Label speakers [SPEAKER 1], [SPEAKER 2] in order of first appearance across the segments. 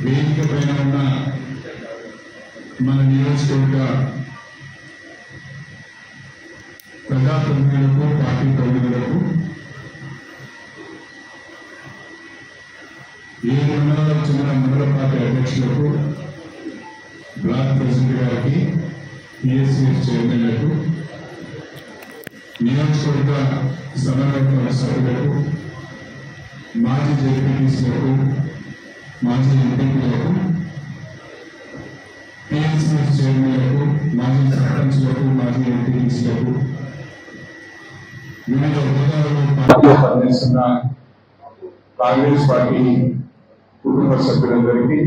[SPEAKER 1] వేదిక పైన ఉన్న మన నియోజకవర్గ ప్రజాప్రతినిధులకు, పార్టీ ప్రతినిధులకు, ఏ మండలాలకు చెందిన మండల పార్టీ అధ్యక్షులకు, బ్లాక్ ప్రెసిడెంట్ గారికి, పిఎస్సిఎస్ చైర్మన్లకు, నియోజకవర్గ సమన్వయ సభ్యులకు, మాజీ జెడ్పీటీసీలకు, మాజీ ఎంపీలకు, పిఎస్సిఎస్ చైర్మన్లకు, మాజీ సర్పంచ్లకు, మాజీ ఎంపీటీసీలకు, వివిధ హోదాలలో పార్టీలో పనిచేస్తున్న కాంగ్రెస్ పార్టీ కుటుంబ సభ్యులందరికీ,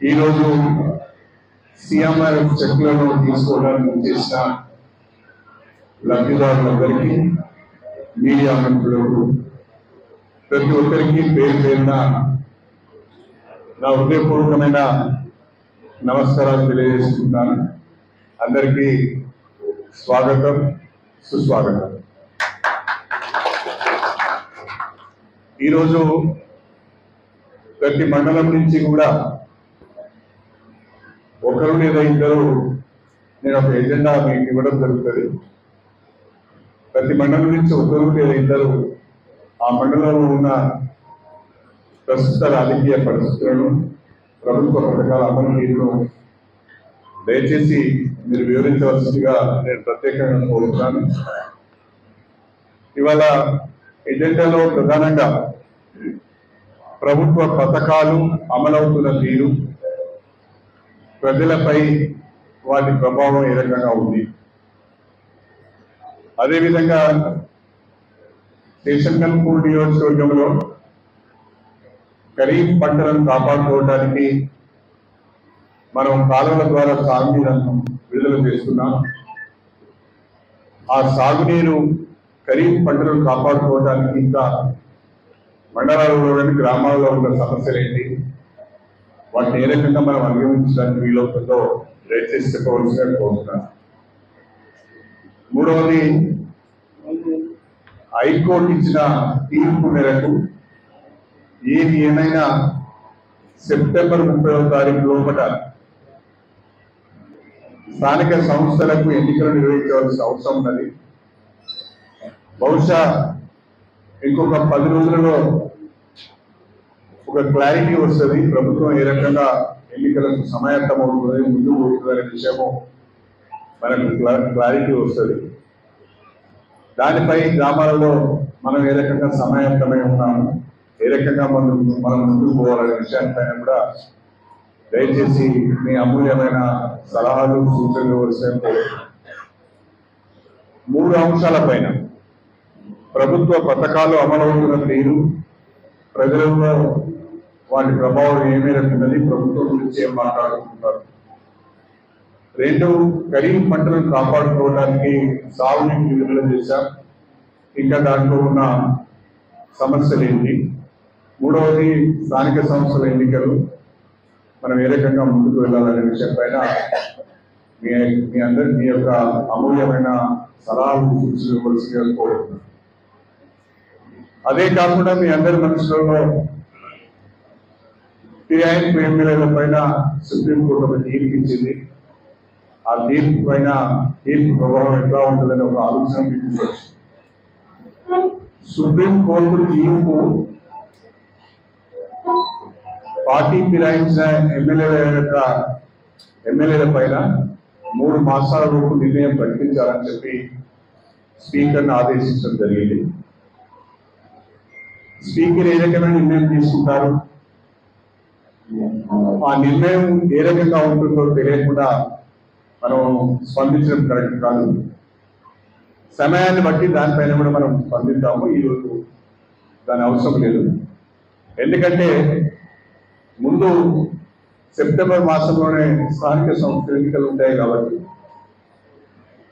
[SPEAKER 1] ఈరోజు సిఎంఆర్ఎఫ్ చెక్లను తీసుకోవడానికి చేసిన లబ్ధిదారులందరికీ, మీడియా మిత్రులకు, ప్రతి ఒక్కరికి పేరు పేరున నా హృదయపూర్వకమైన నమస్కారాలు తెలియజేసుకుంటున్నాను. అందరికీ స్వాగతం, సుస్వాగతం. ఈరోజు ప్రతి మండలం నుంచి కూడా ఒకరు లేదా ఇద్దరు నేను ఒక ఎజెండా మీకు ఇవ్వడం జరుగుతుంది. ప్రతి మండలం నుంచి ఒకరు లేదా ఇద్దరు ఆ మండలంలో ఉన్న ప్రస్తుత రాజకీయ పరిస్థితులను, ప్రభుత్వ పథకాల అమలు తీరును దయచేసి మీరు వివరించవలసిందిగా నేను ప్రత్యేకంగా కోరుతున్నాను. ఇవాళ ఎజెండాలో ప్రధానంగా ప్రభుత్వ పథకాలు అమలవుతున్న తీరు, ప్రజలపై వాటి ప్రభావం ఏ రకంగా ఉంది, అదేవిధంగా శేషంగల్పూర్ నియోజకవర్గంలో ఖరీఫ్ పంటలను కాపాడుకోవడానికి మనం కాలువల ద్వారా సాగునీరును విడుదల చేస్తున్నాం. ఆ సాగునీరు ఖరీఫ్ పంటలను కాపాడుకోవడానికి ఇంకా మండలాల్లోని గ్రామాల్లో ఉన్న సమస్యలు ఏంటి, వాటిని ఏ రకంగా మనం అధిగమించడానికి వీలవుతుందో దయచేసి చెప్పవలసిగా కోరుతున్నాను. మూడవది, హైకోర్టు ఇచ్చిన తీర్పు మేరకు ఏది ఏమైనా సెప్టెంబర్ 30వ తారీఖు లోపల స్థానిక సంస్థలకు ఎన్నికలు నిర్వహించవలసిన అవసరం ఉన్నది. బహుశా ఇంకొక 10 రోజులలో ఒక క్లారిటీ వస్తుంది. ప్రభుత్వం ఏ రకంగా ఎన్నికలకు సమాయత్తం అవుతుంది, ముందుకు పోతుంది అనే విషయము మనకు క్లారిటీ వస్తుంది. దానిపై గ్రామాలలో మనం ఏ రకంగా సమాయత్తమై ఉన్నాము, ఏ రకంగా మనం ముందుకు పోవాలనే విషయానిపైన కూడా దయచేసి మీ అమూల్యమైన సలహాలు, సూచనలు వస్తే 3 అంశాలపైన ప్రభుత్వ పథకాలు అమలవుతున్న తీరు, ప్రజలలో వాటి ప్రభావం ఏ మేరకు ఉన్నది, ప్రభుత్వం గురించి ఏం మాట్లాడుకుంటున్నారు. 2, ఖరీఫ్ పంటలను కాపాడుకోవడానికి సాగునీటిని విడుదల చేశాం, ఇంకా దాంట్లో ఉన్న సమస్యలు ఏంటి. 3వది, స్థానిక సంస్థల ఎన్నికలు మనం ఏ రకంగా ముందుకు వెళ్ళాలనే విషయం పైన మీ యొక్క అమూల్యమైన సలహాలు సూచించవలసిగా కోరుతున్నాను. అదే కాకుండా మీ అందరి మనసులలో ఫిరాయింపు ఎమ్మెల్యేల పైన సుప్రీంకోర్టు ఒక తీర్పు ఇచ్చింది. ఆ తీర్పు పైన తీర్పు ప్రభావం ఎట్లా ఉంటుందని ఒక ఆలోచన మీకు సుప్రీంకోర్టు తీర్పు పార్టీ ఫిరాయించిన ఎమ్మెల్యేల పైన 3 మాసాల లోపు నిర్ణయం ప్రకటించాలని చెప్పి స్పీకర్ని ఆదేశించడం జరిగింది. స్పీకర్ ఏ రకమైన నిర్ణయం తీసుకుంటారు, ఆ నిర్ణయం ఏ రకంగా ఉంటుందో తెలియకుండా మనం స్పందించడం కరెక్ట్ కాదు. సమయాన్ని బట్టి దానిపైన కూడా మనం స్పందిద్దాము. ఈరోజు దాని అవసరం లేదు. ఎందుకంటే ముందు సెప్టెంబర్ మాసంలోనే స్థానిక సంస్థల ఎన్నికలు ఉంటాయి కాబట్టి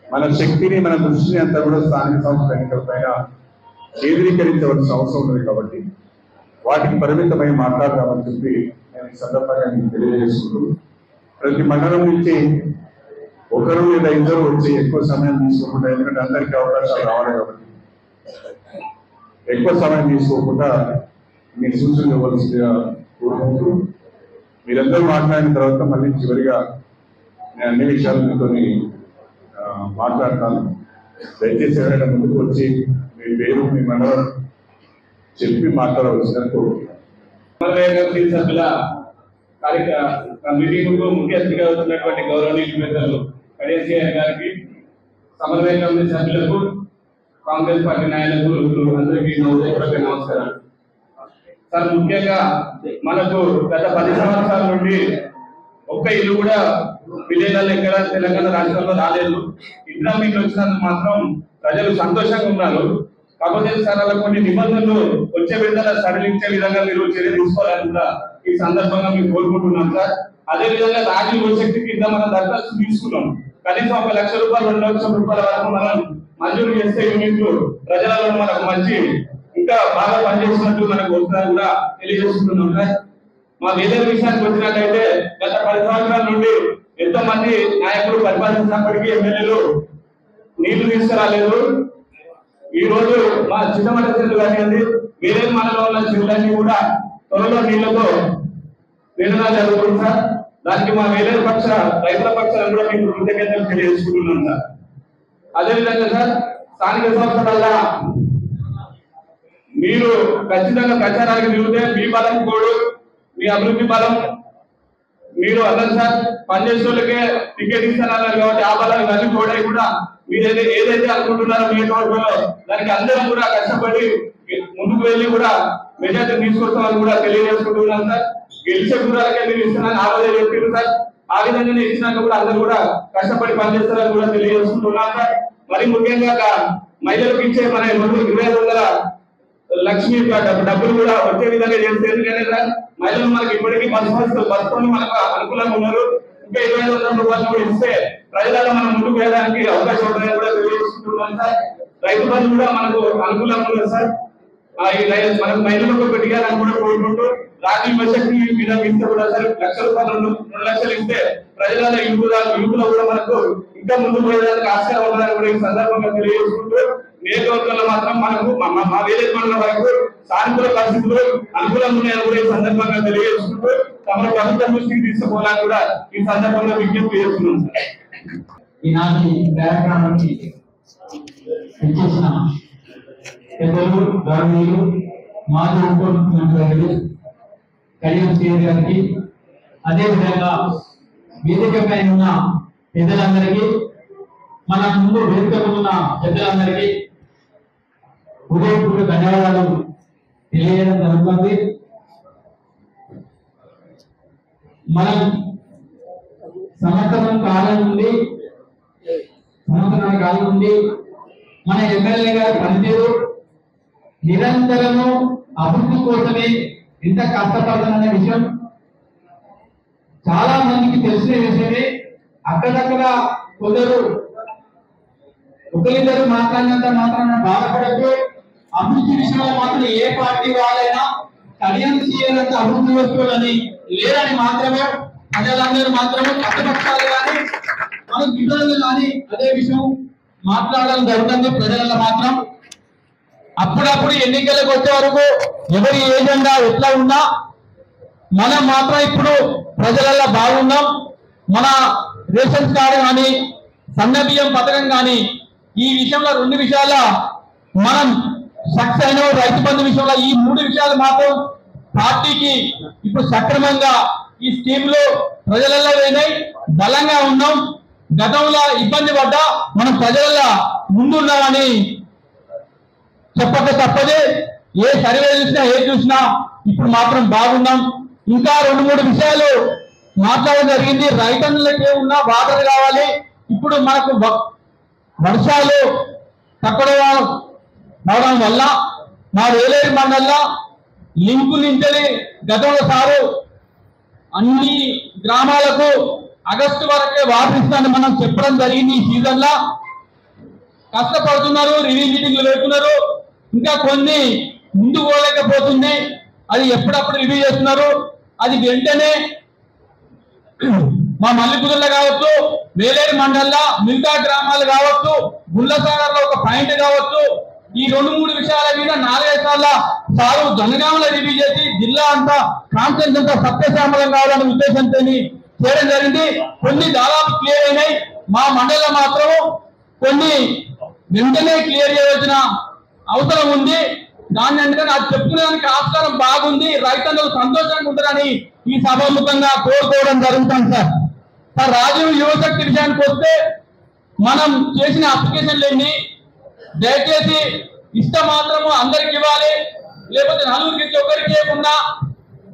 [SPEAKER 1] మన శక్తిని, మన దృష్టిని అంతా కూడా స్థానిక సంస్థల ఎన్నికల పైన కేంద్రీకరించవలసిన అవసరం ఉంది. కాబట్టి వాటికి పరిమితమై మాట్లాడదామని చెప్పి నేను ఈ సందర్భంగా మీకు తెలియజేసుకుంటూ, ప్రతి మండలం నుంచి ఒకరు లేదా ఇద్దరు వచ్చి ఎక్కువ సమయం తీసుకోకుండా, ఎందుకంటే అందరికీ అవకాశాలు రావాలి కాబట్టి ఎక్కువ సమయం తీసుకోకుండా మీ సూచనలు ఇవ్వాల్సిందిగా కోరుకుంటూ మీరందరూ మాట్లాడిన తర్వాత మళ్ళీ చివరిగా నేను అన్ని విషయాలు మీతో మాట్లాడతాను. దయచేసి ఎవరైనా ముందుకు వచ్చి మీ పేరు మీ మనవరం చెప్పి మాట్లాడవలసిందని కోరుకుంటున్నాను.
[SPEAKER 2] మీటింగ్ ముఖ్య అతిథిగా వచ్చినటువంటి గౌరవనీయులు పెద్దలు కడియం గారికి, సమన్వయ కమిటీ సభ్యులకు, కాంగ్రెస్ పార్టీ నాయకులు అందరికీ హృదయపూర్వక నమస్కారాలు. సార్, ముఖ్యంగా మనకు గత 10 సంవత్సరాల నుండి ఒక్క ఇల్లు కూడా విలేజ్లలో ఎక్కడ తెలంగాణ రాష్ట్రంలో రాలేదు. ఇందిరా మీకు వచ్చినందుకు మాత్రం ప్రజలు సంతోషంగా ఉన్నారు. కాకపోతే సార్, అలా కొన్ని నిబంధనలు వచ్చే విధంగా సడలించే విధంగా మీరు చర్య తీసుకోవాలని కూడా ఈ సందర్భంగా మేము కోరుకుంటున్నాం సార్. అదే విధంగా రాజీవ్ యువశక్తి కింద మనం దరఖాస్తు తీసుకున్నాం. కనీసం 1 లక్ష రూపాయలు 2 లక్షల రూపాయల వరకు మనం మంజూరు చేస్తే యూనిట్లు ప్రజలలో మనకు మంచి ఇంకా బాగా పనిచేస్తున్నట్టు మనకు వస్తుందని కూడా తెలియజేసుకుంటున్నాం సార్. మా వేరే విషయానికి వచ్చినట్లయితే గత 10 సంవత్సరాల నుండి ఎంతో మంది నాయకులు పరిపాలించినప్పటికీ ఎమ్మెల్యేలు నీళ్లు తీసుకురాలేదు. ఈ రోజు మా చిన్నమట చెరువు కానివ్వండి, వేరే మనలో ఉన్న చెరువులన్నీ కూడా త్వరలో నీళ్లతో నిండడం జరుగుతుంది సార్. దానికి మా వేరే పక్ష రైతుల పక్షాలను కూడా మీకు కృతజ్ఞతలు తెలియజేసుకుంటున్నాం సార్. అదేవిధంగా సార్, స్థానిక సంస్థల మీరు ఖచ్చితంగా ప్రచారానికి తిరిగితే మీ బలం కోడు, మీ అభివృద్ధి బలం మీరు అన్నారు సార్. పనిచేసే వాళ్ళకే టికెట్ ఇస్తున్నారు కాబట్టి ఆ బలం ఇవన్నీ కూడా మీరు ఏదైతే అనుకుంటున్నారో మీ నియోజకవర్గంలో దానికి అందరం కూడా కష్టపడి ముందుకు వెళ్ళి కూడా మెజార్టీ తీసుకొస్తామని కూడా తెలియజేసుకుంటున్నాం సార్. గెలిచే గురాలకే మీరు ఇస్తున్నారని ఆ రోజే చెప్పారు సార్. ఆ విధంగా ఇచ్చినాక కూడా అందరూ కూడా కష్టపడి పనిచేస్తారని కూడా తెలియజేసుకుంటున్నాం సార్. మరి ముఖ్యంగా మహిళలకు ఇచ్చే మన 2500 లక్ష్మీ డబ్బులు కూడా వచ్చే విధంగా చేస్తే, ఎందుకంటే సార్ మహిళలు మనకి ఇప్పటికీ బస్సుకొని మనకు అనుకూలంగా ఉన్నారు. ఇంకా 2500 రూపాయలు కూడా ఇస్తే ప్రజలలో మనం ముందుకు వెళ్ళడానికి అవకాశం ఉంటుందని కూడా తెలియజేసుకుంటున్నాం సార్. రైతు బంధు కూడా మనకు అనుకూలంగా ఉంది సార్. మనకు మహిళలకు పెట్టాలని కూడా కోరుకుంటూ రాజీవ్ యువశక్తి మీద ఇస్తే కూడా సార్ 1 లక్ష రూపాయలు 2 లక్షలు ఇస్తే ప్రజల యువకులు కూడా మనకు ఇంకా ముందుకు వెళ్ళడానికి ఆస్కారం ఉందని కూడా ఈ సందర్భంగా తెలియజేసుకుంటూ, నియోజకవర్గంలో మాత్రం మనకు మా వేరే మండలం వరకు సానుకూల పరిస్థితులు అనుకూలంగా ఉన్నాయని కూడా ఈ సందర్భంగా తెలియజేసుకుంటూ తమ ప్రభుత్వ దృష్టికి తీసుకుపోవాలని కూడా ఈ సందర్భంగా విజ్ఞప్తి చేస్తున్నాం సార్.
[SPEAKER 3] ఈనాటి కార్యక్రమానికి ఇచ్చేసిన పెద్దలు, గౌరవనీయులు, మాజీ ఉప ముఖ్యమంత్రి కడియం గారికి, అదేవిధంగా వేదికపై ఉన్న పెద్దలందరికీ, మన ముందు వేదిక ఉన్న పెద్దలందరికీ హృదయపూర్వక ధన్యవాదాలు తెలియజేయడం జరుగుతుంది. మనం సంవత్సరాల కాలం నుండి మన ఎమ్మెల్యే గారి పనితీరు నిరంతరము అభివృద్ధి కోసమే ఇంత కష్టపడుతున్న విషయం చాలా మందికి తెలిసిన విషయమే. అక్కడక్కడ కొందరు ఒకరిద్దరు మాట్లాడినంత మాత్రాన బాధపడద్దు. అభివృద్ధి విషయంలో మాత్రం ఏ పార్టీ వాళ్ళైనా కడియం చేయాలంత అభివృద్ధి వస్తువులని లేరని మాత్రమే ప్రజలందరూ మాత్రమే ప్రతిపక్షాలు కానీ మన విధులు కానీ అదే విషయం మాట్లాడడం జరుగుతుంది. ప్రజలలో మాత్రం అప్పుడప్పుడు ఎన్నికలకు వచ్చే వరకు ఎవరి ఏజెండా ఎట్లా ఉన్నా మనం మాత్రం ఇప్పుడు ప్రజలలో బాగున్నాం. మన రేషన్ కార్డు కానీ సన్న బియ్యం పథకం కానీ ఈ విషయంలో 2 విషయాల మనం సక్సెస్ అయిన రైతు బంధు విషయంలో ఈ 3 విషయాలు మాత్రం పార్టీకి ఇప్పుడు సక్రమంగా ఈ స్కీమ్లు ప్రజలలో పోయినాయి. బలంగా ఉన్నాం. గతంలో ఇబ్బంది పడ్డా మనం ప్రజలలో ముందున్నామని చెప్పక తప్పదే. ఏ సర్వే చూసినా ఏది చూసినా ఇప్పుడు మాత్రం బాగున్నాం. ఇంకా 2-3 విషయాలు మాట్లాడడం జరిగింది. రైతన్నులకి ఉన్న వాటర్ కావాలి. ఇప్పుడు మనకు వర్షాలు తక్కువ అవడం వల్ల మా వేలేరు మండలంలో లింకులు ఇంటది గతంలో సారు అన్ని గ్రామాలకు ఆగస్టు వరకే వాటర్ ఇస్తానని మనం చెప్పడం జరిగింది. ఈ సీజన్ లో కష్టపడుతున్నారు, రివ్యూ మీటింగ్లు పెడుతున్నారు. ఇంకా కొన్ని ముందు పోలేకపోతుంది. అది ఎప్పుడప్పుడు రివ్యూ చేస్తున్నారు. అది వెంటనే మా మల్లిపుదుల్లో కావచ్చు, వేలేరు మండలంలో మిగతా గ్రామాలు కావచ్చు, గుల్లసాగర్లో ఒక పాయింట్ కావచ్చు, ఈ 2-3 విషయాల మీద 4-5 సార్ల సారు జనగామలో రివ్యూ చేసి జిల్లా అంతా కాన్ఫరెన్స్ అంతా సత్యశ్యామలం కావాలనే ఉద్దేశంతో చేయడం జరిగింది. కొన్ని దాదాపు క్లియర్ అయినాయి. మా మండలంలో మాత్రం కొన్ని వెంటనే క్లియర్ చేయవలసిన అవసరం ఉంది. దాన్ని అంటే అది చెప్పుకునేదానికి ఆస్కారం బాగుంది, రైతన్నలు సంతోషంగా ఉంటారని ఈ సభాముఖంగా కోరుకోవడం జరుగుతుంది. సార్ రాజీవ్ యువశక్తి విషయానికి వస్తే మనం చేసిన అప్లికేషన్లు ఎన్ని, దయచేసి ఇష్ట మాత్రము అందరికి ఇవ్వాలి, లేకపోతే నలుగురికి ఒకరికి ఇవ్వకుండా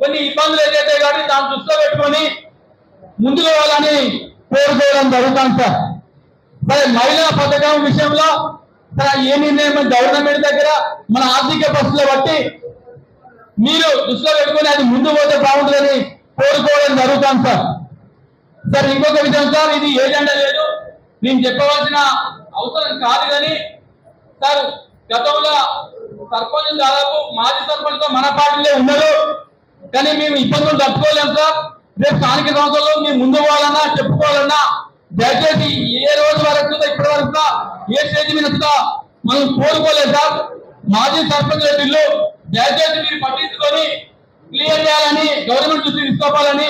[SPEAKER 3] కొన్ని ఇబ్బందులు ఏదైతే కానీ దాన్ని దృష్టిలో పెట్టుకొని ముందుకు వెళ్ళాలని కోరుకోవడం జరుగుతుంది. సార్ సరే మహిళా పథకం విషయంలో ఏ నిర్ణయం గవర్నమెంట్ దగ్గర మన ఆర్థిక పరిస్థితులు బట్టి మీరు దృష్టిలో పెట్టుకుని అది ముందు పోతే బాగుంటుందని కోరుకోవడం జరుగుతాం సార్. సార్ ఇంకొక విషయం సార్, ఇది ఏజెండా లేదు, నేను చెప్పవలసిన అవసరం కాదు కానీ సార్ గతంలో సర్పంచ్ దాదాపు మాజీ సర్పంచ్ మన పార్టీలో ఉన్నారు, కానీ మేము ఇబ్బందులు తట్టుకోలేము సార్. రేపు స్థానిక సంస్థల్లో మేము ముందు పోవాలన్నా చెప్పుకోవాలన్నా దయచేసి ఏ రోజు వరకు ఇప్పటి వరకు ఏ స్టేజ్ మీద మనం కోరుకోలేదు సార్. మాజీ సర్పంచ్ బిల్లు దయచేసి మీరు పట్టించుకొని క్లియర్ చేయాలని గవర్నమెంట్ దృష్టికి తీసుకోవాలని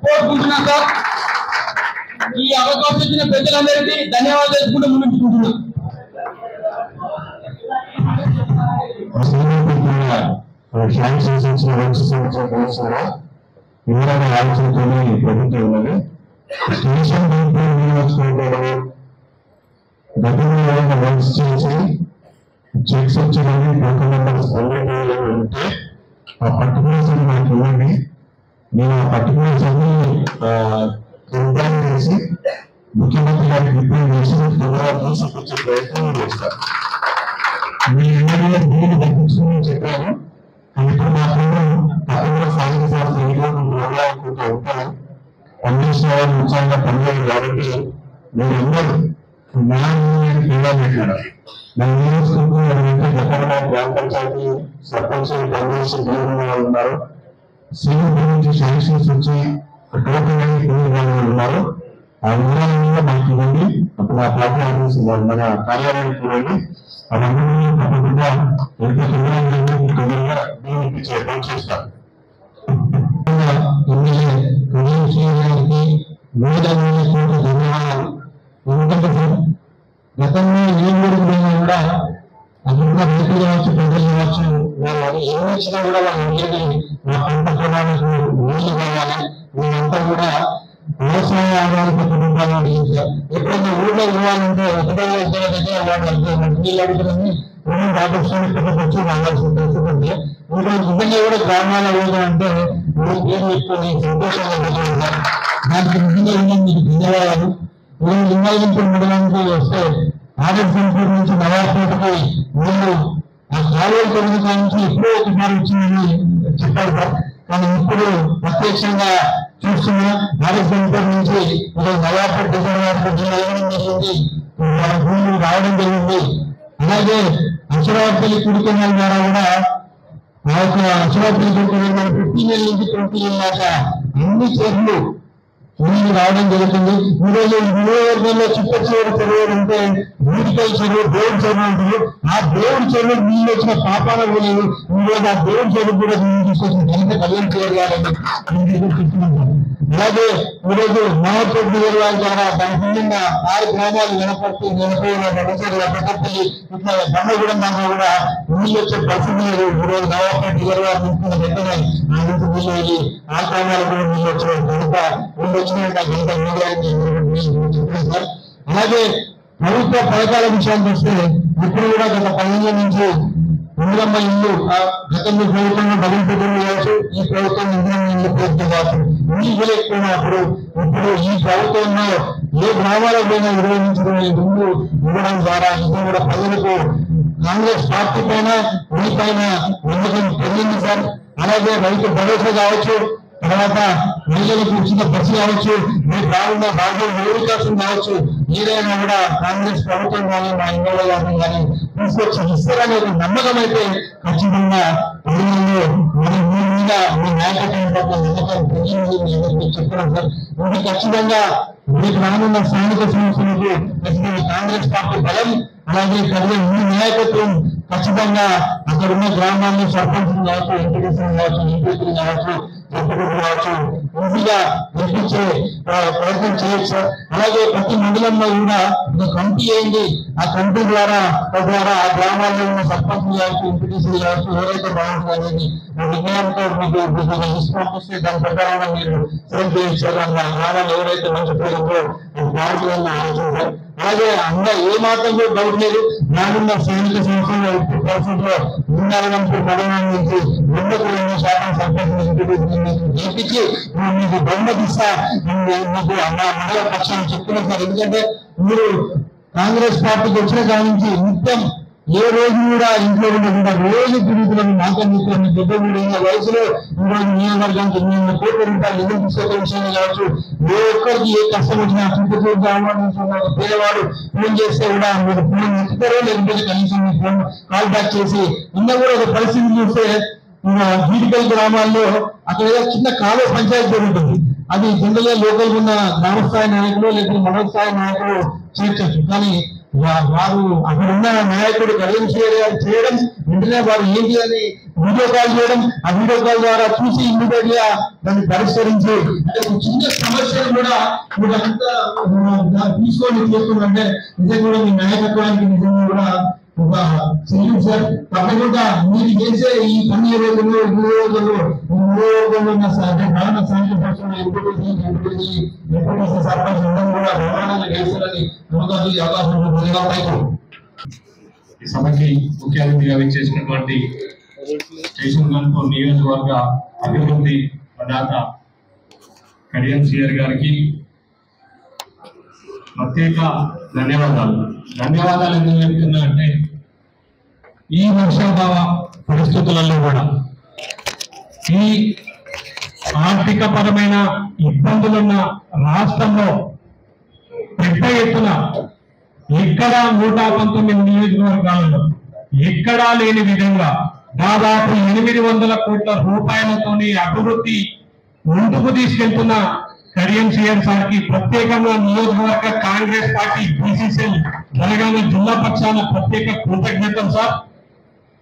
[SPEAKER 3] కోరుకుంటున్నాం సార్. ఈ అవకాశం ఇచ్చిన పెద్దలందరికీ ధన్యవాదాలు తెలుసుకుంటూ ముందుకుంటున్నాం.
[SPEAKER 4] ప్రభుత్వం ఉన్నది స్టేషన్ గతంలో వర్క్స్ చేసి చెక్స్ వచ్చేది టోకన్ నెంబర్స్ ఉంటే ఆ పర్టికులర్స్ మనకి ఇవ్వండి. నేను ఆ పర్టికులర్స్ అన్ని కంపైన్ చేసి ముఖ్యమంత్రి గారికి రిప్రజెంట్ చేసి తొందరగా తీసుకొచ్చే ప్రయత్నం చేస్తాను. మీరు దీన్ని తగ్గించుకుని చెప్పాను. ఇప్పుడు మాత్రం తప్పకుండా స్థానిక సంస్థ అనుకుంటూ ఉంటాను. పనిచేసిన వాళ్ళు ఉత్సాహంగా పనిచేయాలి కాబట్టి మీరందరూ న్యాయాన్ని తేడా పెట్టారు. నన్ను నియోజకవర్గంటే గతంలో గ్రామ పంచాయతీ సర్పంచ్ పనిచేసి దూరంగా ఉన్నారు. సీఎం నుంచి శాంక్షన్స్ వచ్చి టోకన్ ఉన్నారు. ఆ వివరాలను మనకి ఇవ్వండి. అప్పుడు ఆ పార్టీ ఆఫీస్ మన కార్యాలయానికి ఇవ్వండి. అవన్నీ తప్పకుండా ఎంత తొందరగా దీనికి పనిచేస్తారు. ధన్యవాదాలు. ఎందుకంటే గతంలో ఏ ఊరికి కూడా అందులో రైతులు కావచ్చు, ప్రజలు కావచ్చు, వాళ్ళు ఏమి ఇచ్చినా కూడా వాళ్ళందరికీ మా పంట పొలాలకు నీళ్లు కావాలి, వీళ్ళంతా కూడా వ్యవసాయ ఆధారిత కుటుంబాలు అడిగించారు. ఎప్పుడైనా ఊళ్ళో ఇవ్వాలంటే ఒకటో దగ్గర వాళ్ళు నీళ్ళు అడుగుతుంది వచ్చి రావాల్సిన పరిస్థితి ఉంది. ఇంకా నిజంగా కూడా గ్రామాల ఊళ్ళో అంటే సంతోషంగా దానికి నిజంగా మీకు ధన్యవాదాలు. లింగాలజంపూర్ మండలానికి వస్తే ఆదర్శంపూర్ నుంచి నవాపేటకి వీళ్ళు ఆ కాలువలు తొలగించడం నుంచి ఎప్పుడో ఒకసారి వచ్చిందని చెప్పారు సార్. కానీ ఇప్పుడు ప్రత్యక్షంగా చూస్తున్నా ఆదర్శంపూర్ నుంచి నవాపేట జరిగింది, భూములు రావడం జరిగింది. అలాగే అక్షరాపల్లి కుడికొండల ద్వారా కూడా ఆ యొక్క అక్షరాపల్లి కుడికొండ 15 నుంచి 20 దాకా అన్ని చెర్లు నీళ్లు రావడం జరుగుతుంది. ఈరోజు నియోజకవర్గంలో చిత్తచేరు చెరువు అంటే భూమిపై చెరువు, దేవుడి చెరువు ఉంటుంది. ఆ దేవుడి చెరువు నీళ్ళు వచ్చిన పాపాల లేదు. ఈరోజు ఆ దేవుడి చెరువు కూడా నీళ్ళు తీసుకొచ్చిన ఘనత కళ్యాణ్ చేయాలని అలాగే ఈరోజు మహోత్సవ నియోజకవర్గాల ద్వారా దాని భిన్నంగా 6 గ్రామాలు వెనపట్టి పెద్దపల్లి ఇట్లా బండగూడెం దాంట్లో కూడా నీళ్ళు వచ్చే పరిస్థితి లేదు. ఈరోజు నవాపేట నియోజకవర్గం తీసుకున్న వెంటనే ఆ నుంచి నీళ్ళు వెళ్ళి ఆ గ్రామాలు కూడా నీళ్ళు వచ్చిన కనుక సార్. అలాగే ప్రభుత్వ పథకాల విషయానికి వస్తే ఇప్పుడు కూడా గత 15 నుంచి ఇంద్రమ్మ ఇల్లు గతంలో ప్రభుత్వంలో డబుల్ బెడ్రూమ్ కావచ్చు, ఈ ప్రభుత్వం ఇంద్రమ్మ ఇల్లు ప్రభుత్వం కావచ్చు, నీళ్ళు లేకపోయినప్పుడు ఇప్పుడు ఈ ప్రభుత్వంలో ఏ గ్రామాలకు పోయినా 20 నుంచి 25 ఇల్లు ఇవ్వడం ద్వారా ఇంకా కూడా ప్రజలకు కాంగ్రెస్ పార్టీ పైన మీ పైన నమ్మకం పెరిగింది సార్. అలాగే రైతు భరోసా కావచ్చు, తర్వాత మహిళలకు ఉచిత బస్సు కావచ్చు, మీరు బాగున్న బాగా వికాసం కావచ్చు, ఏదైనా కూడా కాంగ్రెస్ ప్రభుత్వం కానీ మా ఎమ్మెల్యే గారిని కానీ తీసుకొచ్చి ఇస్తారనే నమ్మకం అయితే ఖచ్చితంగా ప్రజల్లో మీ మీద మీ నాయకత్వం పట్ల నమ్మకం పెరిగింది చెప్పడం సార్. ఇది ఖచ్చితంగా మీకు రానున్న స్థానిక సంస్థలకు ఖచ్చితంగా కాంగ్రెస్ పార్టీ బలం అలాగే కలిగే ఈ నాయకత్వం ఖచ్చితంగా అక్కడ ఉన్న గ్రామాల్లో సర్పంచులు కావచ్చు, ఎంపీటీసీలు కావచ్చు, ఎంపీలు కావచ్చు, ఎంపీలు కావచ్చు, ఈజీగా గెలిపించే ప్రయత్నం చేయొచ్చు. అలాగే ప్రతి మండలంలో కూడా ఒక కమిటీ వేయండి, ఆ కమిటీ ద్వారా ఆ గ్రామాల్లో ఉన్న సర్పంచులు కావచ్చు, ఎంపీటీసీలు కావచ్చు, ఎవరైతే బాగుంటుంది అనేది నిర్ణయంతో మీకు పంపిస్తే దాని ప్రకారంగా మీరు సెలెక్ట్ చేయించారు. ఆ గ్రామాలు ఎవరైతే మంచి పేరుందో బాగుంటుందని ఆలోచించారు. అలాగే అందరూ ఏ మాత్రం కూడా డౌట్ లేదు, రానున్న సైనిక సంవత్సరంలో 50% ఉండాలంటే పదవి నుంచి 100% సర్పంచ్ గెలిపించి మీకు బహుమతిస్తా మీకు అన్న మండల పక్షాన్ని చెప్తున్నాం సార్. ఎందుకంటే మీరు కాంగ్రెస్ పార్టీకి వచ్చిన కాడి నుంచి నిత్యం ఏ రోజు కూడా ఇంట్లో ఉండకుండా రోజు తిరుగుతున్నాను మాట్లాడుతున్నాను. 73 వయసులో ఈరోజు నియోజకవర్గానికి 800 కోట్ల రూపాయలు నిధులు తీసుకొచ్చే విషయంలో కావచ్చు, ఏ ఒక్కరికి ఏ కష్టం వచ్చినా చుట్టూ గ్రామాల పేదవాడు ఫోన్ చేస్తే కూడా మీరు ఫోన్ ఎత్తుతారో లేకపోతే కనీసం మీ ఫోన్ కాల్ బ్యాక్ చేసి నిన్న కూడా ఒక పరిస్థితి చూస్తే గీటికల్ గ్రామాల్లో అక్కడ ఏదో చిన్న కాలువ పంచాయతీ జరుగుతుంది. అది జనరల్గా లోకల్ ఉన్న గ్రామ స్థాయి నాయకులు లేకపోతే మండల స్థాయి నాయకులు చేర్చచ్చు. కానీ వారు అక్కడ ఉన్న నాయకుడు కళ్యాణ్ చేయడం వెంటనే వారు ఏంటి అని వీడియో కాల్ చేయడం, ఆ వీడియో కాల్ ద్వారా చూసి ఇమ్మీడియట్ గా దాన్ని పరిష్కరించి చిన్న సమస్యలు కూడా మీరు అంతా తీసుకొని చేస్తుందంటే నిజంగా కూడా మీ నాయకత్వానికి నిజంగా కూడా ఒక సెల్యూట్ సార్. తప్పకుండా మీరు చేసే ఈ 12 రోజుల్లో 3 రోజుల్లో ఉన్న ప్రధాన సాంఘిక పక్షంలో ఎంపీటీసీ సర్పంచ్ అందరూ కూడా ప్రమాణాలు చేస్తారని అవకాశం.
[SPEAKER 5] ఈ సభకి ముఖ్య అతిథిగా విచ్చేసినటువంటి స్టేషన్ గన్పూర్ నియోజకవర్గ అభివృద్ధి ప్రదాత కడియం సిఆర్ గారికి ప్రత్యేక ధన్యవాదాలు. ఎందుకు చెప్తున్నా అంటే ఈ వర్షాభావ పరిస్థితులలో కూడా ఈ ఆర్థిక పరమైన ఇబ్బందులున్న రాష్ట్రంలో పెద్ద ఎత్తున ఎక్కడ 119 నియోజకవర్గాలలో ఎక్కడా లేని విధంగా దాదాపు 800 కోట్ల రూపాయలతోని అభివృద్ధి ముందుకు తీసుకెళ్తున్న కడియం సిఆర్ సార్కి ప్రత్యేకంగా నియోజకవర్గ కాంగ్రెస్ పార్టీ బీసీసీఎల్ జనగామ జిల్లా పక్షాన ప్రత్యేక కృతజ్ఞతలు సార్.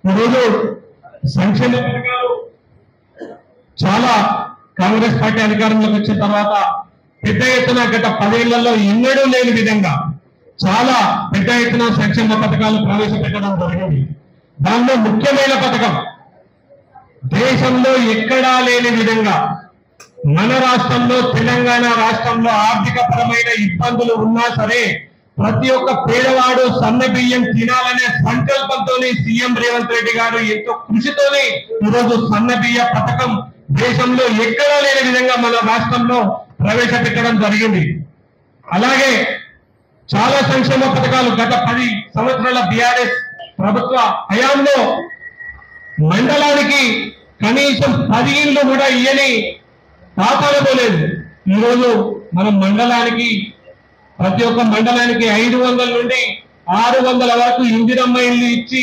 [SPEAKER 5] ఈరోజు సంక్షేమ పథకాలు చాలా కాంగ్రెస్ పార్టీ అధికారంలోకి వచ్చిన తర్వాత పెద్ద ఎత్తున గత 10 ఏళ్లలో ఎన్నడూ లేని విధంగా చాలా పెద్ద ఎత్తున సంక్షేమ పథకాలు ప్రవేశపెట్టడం జరిగింది. దానిలో ముఖ్యమైన పథకం దేశంలో ఎక్కడా లేని విధంగా మన రాష్ట్రంలో తెలంగాణ రాష్ట్రంలో ఆర్థిక పరమైన ఇబ్బందులు ఉన్నా సరే ప్రతి ఒక్క పేదవాడు సన్న బియ్యం తినాలనే సంకల్పంతో సీఎం రేవంత్ రెడ్డి గారు ఎంతో కృషితోనే ఈరోజు సన్న బియ్య పథకం దేశంలో ఎక్కడా లేని విధంగా మన రాష్ట్రంలో ప్రవేశపెట్టడం జరిగింది. అలాగే చాలా సంక్షేమ పథకాలు గత 10 సంవత్సరాల బీఆర్ఎస్ ప్రభుత్వ హయాంలో మండలానికి కనీసం 10 ఇళ్ళు కూడా ఇయ్యని కాపాడబోలేదు. ఈరోజు మనం మండలానికి ప్రతి ఒక్క మండలానికి 500 నుండి 600 వరకు ఇందిరమ్మ ఇల్లు ఇచ్చి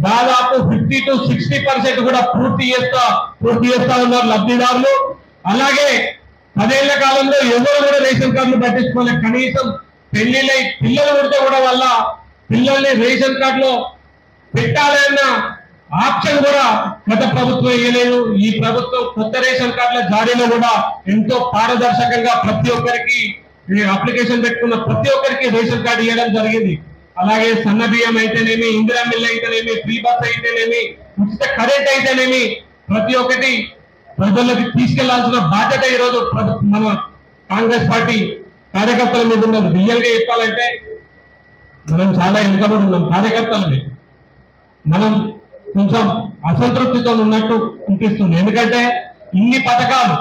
[SPEAKER 5] దాదాపు 50 to 60% కూడా పూర్తి చేస్తా ఉన్నారు లబ్ధిదారులు. అలాగే 10 ఏళ్ల కాలంలో ఎవరు కూడా రేషన్ కార్డులు పట్టించుకోలేదు. కనీసం పెళ్లిళ్ళై పిల్లలు పుడితే కూడా వాళ్ళ పిల్లల్ని రేషన్ కార్డులో పెట్టాలన్న ఆప్షన్ కూడా గత ప్రభుత్వం ఇవ్వలేదు. ఈ ప్రభుత్వం కొత్త రేషన్ కార్డుల జారీలో కూడా ఎంతో పారదర్శకంగా ప్రతి ఒక్కరికి అప్లికేషన్ పెట్టుకున్న ప్రతి ఒక్కరికి రేషన్ కార్డు ఇవ్వడం జరిగింది. అలాగే సన్న బియ్యం అయితేనేమి, ఇందిరా మిల్ అయితేనేమి, ఫ్రీ బస్ అయితేనేమి, ఉచిత కరెంట్ అయితేనేమి ప్రతి ఒక్కటి ప్రజల్లోకి తీసుకెళ్లాల్సిన బాధ్యత ఈరోజు మన కాంగ్రెస్ పార్టీ కార్యకర్తల మీద ఉన్నది. రియల్ గా చెప్పాలంటే మనం చాలా వెనుకబడి ఉన్నాం కార్యకర్తలని. మనం కొంచెం అసంతృప్తితో ఉన్నట్టు అనిపిస్తుంది. ఎందుకంటే ఇన్ని పథకాలు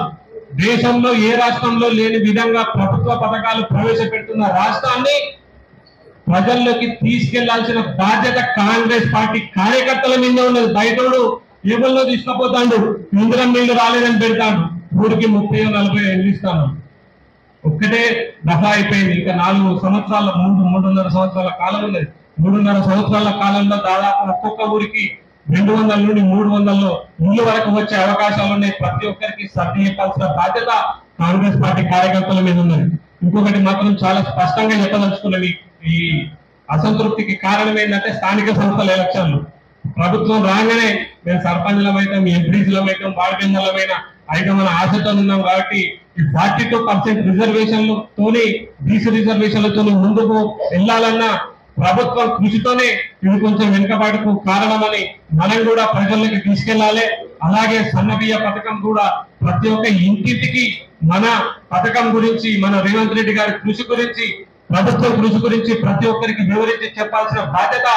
[SPEAKER 5] దేశంలో ఏ రాష్ట్రంలో లేని విధంగా ప్రభుత్వ పథకాలు ప్రవేశపెడుతున్న రాష్ట్రాన్ని ప్రజల్లోకి తీసుకెళ్లాల్సిన బాధ్యత కాంగ్రెస్ పార్టీ కార్యకర్తల మీద ఉన్నది. బయటోడు ఏబుల్లో తీసుకుపోతాడు, ఇందిరా మిల్లు రాలేదని పెడతాడు, ఊరికి 30-40 ఏళ్ళు ఇస్తాను. ఒక్కటే దఫా అయిపోయింది. ఇంకా 4 సంవత్సరాల 3.5 సంవత్సరాల కాలం ఉన్నది. 3.5 సంవత్సరాల కాలంలో దాదాపు ఒక్కొక్క ఊరికి 200 నుండి 300 ఇళ్ళు వరకు వచ్చే అవకాశాలు ఉన్నాయి. ప్రతి ఒక్కరికి సర్ది చెప్పాల్సిన బాధ్యత కాంగ్రెస్ పార్టీ కార్యకర్తల మీద ఉన్నది. ఇంకొకటి మాత్రం చాలా స్పష్టంగా చెప్పదలుచుకున్నది, ఈ అసంతృప్తికి కారణం ఏంటంటే స్థానిక సంస్థల ఎలక్షన్లు. ప్రభుత్వం రాగానే మేము సర్పంచ్లమైతాం, ఎంపీసీలమైతాం, వార్డు మెంబర్లమైన అయితే మన ఆశతో ఉన్నాం కాబట్టి ఈ 42% రిజర్వేషన్లతోని బీసీ రిజర్వేషన్లతో ముందుకు వెళ్ళాలన్న ప్రభుత్వం కృషితోనే ఇది కొంచెం వెనుకబాటుకు కారణమని మనం కూడా ప్రజల్లోకి తీసుకెళ్లాలి. అలాగే సన్నబియ్య పథకం కూడా ప్రతి ఒక్క ఇంటింటికి మన పథకం గురించి, మన రేవంత్ రెడ్డి గారి కృషి గురించి, ప్రభుత్వం కృషి గురించి ప్రతి ఒక్కరికి వివరించి చెప్పాల్సిన బాధ్యత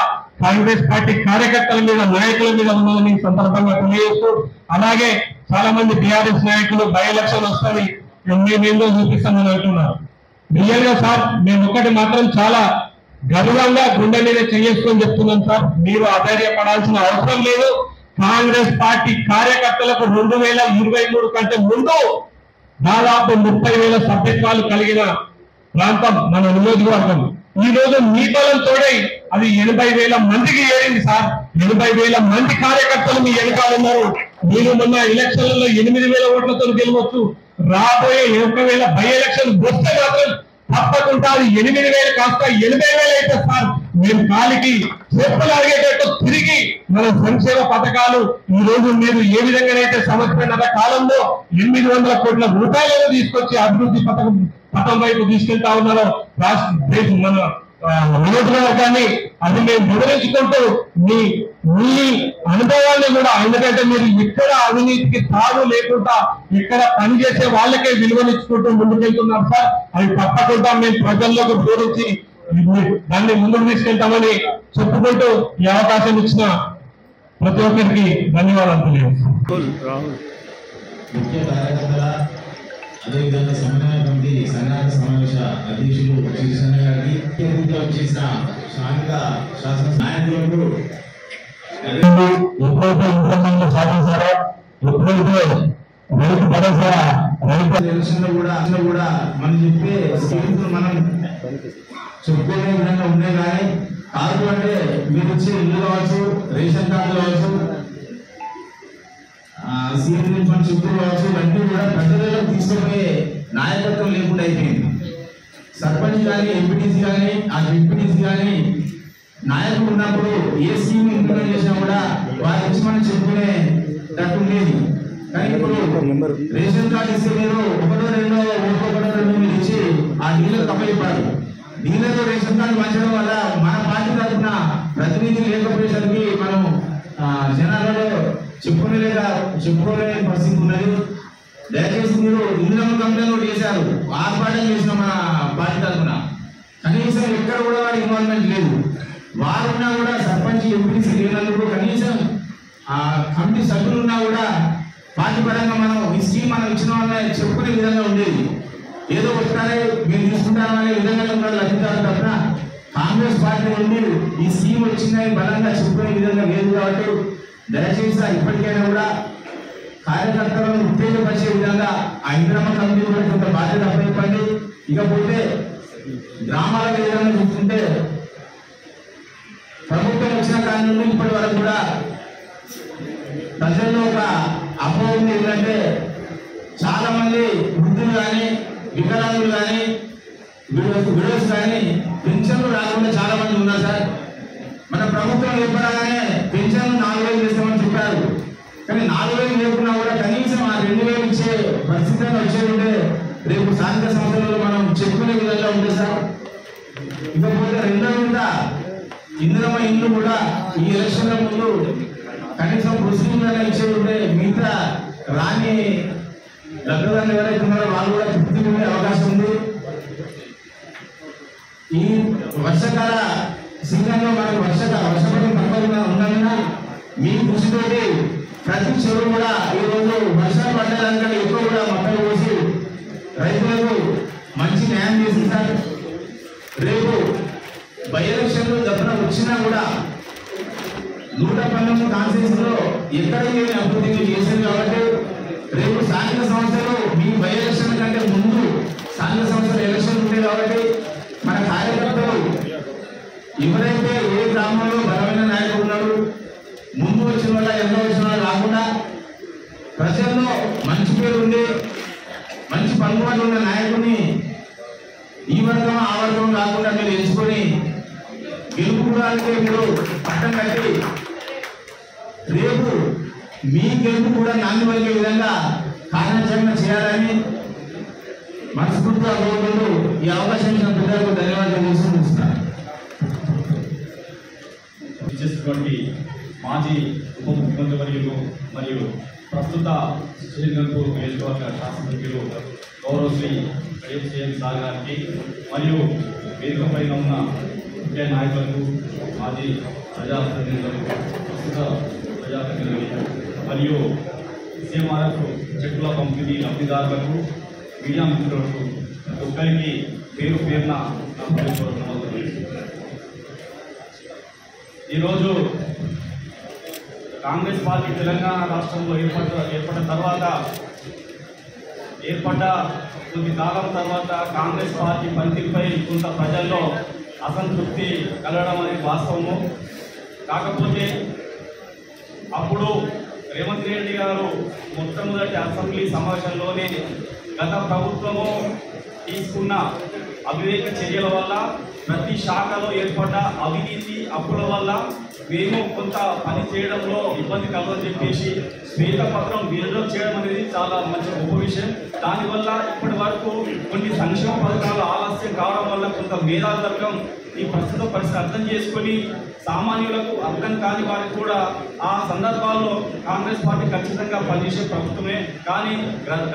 [SPEAKER 5] కాంగ్రెస్ పార్టీ కార్యకర్తల మీద, నాయకుల మీద ఉన్నదని సందర్భంగా తెలియజేస్తూ, అలాగే చాలా మంది టీఆర్ఎస్ నాయకులు బై ఎలక్షన్ వస్తుంది మేమేందో చూపిస్తామని అంటున్నారు. రియల్ గా సార్ మేము ఒకటి మాత్రం చాలా గర్వంగా గుండె మీద చేసుకొని చెప్తున్నాం సార్, మీరు అధైర్యపడాల్సిన అవసరం లేదు. కాంగ్రెస్ పార్టీ కార్యకర్తలకు 2023 కంటే ముందు దాదాపు 30,000 సభ్యత్వాలు కలిగిన ప్రాంతం మన నియోజకవర్గం. ఈ రోజు మీ బలం తోడై అది 80,000 మందికి ఏరింది సార్. 80,000 మంది కార్యకర్తలు మీ వెనకాలన్నారు. మీరు మొన్న ఎలక్షన్లలో 8,000 ఓట్లతో గెలవచ్చు. రాబోయే 1,000 బై ఎలక్షన్ వస్తే మాత్రం తప్పకుండా అది 8,000 కాస్త 80,000 అయితే సార్ మేము కాలికి చెప్పులు అడిగేటట్టు తిరిగి మన సంక్షేమ పథకాలు ఈ రోజు మీరు ఏ విధంగానైతే సంవత్సరాల కాలంలో 800 కోట్ల రూపాయలను తీసుకొచ్చి అభివృద్ధి పథకం వైపు తీసుకెళ్తా ఉన్నారో రాష్ట్ర మన నియోజకవర్గాన్ని అది మేము వివరించుకుంటూ మీ అనుభవాన్ని కూడా, ఎందుకంటే మీరు ఇక్కడ అవినీతికి తాను లేకుండా ఇక్కడ పనిచేసే వాళ్ళకే విలువనిచ్చుకుంటూ ముందుకెళ్తున్నారు సార్. అది తప్పకుండా మేము ప్రజల్లోకి వివరించి దాన్ని ముందుకు తీసుకెళ్తామని చెప్పుకుంటూ ఈ అవకాశం ఇచ్చిన ప్రతి ఒక్కరికి ధన్యవాదాలు తెలియజేస్తాం.
[SPEAKER 6] ముఖ్య కార్యకర్తల అదేవిధంగా సమన్వయ కమిటీ సన్నాహక సమావేశ అధ్యక్షులు శివసేన గారికి, ముఖ్య అతిథిగా వచ్చేసిన స్థానిక శాసన నాయకులకు,
[SPEAKER 4] ఎప్పుడైతే ఇంటర్నెట్ సాధించారో, ఎప్పుడైతే రైతు భరోసా రైతు
[SPEAKER 6] ఎలక్షన్ లో కూడా మనం చెప్పే స్కీమ్స్ మనం చెప్పుకునే విధంగా ఉండే కానీ కాదు అంటే మీరు ఇచ్చే ఇల్లు కావచ్చు, రేషన్ కార్డు కావచ్చు, సీఎం ఫండ్ చెప్పులు కావచ్చు, ఇవన్నీ కూడా ప్రజలలో తీసుకుపోయే నాయకత్వం లేకుండా అయిపోయింది. సర్పంచ్ కానీ, ఎంపీటీసీ కానీ, ఆ ఎంపీటీసీ కానీ నాయకులు ఉన్నప్పుడు ఏ స్కీమ్ ఇంప్లిమెంట్ చేసినా కూడా వారి నుంచి మనం చెప్పుకునే తట్టు ఉండేది. కానీ ఇప్పుడు రేషన్ కార్డు ఇస్తే మీరు ఒకటో రెండో మీరు ఇచ్చి ఆ డీలర్ తప్పైపోయారు. డీలర్ రేషన్ కార్డు మార్చడం వల్ల మన పార్టీ తరఫున ప్రతినిధి లేకపోయేసరికి మనం జనాలలో చెప్పుకోలేని పరిస్థితి ఉన్నది. దయచేసి మీరు ఇందిరమ్మ కంప్లైంట్ చేశారు, ఆర్పాటం చేసిన మన పార్టీ తరఫున కనీసం ఎక్కడ కూడా వారి ఇన్వాల్వ్మెంట్ లేదు. వారున్నా కూడా సర్పంచ్ ఎంపీసీ లేనందుకు కనీసం ఆ కమిటీ సభ్యులు ఉన్నా కూడా పార్టీ పరంగా మనం ఈ స్కీమ్ మనం ఇచ్చిన వాళ్ళని చెప్పుకునే విధంగా ఉండేది. ఏదో వస్తారే మీరు తీసుకుంటారనే విధంగా ఉన్నారు లభించారు తప్ప కాంగ్రెస్ పార్టీ నుండి ఈ స్కీమ్ వచ్చిందని బలంగా చెప్పుకునే విధంగా లేదు. కాబట్టి దయచేసి ఇప్పటికైనా కూడా కార్యకర్తలను ఉత్తేజపరిచే విధంగా ఆ ఇందిరమ్మ కమిటీ కూడా కొంత బాధ్యత అప్పచెప్పండి. ఇకపోతే గ్రామాల విధంగా చూస్తుంటే ప్రభుత్వం వచ్చిన కాలం నుండి ఇప్పటి వరకు కూడా ప్రజల్లో ఒక అపోహ ఉంది. ఏంటంటే చాలా మంది వృద్ధులు కానీ, వికలాంగులు కానీ, విడోస్ కానీ పెన్షన్లు రాకుండా చాలా మంది ఉన్నారు సార్. మన ప్రభుత్వం ఏర్పడగానే పెన్షన్లు 4,000 చేస్తామని చెప్పారు. కానీ 4,000 లేకున్నా కూడా కనీసం ఆ 2,000 ఇచ్చే పరిస్థితి వచ్చేది ఉంటే రేపు స్థానిక సంస్థలలో మనం చెప్పుకునే విధంగా ఉంది సార్. ఇకపోతే రెండో విడత ఇందిరమ్మ ఇల్లు కూడా ఈ ఎలక్షన్ల ముందు కనీసం ప్రొసీజర్గా ఇచ్చేది ఉంటే మిగతా రాని లబ్ధిదారులు ఎవరైతే ఉన్నారో వాళ్ళు కూడా తృప్తి ఉండే అవకాశం ఉంది. ఈ వర్షకాల సీజన్లో మనకు వర్షపడడం తప్పకుండా ఉన్నందున మీ కృషితోటి ప్రతి చెరువు కూడా ఈ రోజు వర్షాలు పడ్డదానికంటే ఎక్కువ కూడా మొక్కలు పోసి రైతులకు మంచి న్యాయం చేసింది సార్. రేపు బై ఎలక్షన్లు దప్పున వచ్చినా కూడా 119 కాన్స్టిట్యూన్స్ లో ఎక్కడ లేని అభివృద్ధి చేసింది. కాబట్టి రేపు స్థానిక సంస్థలు మీ బై ఎలక్షన్ కంటే ముందు స్థానిక సంస్థల ఎలక్షన్ ఉంటాయి. కాబట్టి మన కార్యకర్తలు ఎవరైతే ఏ గ్రామంలో బలమైన నాయకులు ఉన్నారు, ముందు వచ్చిన వల్ల ఎంత వచ్చిన వాళ్ళు రాకుండా ప్రజల్లో మంచి పేరు ఉండి మంచి పలుకుబడి ఉన్న నాయకుడిని ఈ వర్గం ఆ వర్గం కాకుండా మీరు ఎంచుకొని నమ్మకాలకే మీరు పట్టం కట్టి రేపు మీ గెలుపు కూడా నాంది పలికే విధంగా కార్యాచరణ చేయాలని మనస్ఫూర్తిగా కోరుకుంటూ ఈ అవకాశం ఇచ్చిన పెద్దలకు ధన్యవాదాలు తెలుసుకుంటున్నాను.
[SPEAKER 7] ఇచ్చేసినటువంటి మాజీ ఉప ముఖ్యమంత్రి వర్యులు మరియు ప్రస్తుత శ్రీగంపూర్ నియోజకవర్గ శాసనసభ్యులు గౌరవ శ్రీ కేసీఆర్ సార్ గారికి మరియు వేదిక పైన ఉన్న ముఖ్య నాయకులకు మాజీ ప్రజాప్రతినిధులకు ప్రస్తుత ప్రజాప్రతినిధులకు మరియు సీఎంఆర్ఎఫ్ చెక్కుల పంపిణీ లబ్ధిదారులకు మీడియా మిత్రులకు ఒక్కరికి పేరు పేరున ఈరోజు కాంగ్రెస్ పార్టీ తెలంగాణ రాష్ట్రంలో ఏర్పడిన తర్వాత కొద్ది కాలం తర్వాత కాంగ్రెస్ పార్టీ పనితీరుపై కొంత ప్రజల్లో అసంతృప్తి కలగడం అనేది వాస్తవము. కాకపోతే అప్పుడు రేవంత్ రెడ్డి గారు మొట్టమొదటి అసెంబ్లీ సమావేశంలోనే గత ప్రభుత్వము తీసుకున్న అవివేక చర్యల వల్ల ప్రతి శాఖలో ఏర్పడ్డ అవినీతి అప్పుల వల్ల మేము కొంత పని చేయడంలో ఇబ్బంది కలదని చెప్పేసి శ్వేతపత్రం విడుదల చేయడం అనేది చాలా మంచి గొప్ప విషయం. దానివల్ల ఇప్పటి వరకు కొన్ని సంక్షేమ పథకాలు ఆలస్యం కావడం వల్ల కొంత మేధావర్గం ఈ ప్రస్తుత పరిస్థితి అర్థం చేసుకొని సామాన్యులకు అర్థం కాని వారికి కూడా ఆ సందర్భాల్లో కాంగ్రెస్ పార్టీ ఖచ్చితంగా పనిచేసే ప్రభుత్వమే. కానీ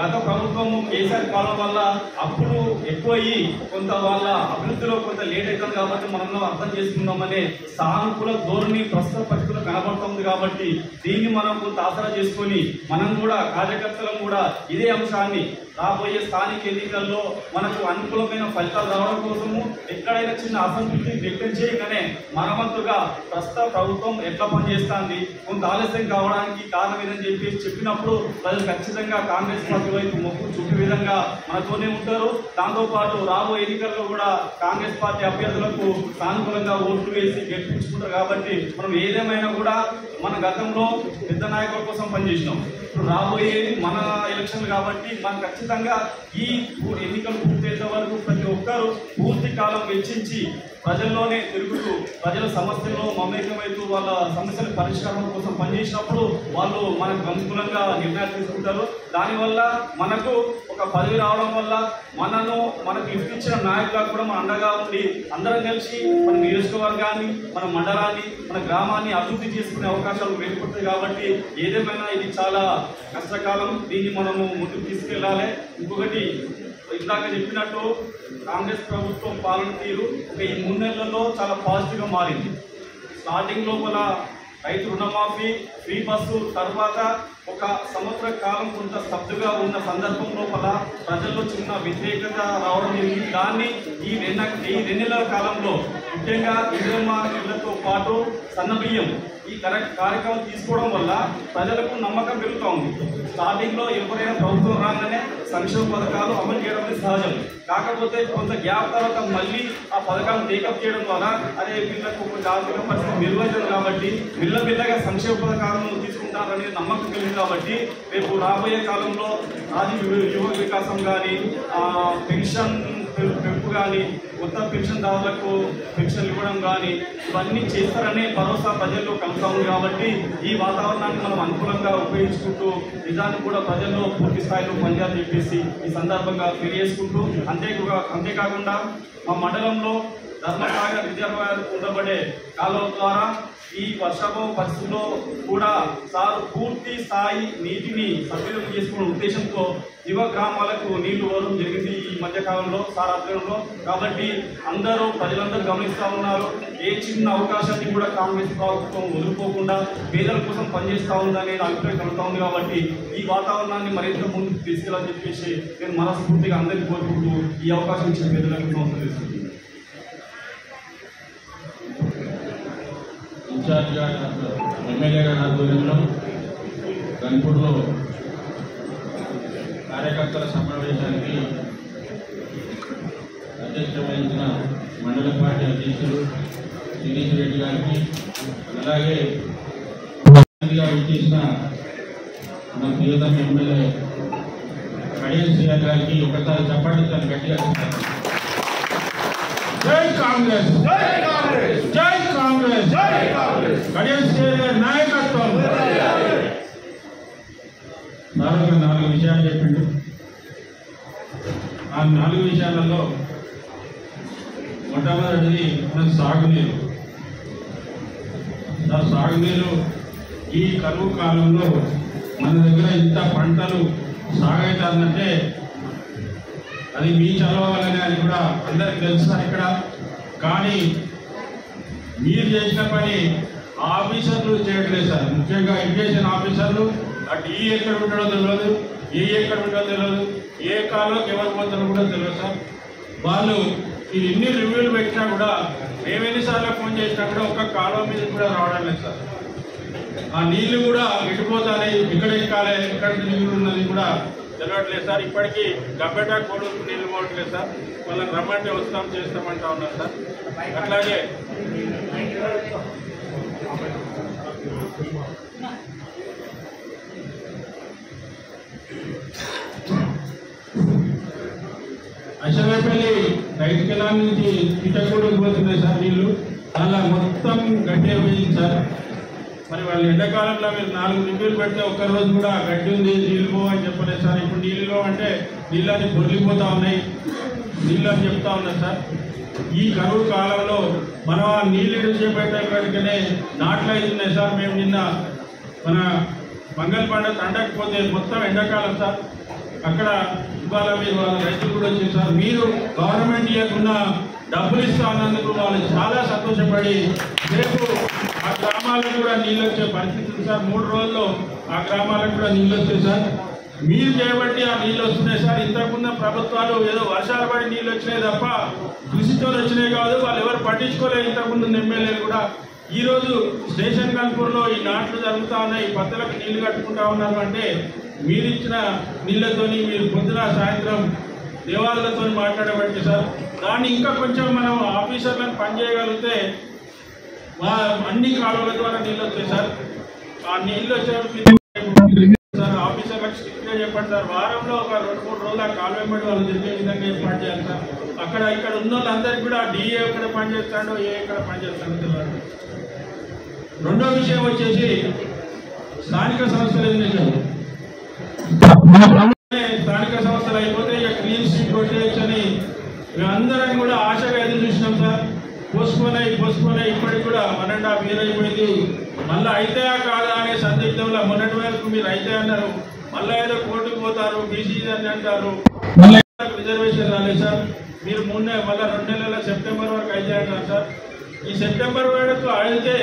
[SPEAKER 7] గత ప్రభుత్వము కేసీఆర్ పాలన వల్ల అప్పుడు ఎక్కువయ్యి కొంత వాళ్ళ అభివృద్ధిలో కొంత లేట్ అవుతుంది కాబట్టి మనం అర్థం చేసుకుందామనే సానుకూల ధోరణి ప్రస్తుత పరిస్థితుల్లో కనబడుతుంది. కాబట్టి దీన్ని మనం కొంత ఆసరా చేసుకొని మనం కూడా కార్యకర్తలను కూడా ఇదే అంశాన్ని రాబోయే స్థానిక ఎన్నికల్లో మనకు అనుకూలమైన ఫలితాలు రావడం కోసము ఎక్కడైనా చిన్న అసంతృప్తి వ్యక్తం చేయగానే మనవంతుగా ప్రస్తుత ప్రభుత్వం ఎట్లా పనిచేస్తుంది కొంత ఆలస్యం కావడానికి కారణం ఏదని చెప్పేసి చెప్పినప్పుడు ప్రజలు ఖచ్చితంగా కాంగ్రెస్ పార్టీ వైపు మొక్కు చూపే విధంగా మనతోనే ఉంటారు. దాంతోపాటు రాబోయే ఎన్నికల్లో కూడా కాంగ్రెస్ పార్టీ అభ్యర్థులకు సానుకూలంగా ఓట్లు వేసి గెలిపించుకుంటారు. కాబట్టి మనం ఏదేమైనా కూడా మన గతంలో పెద్ద నాయకుల కోసం పనిచేసినాం. ఇప్పుడు రాబోయేది మన ఎలక్షన్లు కాబట్టి మనం ఖచ్చితంగా ఈ ఎన్నికలు పూర్తయ్యే వరకు ప్రతి ఒక్కరూ పూర్తి కాలం వెచ్చించి ప్రజల్లోనే తిరుగుతూ ప్రజల సమస్యల్లో మమేకమైతూ వాళ్ళ సమస్యల పరిష్కారం కోసం పనిచేసినప్పుడు వాళ్ళు మనకు అనుకూలంగా నిర్ణయాలు తీసుకుంటారు. దానివల్ల మనకు ఒక పదవి రావడం వల్ల మనకు గిఫ్ట్ ఇచ్చిన నాయకులకు కూడా మన అండగా ఉండి అందరం కలిసి మన నియోజకవర్గాన్ని మన మండలాన్ని మన గ్రామాన్ని అభివృద్ధి చేసుకునే అవకాశాలు ఏర్పడతాయి. కాబట్టి ఏదేమైనా ఇది చాలా కష్టకాలం, దీన్ని మనము ముందుకు తీసుకెళ్ళాలి. ఇంకొకటి ఇందాక చెప్పినట్టు కాంగ్రెస్ ప్రభుత్వం పాలన తీరు ఈ 3 నెలల్లో చాలా పాజిటివ్గా మారింది. స్టార్టింగ్ లోపల రైతు రుణమాఫీ, ఫ్రీ బస్సు తర్వాత ఒక సంవత్సర కాలం కొంత స్తబ్దుగా ఉన్న సందర్భం లోపల ప్రజల్లో చిన్న వ్యతిరేకత రావడం జరిగింది. దాన్ని ఈ 2 నెలల కాలంలో ముఖ్యంగా ఇందిరమ్మ ఇళ్లతో పాటు సన్నబియ్యం ఈ కార్యక్రమం తీసుకోవడం వల్ల ప్రజలకు నమ్మకం పెరుగుతూ ఉంది. స్టార్టింగ్లో ఎవరైనా ప్రభుత్వం రాగానే సంక్షేమ పథకాలు అమలు చేయడం అనేది సహజం. కాకపోతే కొంత గ్యాప్ తర్వాత మళ్ళీ ఆ పథకాలను టేకప్ చేయడం ద్వారా అదే వీళ్ళకు కొంత ఆర్థిక పరిస్థితి మెరుగవుతుంది కాబట్టి మిల్లమిల్లగా సంక్షేమ పథకాలను తీసుకుంటారనే నమ్మకం కలిగింది. కాబట్టి రేపు రాబోయే కాలంలో యువ వికాసం కానీ పెన్షన్ పెంపు కానీ కొత్త పెన్షన్దారులకు పెన్షన్లు ఇవ్వడం కానీ ఇవన్నీ చేస్తారనే భరోసా ప్రజల్లో కలుగుతా ఉంది. కాబట్టి ఈ వాతావరణాన్ని మనం అనుకూలంగా ఉపయోగించుకుంటూ నిజాన్ని కూడా ప్రజల్లో పూర్తి స్థాయిలో పనిచేయాలని చెప్పేసి ఈ సందర్భంగా తెలియజేసుకుంటూ అంతేకాకుండా మా మండలంలో ధర్మసాగర్ రిజర్వాయర్ ఉండబడే కాలువ ద్వారా ఈ వర్షాభావ పరిస్థితుల్లో కూడా సార్ పూర్తి స్థాయి నీటిని సద్వినియోగం చేసుకునే ఉద్దేశంతో యువ గ్రామాలకు నీళ్లు ఇవ్వడం జరిగింది ఈ మధ్యకాలంలో సార్ ఆధ్వర్యంలో. కాబట్టి ప్రజలందరూ గమనిస్తూ ఉన్నారు. ఏ చిన్న అవకాశాన్ని కూడా కాంగ్రెస్ ప్రభుత్వం వదులుకోకుండా పేదల కోసం పనిచేస్తూ ఉందనే అభిప్రాయం కలుగుతూ ఉంది. కాబట్టి ఈ వాతావరణాన్ని మరింత ముందుకు తీసుకెళ్ళాలని చెప్పేసి నేను మనస్ఫూర్తిగా అందరికీ కోరుకుంటూ ఈ అవకాశం ఇచ్చిన పేదలకు నమస్కరిస్తున్నాను.
[SPEAKER 5] ఇన్ఛార్జిగా ఎమ్మెల్యే గారి ఆధ్వర్యంలో గన్పూర్లో కార్యకర్తల సమావేశానికి అధ్యక్షత వహించిన మండల పార్టీ అధ్యక్షులు దినేష్ రెడ్డి గారికి, అలాగే విచ్చేసిన మన ప్రియతమ ఎమ్మెల్యే కడియం శ్రీఆర్ గారికి ఒకసారి చెప్పండి గట్టిగా. జై కాంగ్రెస్, జై కాంగ్రెస్, జై కాంగ్రెస్. కాంగ్రెస్, కడియం శ్రీహరి గారి నాయకత్వం. నాలుగు 4 విషయాలు చెప్పిండు. ఆ 4 విషయాలలో మొట్టమొదటిది మనకు సాగునీరు. సాగునీరు ఈ కరువు కాలంలో మన దగ్గర ఇంత పంటలు సాగవుతుందంటే అది మీ చలవ వల్లనే అని కూడా అందరికి తెలుసు ఇక్కడ. కానీ మీరు చేసిన పని ఆఫీసర్లు చేయట్లేదు సార్. ముఖ్యంగా ఇరిగేషన్ ఆఫీసర్లు ఆ డి ఎక్కడ ఉంటాడో తెలియదు, ఎక్కడ ఉంటాడో తెలియదు, ఏ కాలంలోకి ఎవరు పోతారో కూడా తెలియదు సార్. వాళ్ళు ఈ ఎన్ని రివ్యూలు పెట్టినా కూడా మేము ఎన్నిసార్లు ఫోన్ చేసినా కూడా ఒక్క కాలువ మీద కూడా రావడం లేదు సార్. ఆ నీళ్లు కూడా ఎటుపోతాయి, ఎక్కడ ఎక్కాలి, ఎక్కడ నీళ్ళు ఉన్నది కూడా తెలియట్లేదు సార్. ఇప్పటికీ గబ్బెట కోడూరు నీళ్లు పోవట్లేదు సార్. వాళ్ళని రమ్మంటే వస్తాం చేస్తామంటా ఉన్నారు సార్. అట్లాగే అశరపల్లి రైతు కెనాల్ నుంచి ఇటగూడకు పోతున్నాయి సార్ నీళ్లు. అలా మొత్తం గడ్డి పోయింది సార్. మరి వాళ్ళు ఎండాకాలంలో మీరు 4 రివ్యూలు పెడితే ఒక్కరోజు కూడా గడ్డి ఉంది నీళ్ళు పో అని చెప్పలేదు సార్. ఇప్పుడు నీళ్ళు అంటే నీళ్ళని పొర్లిపోతూ ఉన్నాయి, నీళ్ళు అని చెప్తా ఉన్నారు సార్. ఈ కరువు కాలంలో మనం ఆ నీళ్ళు చేపట్టేవాడికనే నాట్లు అయితే ఉన్నాయి సార్. మేము నిన్న మన మంగళపండ తండకపోతే మొత్తం ఎండాకాలం సార్. అక్కడ ఇవాళ మీరు వాళ్ళ రైతులు కూడా వచ్చారు సార్. మీరు గవర్నమెంట్ ఇవ్వకుండా డబ్బులు ఇస్తా ఉన్నందుకు వాళ్ళు చాలా సంతోషపడి రేపు ఆ గ్రామాలకు కూడా నీళ్ళు వచ్చే పరిస్థితి ఉంది సార్. 3 రోజుల్లో ఆ గ్రామాలకు కూడా నీళ్ళు వచ్చాయి సార్. మీరు చేయబట్టి ఆ నీళ్ళు వస్తున్నాయి సార్. ఇంతకుముందు ప్రభుత్వాలు ఏదో వర్షాలు పడి నీళ్ళు వచ్చినాయి తప్ప కృషితో వచ్చినాయి కాదు. వాళ్ళు ఎవరు పట్టించుకోలేదు. ఇంతకుముందు ఎమ్మెల్యేలు కూడా ఈరోజు స్టేషన్ కన్పూర్లో ఈ నాట్లు జరుగుతూ ఉన్నాయి, పత్తులకు నీళ్లు కట్టుకుంటా ఉన్నారు అంటే మీరు ఇచ్చిన నీళ్లతోని మీరు పొద్దున సాయంత్రం దేవాలయాలతో మాట్లాడబట్టి సార్. దాన్ని ఇంకా కొంచెం మనం ఆఫీసర్లను పనిచేయగలిగితే అన్ని కాలువల ద్వారా నీళ్ళు వచ్చాయి సార్. ఆ నీళ్ళు వచ్చేటప్పుడు సార్ ఆఫీసర్లకు స్ట్రిక్ట్గా చెప్పండి సార్. వారంలో ఒక 2-3 రోజులు ఆ కాలువ వెంబడి వాళ్ళు తిరిగే విధంగా ఏర్పాటు చేయాలి సార్. అక్కడ ఇక్కడ ఉన్న వాళ్ళందరికీ కూడా డిఏ ఎక్కడ పనిచేస్తాడో ఎక్కడ పనిచేస్తాడో తెలియదు. రెండో విషయం వచ్చేసి స్థానిక సంస్థలు ఎన్నికలు. స్థానిక సంస్థలు అయిపోతే ఇక క్లీన్ స్ట్రీట్ కొట్టేయచ్చని మేమందరం కూడా ఆశగా ఎదురు చూసినాం సార్. పోస్ట్పోన్ అయ్యి ఇప్పటికి కూడా 1.5 years అయిపోయింది. మళ్ళీ అయితే కాదా అనే సందిగ్ధంలో మొన్నటి వరకు మీరు అయితే అన్నారు, మళ్ళీ ఏదో కోర్టుకు పోతారు, బీసీ అని అంటారు, మళ్ళీ రిజర్వేషన్ రాలేదు సార్. మీరు మళ్ళీ 2 నెలల సెప్టెంబర్ వరకు అయితే అంటారు సార్. ఈ సెప్టెంబర్ వరకు అయితే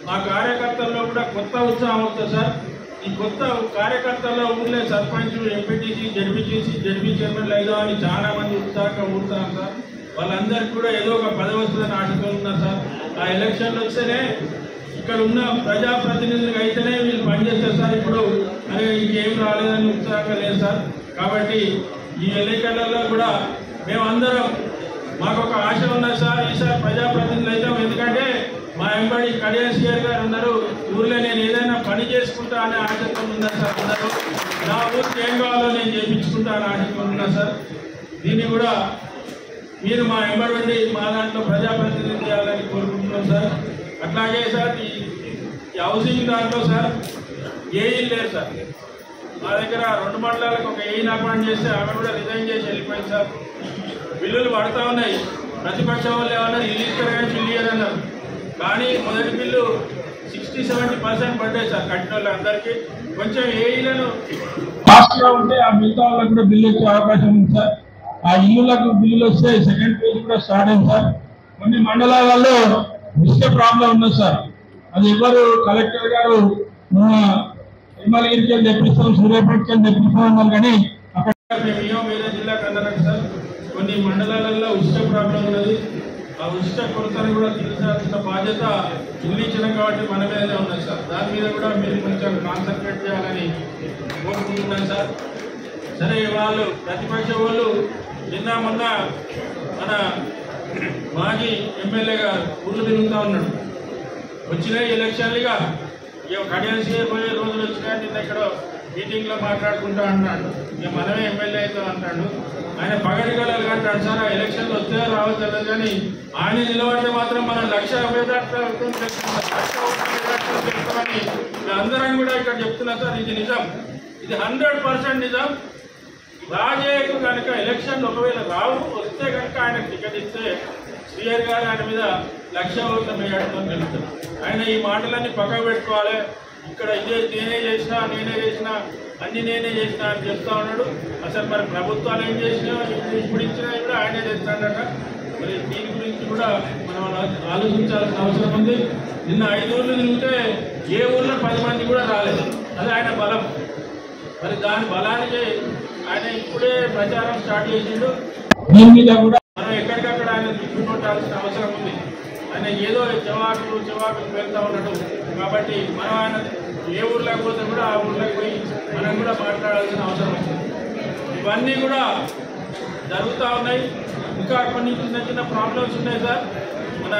[SPEAKER 5] మా కార్యకర్తల్లో కూడా కొత్త ఉత్సాహం అవుతుంది సార్. ఈ కొత్త కార్యకర్తల్లో ఊర్లే సర్పంచ్, ఎంపీటీసీ, జడ్పీ చైర్మన్లు అయిదో అని చాలా మంది ఉత్సాహంగా ఊరుతారు సార్. వాళ్ళందరికీ కూడా ఏదో ఒక పదవి వస్తుందని ఆశతో ఉన్నారు సార్. ఆ ఎలక్షన్లు వస్తేనే ఇక్కడ ఉన్న ప్రజాప్రతినిధులకు అయితేనే వీళ్ళు పనిచేస్తారు సార్. ఇప్పుడు అరే ఇంకేం రాలేదని ఉత్సాహంగా లేదు సార్. కాబట్టి ఈ ఎన్నికలలో కూడా మేమందరం మాకు ఒక ఆశ ఉన్నది సార్. ఈసారి ప్రజాప్రతినిధులు అవుతాం. ఎందుకంటే మా ఎంబడి కడియం శ్రీహరి గారు ఉన్నారు. ఊర్లో నేను ఏదైనా పని చేసుకుంటా అనే ఆశతో ఉన్నారు సార్. ఉన్నారు నా ఊరికి ఏం కావాలో నేను చేయించుకుంటా అనే ఆశతో ఉన్నా సార్. దీన్ని కూడా మీరు మా ఎంబడి మా దాంట్లో ప్రజాప్రతినిధులు చేయాలని కోరుకుంటున్నాం సార్. అట్లాగే సార్ ఈ హౌసింగ్ దాంట్లో సార్ ఏఈ లేరు సార్. మా దగ్గర 2 మండలాలకు ఒక ఏఈని అపాయింట్ చేస్తే ఆమె కూడా రిజైన్ చేసి వెళ్ళిపోయింది సార్. బిల్లులు పడతా ఉన్నాయి. ప్రతిపక్షం వాళ్ళు ఏమన్నారు, ఇల్లు ఇస్తారు కానీ బిల్లు ఇయ్యారన్నారు. కానీ మొదటి బిల్లు 60-70% పడ్డాయి సార్ కట్టిన వాళ్ళందరికీ. కొంచెం ఏఈలను ఫాస్ట్గా ఉంటే ఆ మిగతా వాళ్ళకు కూడా బిల్లు వచ్చే అవకాశం ఉంది సార్. ఆ ఇల్లులకు బిల్లులు వస్తే సెకండ్ ఫేజ్ కూడా స్టార్ట్ అయింది సార్. కొన్ని మండలాలలో ఇసుక ప్రాబ్లం ఉన్నది సార్. అది ఎవరు కలెక్టర్ గారు తిరుమలగిరికి వెళ్ళి తెప్పిస్తాం, సూర్యాపేటకి వెళ్ళి తెప్పిస్తాం అన్నారు. కానీ అక్కడ మేము వేరే జిల్లాకు అందరం సార్. కొన్ని మండలాలలో ఇసుక ప్రాబ్లం ఉన్నది. ఆ ఇసుక కొరతను కూడా తీర్చాల్సిన బాధ్యత ఇల్లు ఇచ్చినాం కాబట్టి మన మీదనే ఉన్నది సార్. దాని మీద కూడా మీరు కొంచెం కాన్సన్ట్రేట్ చేయాలని కోరుకుంటున్నాను సార్. సరే వాళ్ళు ప్రతిపక్ష వాళ్ళు నిన్న మొన్న మన మాజీ ఎమ్మెల్యేగా ఊళ్ళు తిరుగుతూ ఉన్నాడు. వచ్చినాయి ఎలక్షన్లుగా కడియం శ్రీహరి పోయే రోజులు వచ్చినాయి. నిన్న ఇక్కడ
[SPEAKER 8] మీటింగ్లో మాట్లాడుకుంటా అంటాడు, ఇక మనమే ఎమ్మెల్యే అవుతాం అంటాడు. ఆయన పగడిగలలు అంటాడు. సార్ ఎలక్షన్లు వస్తే రావచ్చు కానీ ఆయన నిలబడితే మాత్రం మనం 1,00,000 చేస్తామని అందరం కూడా ఇక్కడ చెప్తున్నా సార్. ఇది నిజం, ఇది 100% నిజం. రాజయ్యకు కనుక ఎలక్షన్లు ఒకవేళ వస్తే కనుక ఆయనకు టికెట్ ఇస్తే శ్రీహరి గారు ఆయన మీద 1,00,000 ఓట్ల మేయడంతో తెలుస్తుంది. ఆయన ఈ మాటలన్నీ పక్కకు పెట్టుకోవాలి. ఇక్కడ నేనే చేసినా అన్ని నేనే చేసినా అని చెప్తా ఉన్నాడు. అసలు మరి ప్రభుత్వాలు ఏం చేసినా ఇప్పుడు ఇచ్చినా కూడా ఆయనే చేస్తాడట. మరి దీని గురించి కూడా మనం ఆలోచించాల్సిన అవసరం ఉంది. నిన్న 5 ఊర్లు తిరిగితే ఏ ఊర్లో 10 మంది కూడా రాలేదు. అది ఆయన బలం. మరి దాని బలానికి ఆయన ఇప్పుడే ప్రచారం స్టార్ట్ చేసిండు. దీని మీద కూడా మనం ఎక్కడికక్కడ ఆయన దృష్టి కొట్టాల్సిన అవసరం ఉంది. ఆయన ఏదో చెవాకులు వెళ్తూ ఉన్నాడు. కాబట్టి మనం ఆయన ఏ ఊర్లోకి పోతే కూడా ఆ ఊర్లోకి పోయి మనం కూడా మాట్లాడాల్సిన అవసరం ఉంది. ఇవన్నీ కూడా జరుగుతూ ఉన్నాయి. ఇంకా కొన్ని చిన్న ప్రాబ్లమ్స్ ఉన్నాయి సార్. మన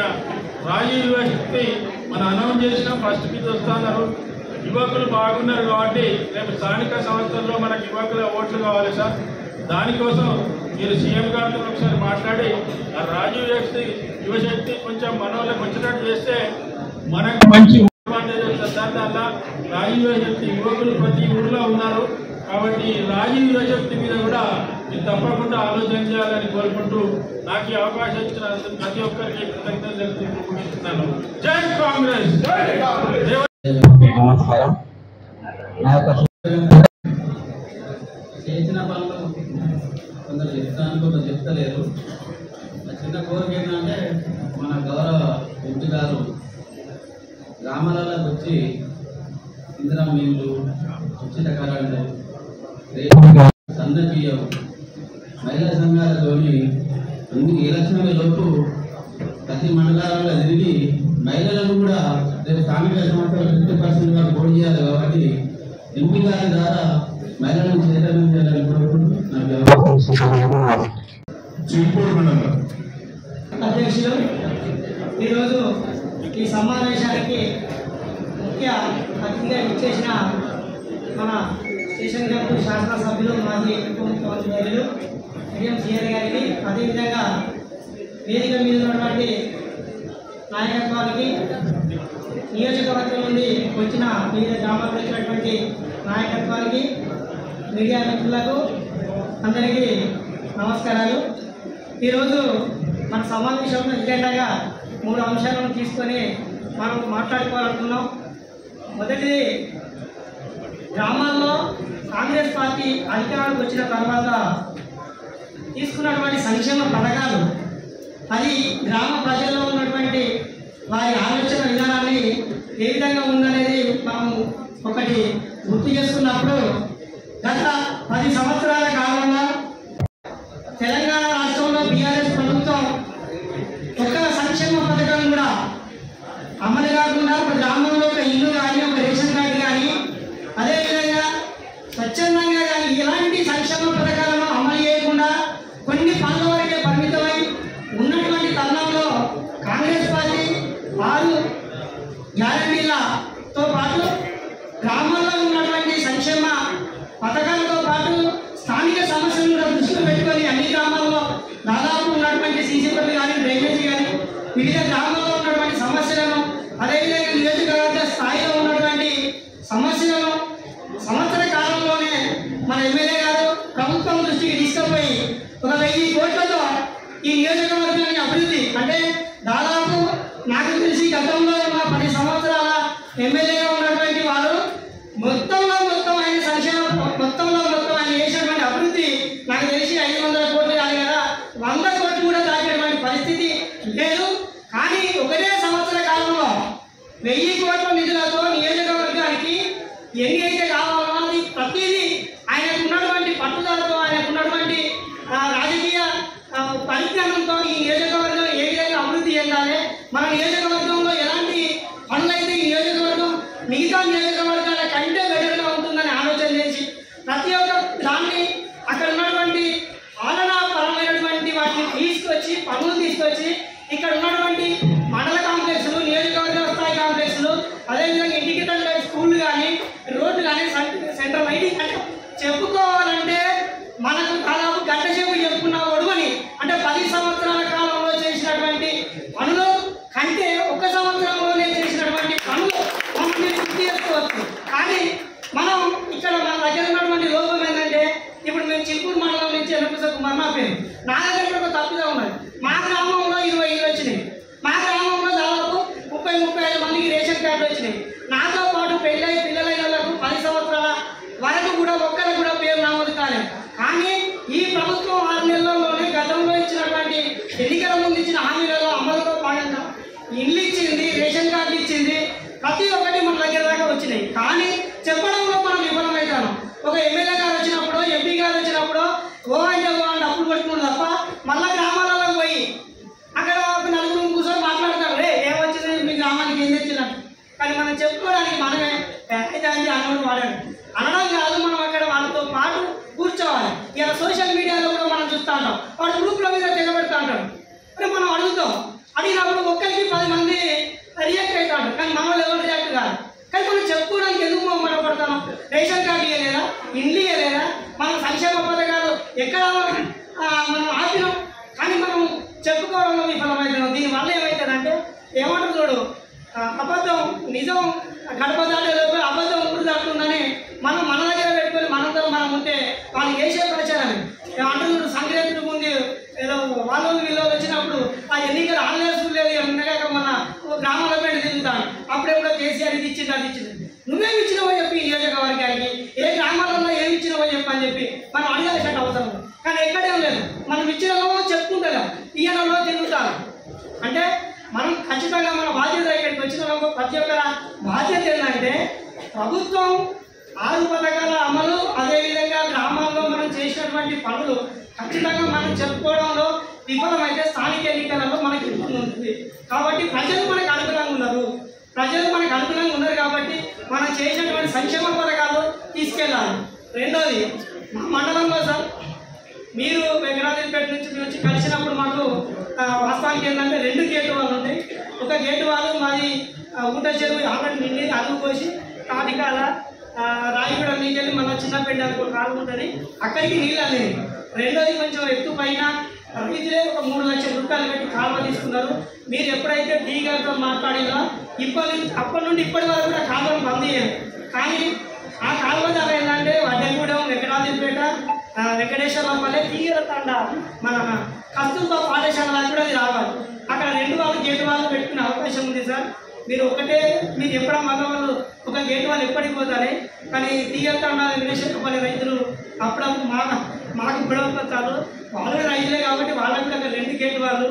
[SPEAKER 8] రాజీవ్ యూనివర్సిటీ మనం అనౌన్స్ చేసినా ఫస్ట్ మీద వస్తున్నారు. యువకులు బాగున్నారు కాబట్టి రేపు స్థానిక సంస్థల్లో మనకు యువకుల ఓట్లు కావాలి సార్. దానికోసం మీరు సీఎం గారితో ఒకసారి మాట్లాడి ఆ రాజీవ్ యువశక్తి కొంచెం మనోళ్ళకి వచ్చినట్టు చేస్తే మనకు మంచి అడ్వాంటేజ్ వస్తుంది సార్. దాంట్లో రాజీవ్ యువశక్తి యువకులు ప్రతి ఊరిలో ఉన్నారు కాబట్టి రాజీవ్ యువశక్తి మీద కూడా మీరు తప్పకుండా ఆలోచన చేయాలని కోరుకుంటూ నాకు ఈ అవకాశం ఇచ్చినందుకు ప్రతి ఒక్కరికి కృతజ్ఞతలు తెలుపుకుంటున్నాను. జై కాంగ్రెస్.
[SPEAKER 4] నమస్కారం.
[SPEAKER 9] చేసిన పనులు కొందరు చెప్తాను, కొందరు చెప్తలేరు. నా చిన్న కోరిక ఏంటంటే మన గౌరవ ఎంపీ గారు గ్రామాలలోకి వచ్చి ఇందిరా మిల్లు, ఉచిత కరెంటు, సన్న బియ్యం, మహిళా సంఘాలతోని అన్ని ఎలక్షన్ల లోపు ప్రతి మండలాలలో తిరిగి మహిళలను కూడా రేపు స్థానిక సంస్థలు 50% వరకు పోటీ చేయాలి. కాబట్టి ఎంపీ గారి ద్వారా మహిళలను చైతన్యం చేయాలని కోరుకుంటూ
[SPEAKER 10] అధ్యక్షులు, ఈరోజు ఈ సమావేశానికి ముఖ్య అతిథిగా ఇచ్చేసిన మన స్టేషన్ క్యాంపు శాసనసభ్యులు మాజీ ఉప ముఖ్యమంత్రి వర్యులు శ్రీఎం శ్రీహరి గారికి, అదేవిధంగా వేదిక మీద ఉన్నటువంటి నాయకత్వానికి, నియోజకవర్గం నుండి వచ్చిన వివిధ గ్రామాలకు వచ్చినటువంటి నాయకత్వానికి, మీడియా మిత్రులకు అందరికీ నమస్కారాలు. ఈరోజు మన సమావేశంలో ఎజెండాగా 3 అంశాలను తీసుకొని మనం మాట్లాడుకోవాలనుకున్నాం. మొదటిది, గ్రామాల్లో కాంగ్రెస్ పార్టీ అధికారంలోకి వచ్చిన తర్వాత తీసుకున్నటువంటి సంక్షేమ పథకాలు, అది గ్రామ ప్రజల్లో ఉన్నటువంటి వారి ఆలోచన విధానాన్ని ఏ విధంగా ఉందనేది మనం ఒకటి గుర్తు చేసుకున్నప్పుడు, గత 10 సంవత్సరాల కాలంలో తెలంగాణ రాష్ట్రంలో బీఆర్ఎస్ ప్రభుత్వం ఒక్క సంక్షేమ పథకం కూడా అమలు కాకుండా ఒక గ్రామంలో ఒక ఇల్లు కానీ, ఒక రేషన్ కార్డు కానీ, అదేవిధంగా స్వచ్ఛందంగా కానీ ఎలాంటి సంక్షేమ పథకాలను అమలు చేయకుండా కొన్ని పనుల వరకే పరిమితమై ఉన్నటువంటి తరుణంలో కాంగ్రెస్ పార్టీ 6 గ్యారంటీలతో పాటు గ్రామాల్లో ఉన్నటువంటి సంక్షేమ పథకాలతో పాటు స్థానిక సమస్యలను కూడా దృష్టిలో పెట్టుకొని అన్ని గ్రామాల్లో దాదాపు ఉన్నటువంటి సీసీ రోడ్లు కానీ, డ్రైనేజీ కానీ, వివిధ గ్రామాల్లో ఉన్నటువంటి సమస్యలను, అదేవిధంగా నియోజకవర్గ స్థాయిలో ఉన్నటువంటి సమస్యలను సంవత్సర కాలంలోనే మన ఎమ్మెల్యే గారు ప్రభుత్వం దృష్టికి తీసుకుపోయి 1,000 కోట్లతో ఈ నియోజకవర్గాన్ని అభివృద్ధి, అంటే దాదాపు నాకు తెలిసి గతంలో ఉన్న 10 సంవత్సరాల ఎమ్మెల్యేగా ఉన్నటువంటి వారు మొత్తం ఆయన సంక్షేమ మొత్తం ఆయన చేసినటువంటి అభివృద్ధి నాకు తెలిసి 500 కోట్లు కాదు కదా, 100 కోట్లు కూడా దాచేటువంటి పరిస్థితి లేదు. కానీ ఒకటే సంవత్సర కాలంలో 1000 కోట్ల నిధులతో నియోజకవర్గానికి ఎన్ని అయితే కావాలో అది ప్రతిదీ ఆయనకు ఉన్నటువంటి పట్టుదలతో, ఆయనకు ఉన్నటువంటి రాజకీయ పరిజ్ఞానంతో ఈ నియోజకవర్గం ఏ విధంగా అభివృద్ధి చెందాలి, మన నియోజకవర్గంలో ఎలాంటి పనులైతే ఈ నియోజకవర్గం మిగతా నియోజకవర్గాల కంటే బెటర్గా ఉంటుందని ఆలోచన చేసి ప్రతి ఒక్క దాన్ని అక్కడ ఉన్నటువంటి పాలనాపరమైనటువంటి వాటిని తీసుకొచ్చి పనులు తీసుకొచ్చి ఇక్కడ ఉన్నటువంటి మండల కాంప్లెక్స్లు, నియోజకవర్గ స్థాయి కాంప్లెక్స్లు, అదేవిధంగా ఇంటిగ్రేటెడ్ స్కూళ్ళు కానీ, రోడ్లు కానీ, సెంట్రల్ ఐటీ చంద్రప్రసాద్ కుమార్ నా పేరు. నా దగ్గర కూడా ఒక తప్పుగా ఉన్నది. మా గ్రామంలో 20 ఇళ్ళు వచ్చినాయి. మా గ్రామంలో దాదాపు 30-35 మందికి రేషన్ కార్డులు వచ్చినాయి. నాతో పాటు పెళ్ళై పిల్లలైన వాళ్ళకు 10 సంవత్సరాల వరకు కూడా ఒక్కరికి కూడా పేరు నమోదు కాలేదు. కానీ ఈ ప్రభుత్వం 6 నెలల్లోనే గతంలో ఇచ్చినటువంటి ఎన్నికల ముందు ఇచ్చిన హామీలలో అమలుతో భాగంగా ఇల్లు ఇచ్చింది, రేషన్ కార్డులు ఇచ్చింది, ప్రతి ఒక్కటి మన దగ్గర దాకా వచ్చినాయి. కానీ చెప్పడంలో మనం విఫలమవుతాను. ఒక ఎమ్మెల్యే గారు వచ్చినప్పుడు, ఎంపీ గారు వచ్చినప్పుడు ఓ అంటే అప్పులు పట్టుకున్నాడు తప్ప మళ్ళీ గ్రామాలలో పోయి అక్కడ ఒక నలుగురు కూర్చొని మాట్లాడతారు, ఏమొచ్చింది మీ గ్రామానికి ఏం తెచ్చినట్టు. కానీ మనం చెప్పుకోవడానికి మనమే అయితే అన్నోడు వాడాడు అనడం కాదు, మనం అక్కడ వాళ్ళతో పాటు కూర్చోవాలి. ఇలా సోషల్ మీడియాలో కూడా మనం చూస్తూ ఉంటాం, వాడు గ్రూప్ల మీద తెగబెడతా ఉంటాడు. అంటే మనం అడుగుతాం, అడిగినప్పుడు ఒక్కరికి 10 మంది రియాక్ట్ అవుతాడు, కానీ మన వాళ్ళు ఎవరు రియాక్ట్ కాదు. కానీ మనం చెప్పుకోవడానికి ఎందుకు మొహమాటపడతాం? రేషన్ కార్డు ఇవ్వలేదా, ఇండ్లు ఇవ్వలేదా, మన సంక్షేమ పథకాలు ఎక్కడ మనం ఆపినాం, కానీ మనం చెప్పుకోవడంలో విఫలమవుతున్నాం. దీనివల్ల ఏమవుతుందంటే ఏమంటారు చూడు, అబద్ధం నిజం గడప దాటేలోపు అబద్ధం ఊరు దాటుతుందని మనం మన దగ్గర పెట్టుకొని మనంతో మనం ఉంటే వాళ్ళు చేసే ప్రచారం అంటున్నాడు. సంక్రాంతి ముందు ఏదో వాళ్ళు వీళ్ళు వచ్చినప్పుడు ఆ ఎన్నికలు ఆన్లైన్ లేదు ఉండగాక మన గ్రామాల పేట తిరుగుతాను, అప్పుడెప్పుడో కేసీఆర్ ఇది ఇచ్చింది అది ఇచ్చింది. నువ్వేమి ఇచ్చినావో చెప్పి ఈ నియోజకవర్గానికి ఏ గ్రామాలలో ఏమి ఇచ్చినావో చెప్పి అని చెప్పి మనం అడగాల్సిన అవసరం. కానీ ఎక్కడేం లేదు, మనం ఇచ్చినలో చెప్పుకుంటాం, ఈయనలో తిరుగుతారు. అంటే మనం ఖచ్చితంగా మన బాధ్యత ఇక్కడికి వచ్చిన ప్రతి ఒక్కరి బాధ్యత ఏంటంటే ప్రభుత్వం 6 పథకాల అమలు, అదేవిధంగా గ్రామాల్లో మనం చేసినటువంటి పనులు ఖచ్చితంగా మనం చెప్పుకోవడంలో విఫలమైతే స్థానిక ఎన్నికలలో మనకి ఇబ్బంది ఉంటుంది. కాబట్టి ప్రజలు మనకు అనుకూలంగా ఉన్నారు కాబట్టి మనం చేసినటువంటి సంక్షేమ పథకాలు తీసుకెళ్ళాలి. రెండోది, మా మండలంలో సార్ మీరు వెంకటాద్రిపేట నుంచి వచ్చి కలిసినప్పుడు మాకు వాస్తవానికి ఏంటంటే 2 గేటు వాళ్ళు ఉంటాయి. ఒక గేటు వాళ్ళు మాది ఊట చెరువు ఆల్రెడీ నిండి అల్లు పోసి తాటికాల రాయిగూడ నీకెళ్ళి మన చిన్నపేట ఒక కాలు ఉంటుంది, అక్కడికి నీళ్ళు అనేది. రెండోది, కొంచెం ఎత్తు పైన రైతులే ఒక 3 లక్షల రూపాయలు పెట్టి కాలువ తీసుకున్నారు. మీరు ఎప్పుడైతే డీ గారితో మాట్లాడినా అప్పటి నుండి ఇప్పటి వరకు కూడా కాలువను బంద్ చేయాలి. కానీ ఆ కాలువ ధర ఏంటంటే వడ్డగూడెం, వెంకటాద్రిపేట, వెంకటేశ్వరపల్లె, తీరతండ, మన కస్తూర్బా పాఠశాల కూడా అది రావాలి. అక్కడ 2 వాళ్ళు గేటు వాళ్ళు పెట్టుకునే అవకాశం ఉంది సార్. మీరు ఎప్పుడో మగవాళ్ళు ఒక గేటు వాళ్ళు ఎప్పటికి పోతారే, కానీ తీయతండ, వెంకటేశ్వరపల్లి రైతులు అప్పుడప్పుడు మాకు గొడవపడతారు. వాళ్ళు రైతులే కాబట్టి వాళ్ళకు కూడా 2 గేటు వాళ్ళు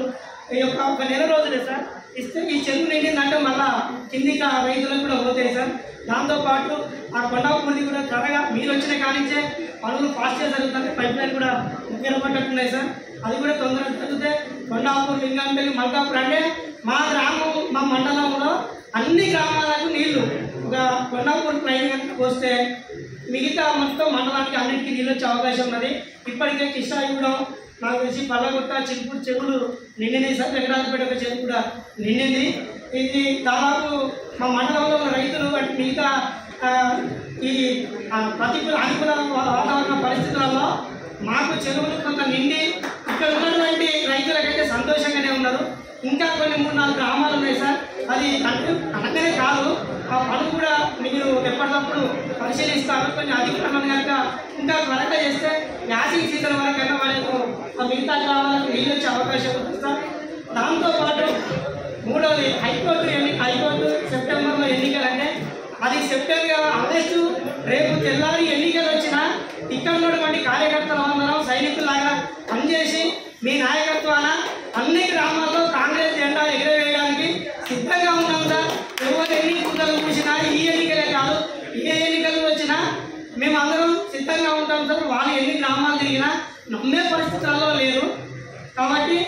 [SPEAKER 10] ఒక నెల రోజులే సార్ ఇస్తే ఈ చెరువు నిండిందంటే మళ్ళీ కిందికి ఆ రైతులకు కూడా పోతాయి సార్. దాంతోపాటు ఆ కొండాపూర్ది కూడా త్వరగా మీరు వచ్చిన కానించే పనులు ఫాస్ట్గా జరుగుతుంటే పైప్ లైన్ కూడా దగ్గర పట్టుకున్నాయి సార్. అది కూడా తొందరగా జరిగితే కొండాపూర్, లింగంపల్లి, మల్కాపూర్ అంటే మా గ్రామం మా మండలంలో అన్ని గ్రామాలకు నీళ్లు ఒక కొండాపూర్ ట్రైన్ వస్తే మిగతా మొత్తం మండలానికి అన్నింటికీ నీళ్ళు వచ్చే అవకాశం ఉన్నది. ఇప్పటికే కిష్టాయిగూడెం, నాకు తెలిసి పల్లగుట్ట, చిలుపూరు చెరువులు నిండినాయి సార్. వెంకటాద్రిపేట ఒక చెరువు కూడా నిండింది. ఇది దాదాపు మా మండలంలో ఉన్న రైతులు అంటే మిగతా ఈ అనుకూల వాతావరణ పరిస్థితులలో మాకు చెరువులు కొంత నిండి ఇక్కడ ఉన్నటువంటి రైతులకైతే సంతోషంగానే ఉన్నారు. ఇంకా కొన్ని 3-4 గ్రామాలు ఉన్నాయి సార్. అది అనగానే కాదు, ఆ పనులు కూడా మీరు ఎప్పటికప్పుడు పరిశీలిస్తారు. కొన్ని అధికారులను కనుక ఇంకా త్వరగా చేస్తే యాసింగ్ సీజన్ వరకైనా వాళ్ళకు మిగతా గ్రామాలకు నీళ్ళు వచ్చే అవకాశం ఉంటుంది సార్. దాంతోపాటు మూడవది, హైకోర్టు సెప్టెంబర్లో ఎన్నికలంటే అది సెప్టెంబర్, ఆగస్టు రేపు తెల్లారి ఎన్నికలు వచ్చినా ఇక్కడ ఉన్నటువంటి కార్యకర్తలు అందరం సైనికుల్లాగా పనిచేసి మీ నాయకత్వాన అన్ని గ్రామాల్లో కాంగ్రెస్ జెండా ఎగరవేయడానికి సిద్ధంగా ఉన్నాం సార్. ఎవరు ఎన్ని కూతలు చూసినా ఈ ఎన్నికలే కాదు ఏ ఎన్నికలు వచ్చినా మేము అందరం సిద్ధంగా ఉంటాం సార్. వాళ్ళు ఎన్ని గ్రామాలు తిరిగినా నమ్మే పరిస్థితుల్లో లేరు. కాబట్టి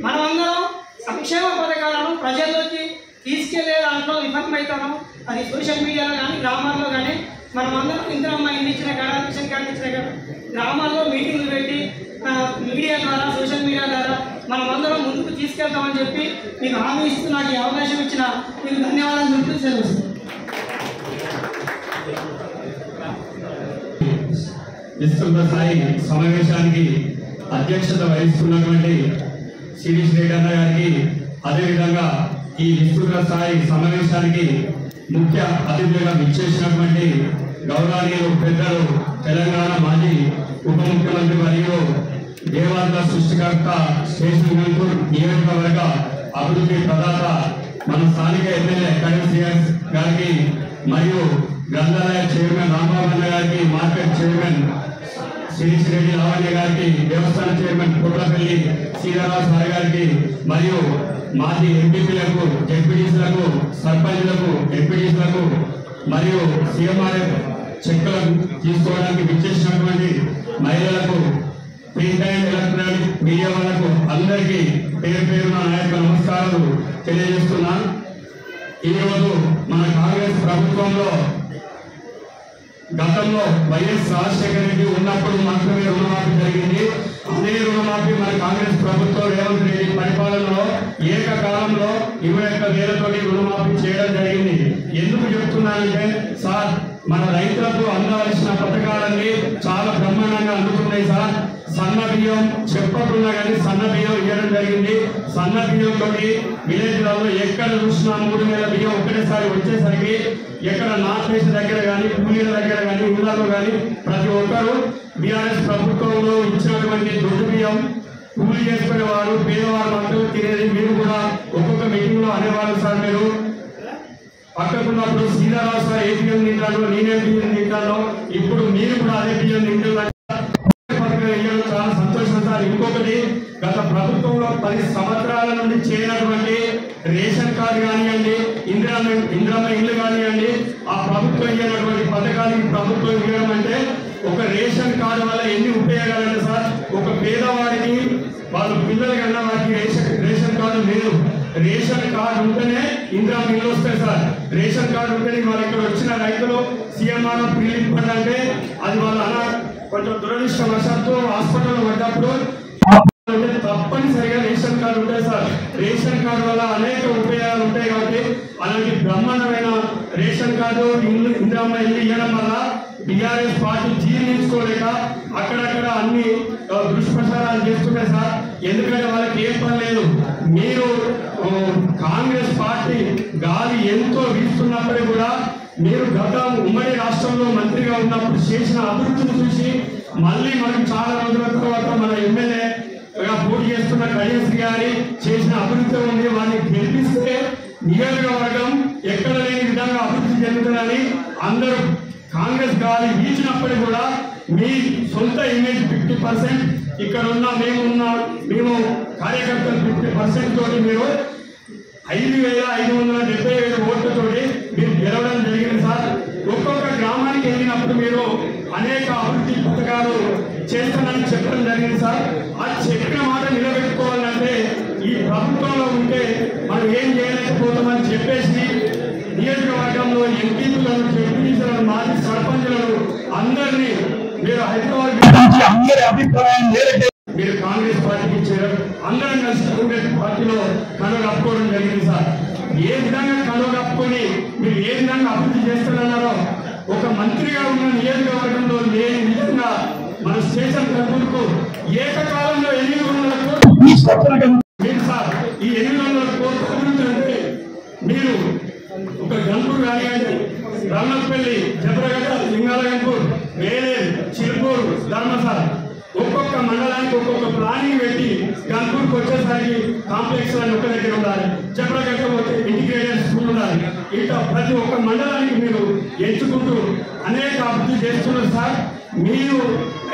[SPEAKER 10] మనమందరం సంక్షేమ పథకాలను ప్రజల్లోకి తీసుకెళ్లే దాంట్లో విఫలమవుతాను. అది సోషల్ మీడియాలో కానీ గ్రామాల్లో కానీ మనమందరం ఇంద్రమ్మ ఇల్లు ఇచ్చిన కాడ, కిషన్ కార్డు ఇచ్చిన కాడ గ్రామాల్లో మీటింగ్లు పెట్టి మీడియా ద్వారా, సోషల్ మీడియా ద్వారా మనమందరం ముందుకు తీసుకెళ్తామని చెప్పి మీకు హామీ ఇస్తూ నాకు ఈ అవకాశం ఇచ్చిన మీకు ధన్యవాదాలు చెప్తూ సెలవు.
[SPEAKER 11] విస్తృత స్థాయి సమావేశానికి అధ్యక్షత వహిస్తున్నటువంటి శిరీష్ రెడ్డి అన్న గారికి, అదేవిధంగా ఈ విస్తృత స్థాయి సమావేశానికి ముఖ్య అతిథులుగా విచ్చేసినటువంటి గౌరవనీయులు పెద్దలు తెలంగాణ మాజీ ఉప ముఖ్యమంత్రి మరియు దేవాలయ సృష్టికర్త స్టేషన్ గన్పూర్ నియోజకవర్గ అభివృద్ధి ప్రదాత మన స్థానిక ఎమ్మెల్యే కరీంసియాస్ గారికి మరియు గ్రంథాలయ చైర్మన్ రాంబాబు గారికి, మార్కెట్ చైర్మన్ శిరీష్ రెడ్డి లావణ్య గారికి, దేవస్థాన చైర్మన్ పుట్లపల్లి సీతారావు సార్ గారికి మరియు మాజీ ఎంపీపీలకు, జెడ్పీటీసీలకు, సర్పంచ్లకు, ఎంపీటీసీలకు మరియు సీఎంఆర్ఎఫ్ చెక్కులను తీసుకోవడానికి విచ్చేసినటువంటి మహిళలకు, ప్రింట్ అండ్ ఎలక్ట్రానిక్ మీడియా వాళ్లకు అందరికీ పేరు పేరున నా యొక్క నమస్కారాలు తెలియజేస్తున్నాను. ఈరోజు మన కాంగ్రెస్ ప్రభుత్వంలో గతంలో వైఎస్ రాజశేఖర రెడ్డి ఉన్నప్పుడు మాత్రమే రుణమాఫీ జరిగింది. అదే రుణమాఫీ మన కాంగ్రెస్ ప్రభుత్వం రేవంత్ రెడ్డి పరిపాలనలో ఏకకాలంలో 21,000 రుణమాఫీ చేయడం జరిగింది. ఎందుకు చెప్తున్నానంటే సార్, మన రైతులకు అందవలసిన పథకాలన్నీ చాలా బ్రహ్మాండంగా అందుతున్నాయి సార్. సన్న బియ్యం చెప్పకుండా కానీ సన్న బియ్యం ఇవ్వడం జరిగింది. సన్న బియ్యంతో విలేజ్లలో ఎక్కడ చూసినా 3 నెలల బియ్యం ఒకటేసారి వచ్చేసరికి ఎక్కడ నాట్లేసిన దగ్గర కానీ, కూలీల దగ్గర కానీ, ఇళ్లలో కానీ ప్రతి ఒక్కరూ బీఆర్ఎస్ ప్రభుత్వంలో ఇచ్చినటువంటి దొడ్డు బియ్యం కూలీ చేసుకునే వారు, పేదవారు మాత్రం తినేది. మీరు కూడా ఒక్కొక్క మీటింగ్ లో అనేవాళ్ళు సార్, మీరు పక్కకున్నప్పుడు సీతారావు సార్ ఏ బియ్యం తింటాను, నేనే బియ్యం తింటాను, ఇప్పుడు మీరు కూడా అదే బియ్యం తింటున్నారు. చాలా సంతోషం సార్. ఇంకొకటి, గత ప్రభుత్వంలో 10 సంవత్సరాల నుండి చేయనటువంటి రేషన్ కార్డు కానివ్వండి, ఇందిరమ్మ ఇల్లు కానివ్వండి, ఆ ప్రభుత్వం ఇవ్వనటువంటి పథకానికి ప్రభుత్వం ఇవ్వడం అంటే ఒక రేషన్ కార్డు వల్ల ఎన్ని ఉపయోగాలంటే సార్, ఒక పేదవాడికి వాళ్ళ పిల్లల కన్నా వారికి రేషన్ కార్డు లేదు. రేషన్ కార్డు ఉంటేనే ఇందిరమ్మ ఇల్లు వస్తాయి సార్. రేషన్ కార్డు ఉంటేనే వాళ్ళ ఇక్కడ వచ్చిన రైతులు సీఎంఆర్ పిల్లలు అంటే అది వాళ్ళ కొంచెం దురదృష్టవశాత్తు హాస్పిటల్లో పడ్డప్పుడు తప్పనిసరిగా రేషన్ కార్డు ఉంటాయి సార్. రేషన్ కార్డు వల్ల అనేక ఉపయోగాలు ఉంటాయి కాబట్టి అలాంటి బ్రహ్మాండమైన రేషన్ కార్డు ఇందిరమ్మ ఇల్లు ఇవ్వడం వల్ల బీఆర్ఎస్ పార్టీ జీర్ణించుకోలేక అక్కడక్కడ అన్ని దుష్ప్రచారాలు చేస్తున్నాయి సార్. ఎందుకంటే వాళ్ళకి ఏం పని లేదు. మీరు కాంగ్రెస్ పార్టీ గాలి ఎంతో వీస్తున్నప్పటికీ కూడా మీరు గత ఉమ్మడి రాష్ట్రంలో మంత్రిగా ఉన్నప్పుడు చేసిన అభివృద్ధిని చూసి మళ్ళీ మనకు చాలా రోజుల తర్వాత మన ఎమ్మెల్యే పోటీ చేస్తున్న కళ్యాణ్ గారి చేసిన అభివృద్ధి ఉంది. వారిని గెలిపిస్తే నియోజకవర్గం ఎక్కడ లేని విధంగా అభివృద్ధి చెందుతుందని అందరూ కాంగ్రెస్ గాలి వీచినప్పటికీ కూడా మీ సొంత ఇమేజ్ 50%, ఇక్కడ ఉన్న మేము కార్యకర్తలు 50% తోటి మీరు 5,577 ఓట్లతోటి మీరు గెలవడం జరిగింది సార్. ఒక్కొక్క గ్రామానికి వెళ్ళినప్పుడు మీరు అనేక అభివృద్ధి పథకాలు చేస్తానని చెప్పడం జరిగింది సార్. ఆ చెప్పిన మాట నిలబెట్టుకోవాలంటే ఈ ప్రభుత్వంలో ఉంటే మనం ఏం చేయలేకపోతామని చెప్పేసి నియోజకవర్గంలో ఎంపీలను, జెడ్పీటీసీలను, మాజీ సర్పంచులను అందరినీ మీరు హైదరాబాద్ అందరి అభిప్రాయం మేరకు మీరు కాంగ్రెస్ పార్టీకి ఇచ్చారు. అందరం కలిసి కాంగ్రెస్ పార్టీలో కనుగప్పుకోవడం జరిగింది సార్. ఏ విధంగా కనుగప్పుకొని మీరు ఏ విధంగా అభివృద్ధి చేస్తున్నారో ఒక మంత్రిగా ఉన్న నియోజకవర్గంలో లేని విధంగా మన స్టేషన్ గన్పూర్కు ఏకకాలంలో 800 కోట్లు మీరు సార్. ఈ 800 కోట్ల అభివృద్ధి అంటే మీరు ఒక గన్పూర్ కానివ్వండి, రామపల్లి, జబరగడ్డ, లింగాల గన్పూర్, వేలే, చిలుకూరు, ధర్మసాల ఒక్కొక్క మండలానికి ఒక్కొక్క ప్లానింగ్ పెట్టి గన్పూర్కి వచ్చేసరికి కాంప్లెక్స్ అని ఒక దగ్గర ఉండాలి, జబరగడ్డ పోతే ఇంటిగ్రేటెడ్ స్కూల్ ఉండాలి. ఇట్లా ప్రతి ఒక్క మండలానికి మీరు ఎంచుకుంటూ అనేక అభివృద్ధి చేస్తున్నారు సార్. మీరు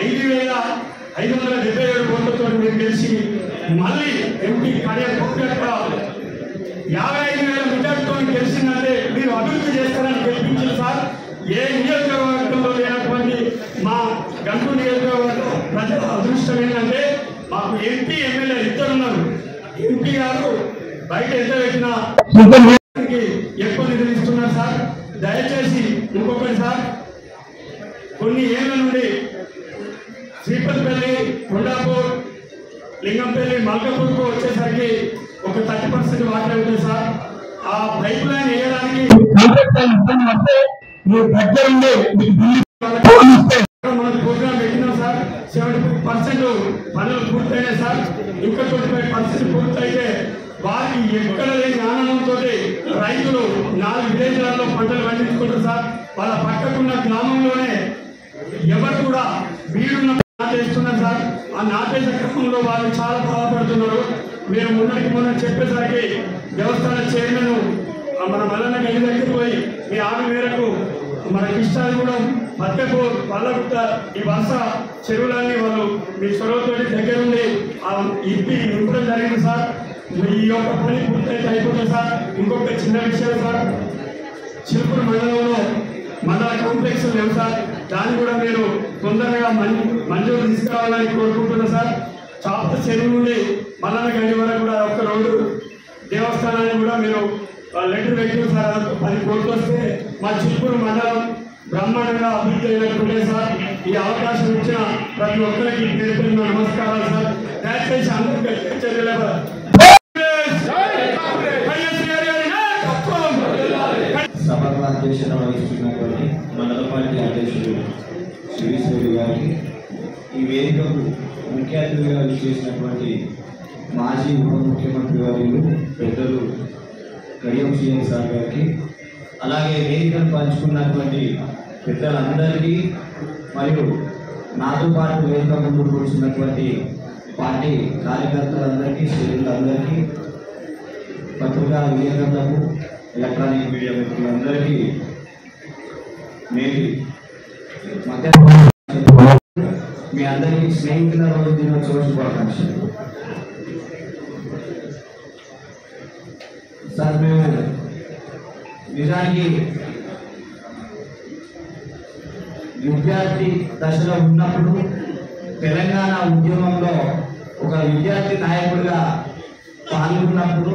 [SPEAKER 11] 5,577 కోట్లతో మీరు గెలిచి మళ్ళీ ఎంపీ కార్యకర్త 55,000 మెజార్టీతో గెలిచిందంటే మీరు అభివృద్ధి చేస్తారని గెలిపించారు సార్. ఏ నియోజకవర్గంలో లేనటువంటి మా గన్పూర్ నియోజకవర్గం ప్రజల అదృష్టం ఏంటంటే మాకు ఎంపీ, ఎమ్మెల్యే 2 ఉన్నారు. ఎంపీ గారు బయట ఎంత పెట్టినా ఎక్కువ నిధులు ఇస్తున్నారు సార్. దయచేసి ఇంకొకటి సార్, కొన్ని ఏళ్ల నుండి శ్రీపతిపల్లి, కొండాపూర్, లింగంపల్లి, మల్కాపూర్కు వచ్చేసరికి ఒక 30% వాటర్ ఉంటుంది సార్. ఆ పైప్ లైన్ వేయడానికి మనం ప్రోగ్రామ్ పెట్టినాం సార్. 70% పనులు పూర్తయినాయి సార్. ఇంకా 25% పూర్తయితే వారికి ఎక్కడ లేని ఆనందంతో రైతులు 4 విలేజ్లలో పంటలు పండించుకుంటారు సార్. వాళ్ళ పక్కకున్న గ్రామంలోనే ఎవరు కూడా వీడున్న ఆ నాటేసే క్రమంలో వాళ్ళు చాలా బాధపడుతున్నారు. మీరు మొన్న చెప్పేసరికి దేవస్థాన చైర్మన్ మన మల్లన్న గది దగ్గరికి పోయి మీ ఆమె మేరకు మన కృష్ణాగూడెం మత్తెపూర్ పల్లగుట్ట ఈ వలస చెరువులన్నీ వాళ్ళు మీ చొరవతో దగ్గరుండి ఇప్పి నింపడం జరిగింది సార్. ఈ యొక్క పని పూర్తయితే అయిపోతుంది సార్. ఇంకొక చిన్న విషయం సార్, చిలుకూరు మండలంలో మండల కాంప్లెక్స్ లేవు సార్. దాన్ని కూడా మీరు తొందరగా మంజూరు తీసుకురావాలని కోరుకుంటున్నా సార్. చాప చెరువు నుండి మల్లన్న గడి వరకు కూడా ఒక రోడ్డు దేవస్థానాన్ని కూడా మీరు లెటర్ పెట్టారు సార్. 10 కోట్లు వస్తే మా చిలుకూరు మండలం బ్రహ్మాండంగా అభివృద్ధి అయినట్టుండే సార్. ఈ అవకాశం ఇచ్చిన ప్రతి ఒక్కరికి పేరు నమస్కారాలు సార్. దయచేసి అందరికీ
[SPEAKER 12] సభకు అధ్యక్షత వహిస్తున్నటువంటి మండల పార్టీ అధ్యక్షుడు శ్రీశ్వరి గారికి, ఈ వేదికకు ముఖ్య అతిథిగా విచ్చేసినటువంటి మాజీ ఉప ముఖ్యమంత్రి వర్యులు పెద్దలు కడియం సీఎం సార్ గారికి, అలాగే వేదికను పంచుకున్నటువంటి పెద్దలందరికీ మరియు నాతో పాటు వేదిక ముందు కూర్చున్నటువంటి పార్టీ కార్యకర్తలందరికీ, శ్రేణులందరికీ, పత్రికా విలేకరులకు, ఎలక్ట్రానిక్ మీడియా మిత్రులందరికీ నేటి మీ అందరికీ స్నేహితుల రోజు దినోత్సవ శుభాకాంక్షలు. సార్, మేము నిజానికి విద్యార్థి దశలో ఉన్నప్పుడు తెలంగాణ ఉద్యమంలో ఒక విద్యార్థి నాయకుడిగా పాల్గొన్నప్పుడు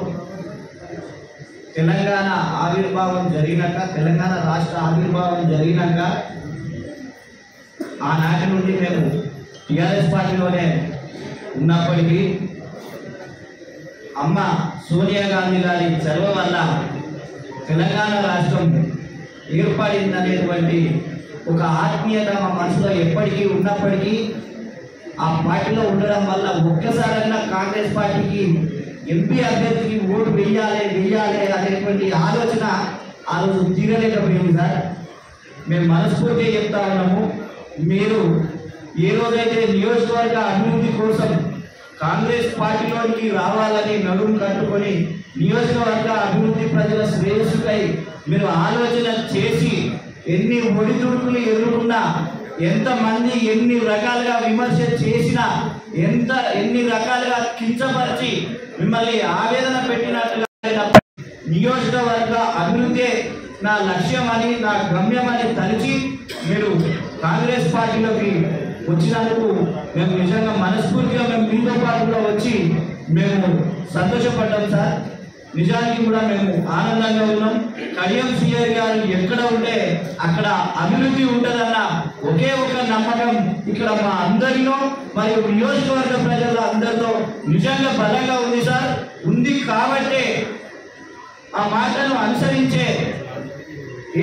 [SPEAKER 12] తెలంగాణ ఆవిర్భావం జరిగినాక, తెలంగాణ రాష్ట్ర ఆవిర్భావం జరిగినాక ఆనాటి నుండి మేము టీఆర్ఎస్ పార్టీలోనే ఉన్నప్పటికీ అమ్మ సోనియా గాంధీ గారి చొరవ వల్ల తెలంగాణ రాష్ట్రం ఏర్పడిందనేటువంటి ఒక ఆత్మీయత మా మనసులో ఎప్పటికీ ఉన్నప్పటికీ ఆ పార్టీలో ఉండడం వల్ల ఒక్కసారైనా కాంగ్రెస్ పార్టీకి ఎంపీ అభ్యర్థికి ఓటు వెయ్యాలి అనేటువంటి ఆలోచన ఆ రోజు తీరలేకపోయింది సార్. మేము మనస్ఫూర్తిగా చెప్తా ఉన్నాము, మీరు ఏ రోజైతే నియోజకవర్గ అభివృద్ధి కోసం కాంగ్రెస్ పార్టీలోకి రావాలని నడుము కట్టుకొని నియోజకవర్గ అభివృద్ధి ప్రజల శ్రేయస్సుకై మీరు ఆలోచన చేసి ఎన్ని ఒడిదుడుకులు ఎదుర్కొన్నా, ఎంతమంది ఎన్ని రకాలుగా విమర్శ చేసినా, ఎన్ని రకాలుగా కించపరిచి మిమ్మల్ని ఆవేదన పెట్టినట్లుగా నియోజకవర్గ అభివృద్ధి నా లక్ష్యమని, నా గమ్యమని తలిచి మీరు కాంగ్రెస్ పార్టీలోకి వచ్చినందుకు మేము నిజంగా మనస్ఫూర్తిగా మేము మీతో పాటుగా వచ్చి మేము సంతోషపడ్డాం సార్. నిజానికి కూడా మేము ఆనందంగా ఉన్నాం. కడియం సీఆర్ గారు ఎక్కడ ఉంటే అక్కడ అభివృద్ధి ఉంటుందన్న ఒకే ఒక నమ్మకం ఇక్కడ మా అందరిలో మరియు నియోజకవర్గ ప్రజల అందరితో నిజంగా బలంగా ఉంది సార్. ఉంది కాబట్టే ఆ మాటను అనుసరించే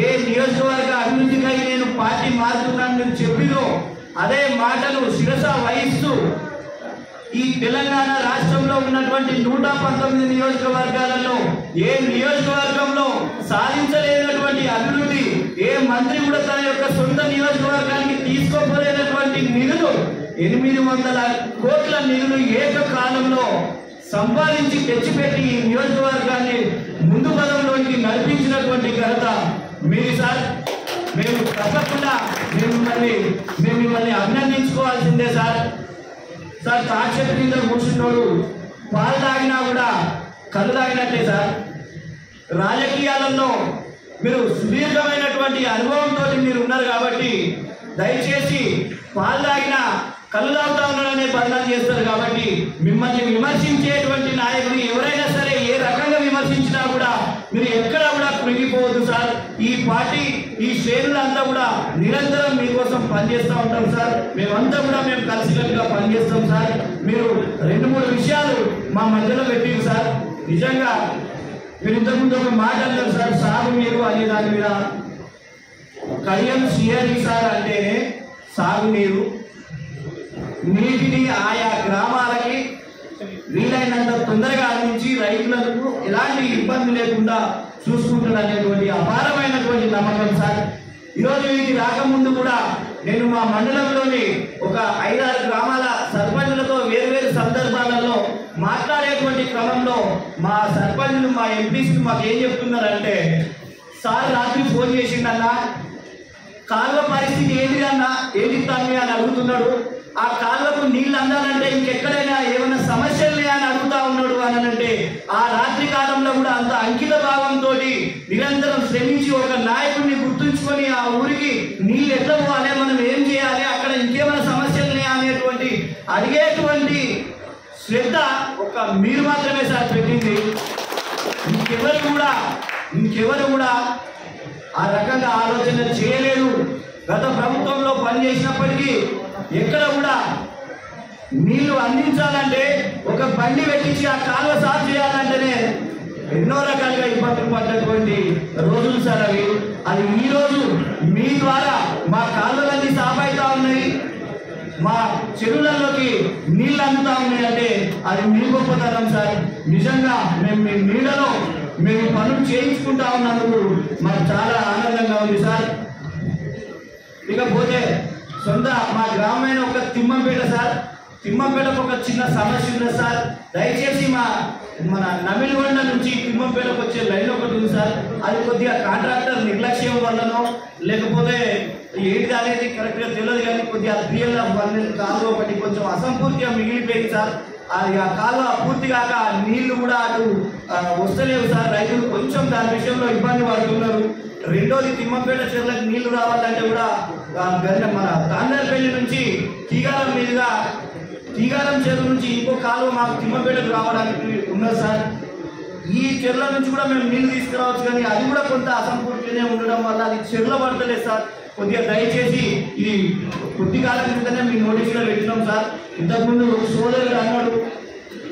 [SPEAKER 12] ఏ నియోజకవర్గ అభివృద్ధికై నేను పార్టీ మారుతున్నానని చెప్పినో అదే మాటను శిరస వహిస్తూ ఈ తెలంగాణ రాష్ట్రంలో ఉన్నటువంటి 119 నియోజకవర్గాలలో ఏ నియోజకవర్గంలో సాధించలేనటువంటి అభివృద్ధి, ఏ మంత్రి కూడా తన యొక్క సొంత నియోజకవర్గానికి తీసుకోలేనటువంటి నిధులు 800 కోట్ల నిధులు ఏకకాలంలో సంపాదించి తెచ్చిపెట్టి ఈ నియోజకవర్గాన్ని ముందు పదంలోకి నడిపించినటువంటి ఘనత మీరు సార్. మేము తప్పకుండా మేము మిమ్మల్ని అభినందించుకోవాల్సిందే సార్. సార్, తాక్షేపు కింద కూర్చున్నోడు పాలు తాగినా కూడా కళ్ళు తాగినట్లే సార్. రాజకీయాలలో మీరు సుదీర్ఘమైనటువంటి అనుభవంతో మీరు ఉన్నారు కాబట్టి దయచేసి పాలు తాగినా కళ్ళు తాగుతా ఉన్నాడనే బదనాలు చేస్తారు కాబట్టి మిమ్మల్ని విమర్శించేటువంటి నాయకులు ఎవరైనా సరే ఏ రకంగా విమర్శించినా కూడా మీరు ఎక్కడ కూడా కృంగిపోవద్దు సార్. ఈ పార్టీ, ఈ శ్రేణులంతా కూడా నిరంతరం మీకోసం పనిచేస్తూ ఉంటాం సార్. మేమంతా కూడా మేము కలిసికట్టుగా పనిచేస్తాం సార్. మీరు 2-3 విషయాలు మా మధ్యలో పెట్టింది సార్. నిజంగా మీరు ఇంతకుముందు ఒక మాట అన్నారు సార్, సాగునీరు అనే దాని మీద. కడియం సీఆర్ సార్ అంటేనే సాగునీరు, నీటిని ఆయా గ్రామాలకి వీలైనంత తొందరగా అందించి రైతులకు ఎలాంటి ఇబ్బంది లేకుండా చూసుకుంటారనేటువంటి అపారమైనటువంటి నమ్మకం సార్. ఈరోజు ఇది రాకముందు కూడా నేను మా మండలంలోని ఒక 5-6 గ్రామాల సర్పంచుల మాట్లాడేటువంటి క్రమంలో మా సర్పంచులు మా ఎంపీసీలు మాకు ఏం చెప్తున్నారంటే, సార్ రాత్రి ఫోన్ చేసిండన్నా, కాళ్ళ పరిస్థితి ఏంటి అన్న, ఏంటి తమ్మి అని అడుగుతున్నాడు. ఆ కాళ్ళకు నీళ్ళు అందాలంటే ఇంకెక్కడైనా ఏమైనా సమస్యలు అని అడుగుతా ఉన్నాడు అని అంటే, ఆ రాత్రి కాలంలో కూడా అంత అంకిత భావంతో నిరంతరం శ్రమించి ఒక నాయకుడిని గుర్తుంచుకొని ఆ ఊరికి నీళ్ళు ఎట్లా పోవాలి, మనం ఏం చేయాలి, అక్కడ ఇంకేమైనా సమస్యలు అనేటువంటి అడిగేటువంటి శ్రద్ధ ఒక మీరు మాత్రమే సార్ పెట్టింది. ఇంకెవరు కూడా ఆ రకంగా ఆలోచన చేయలేదు. గత ప్రభుత్వంలో పనిచేసినప్పటికీ ఎక్కడ కూడా నీళ్లు అందించాలంటే ఒక బండి పెట్టించి ఆ కాలువ సాఫ్ చేయాలంటేనే ఎన్నో రకాలుగా ఇబ్బందులు పడ్డటువంటి రోజులు సార్ అవి. అది ఈరోజు మీ ద్వారా మా కాలువలన్నీ సాఫ్ అవుతా ఉన్నాయి, మా చెరువులలోకి నీళ్ళు అందుతా ఉన్నాయి అంటే అది మీ గొప్పతనం సార్. నిజంగా మేము మీ నీళ్ళలో మేము పనులు చేయించుకుంటా ఉన్నందుకు మాకు చాలా ఆనందంగా ఉంది సార్. ఇకపోతే సొంత మా గ్రామమైన ఒక తిమ్మంపేట సార్, తిమ్మంపేటకు ఒక చిన్న సమస్య ఉంది సార్. దయచేసి మన నమిలిగొండ నుంచి తిమ్మంపేటకు వచ్చే లైన్ ఒకటి ఉంది సార్. అది కొద్దిగా కాంట్రాక్టర్ నిర్లక్ష్యం వల్లనో లేకపోతే ఏంటి అనేది కరెక్ట్గా తెలియదు, కానీ కొద్దిగా బిఎల్ఎఫ్ కాలువ ఒకటి కొంచెం అసంపూర్తిగా మిగిలిపోయింది సార్. అది ఆ కాలువ పూర్తి కాక నీళ్లు కూడా అటు వస్తలేవు సార్. రైతులు కొంచెం దాని విషయంలో ఇబ్బంది పడుతున్నారు. రెండోది తిమ్మపేట చెరువులకు నీళ్లు రావాలంటే కూడా మన తాండరపల్లి నుంచి తీగారం మీదుగా తీగారం చెరువు నుంచి ఇంకో కాలువ మాకు తిమ్మపేటకు రావడానికి ఉన్నది సార్. ఈ చెరువుల నుంచి కూడా మేము నీళ్లు తీసుకురావచ్చు, కానీ అది కూడా కొంత అసంపూర్తిగానే ఉండడం వల్ల అది చెరువులో పడతలేదు సార్. కొద్దిగా దయచేసి ఇది కొద్ది కాలం క్రితమే మీ నోటీసులో పెట్టినాం సార్. ఇంతకుముందు సోదరుడు అన్నాడు,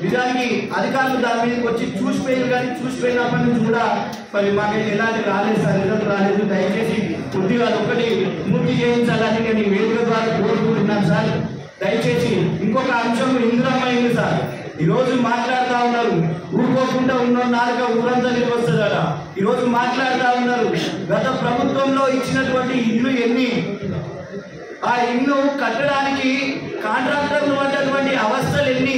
[SPEAKER 12] నిజానికి అధికారులు దాని మీదకి వచ్చి చూసిపోయారు, కానీ చూసిపోయినప్పటి నుంచి కూడా మరి మాకైతే ఎలాంటి రాలేదు సార్, రిజల్ట్ రాలేదు. దయచేసి కొద్దిగా ఒకటి పూర్తి చేయించాలని నేను వేదిక ద్వారా కోరుకుంటున్నాను సార్. దయచేసి ఇంకొక అంశం ఇందిరమ్మ సార్. ఈరోజు మాట్లాడుతూ ఉన్నారు, ఊరుకోకుండా ఉన్న నాలుక ఊరంతా నిలవస్తుందట. ఈరోజు మాట్లాడుతూ ఉన్నారు గత ప్రభుత్వంలో ఇచ్చినటువంటి ఇల్లు ఎన్ని, ఆ ఇల్లు కట్టడానికి కాంట్రాక్టర్లు పడ్డటువంటి అవస్థలు ఎన్ని,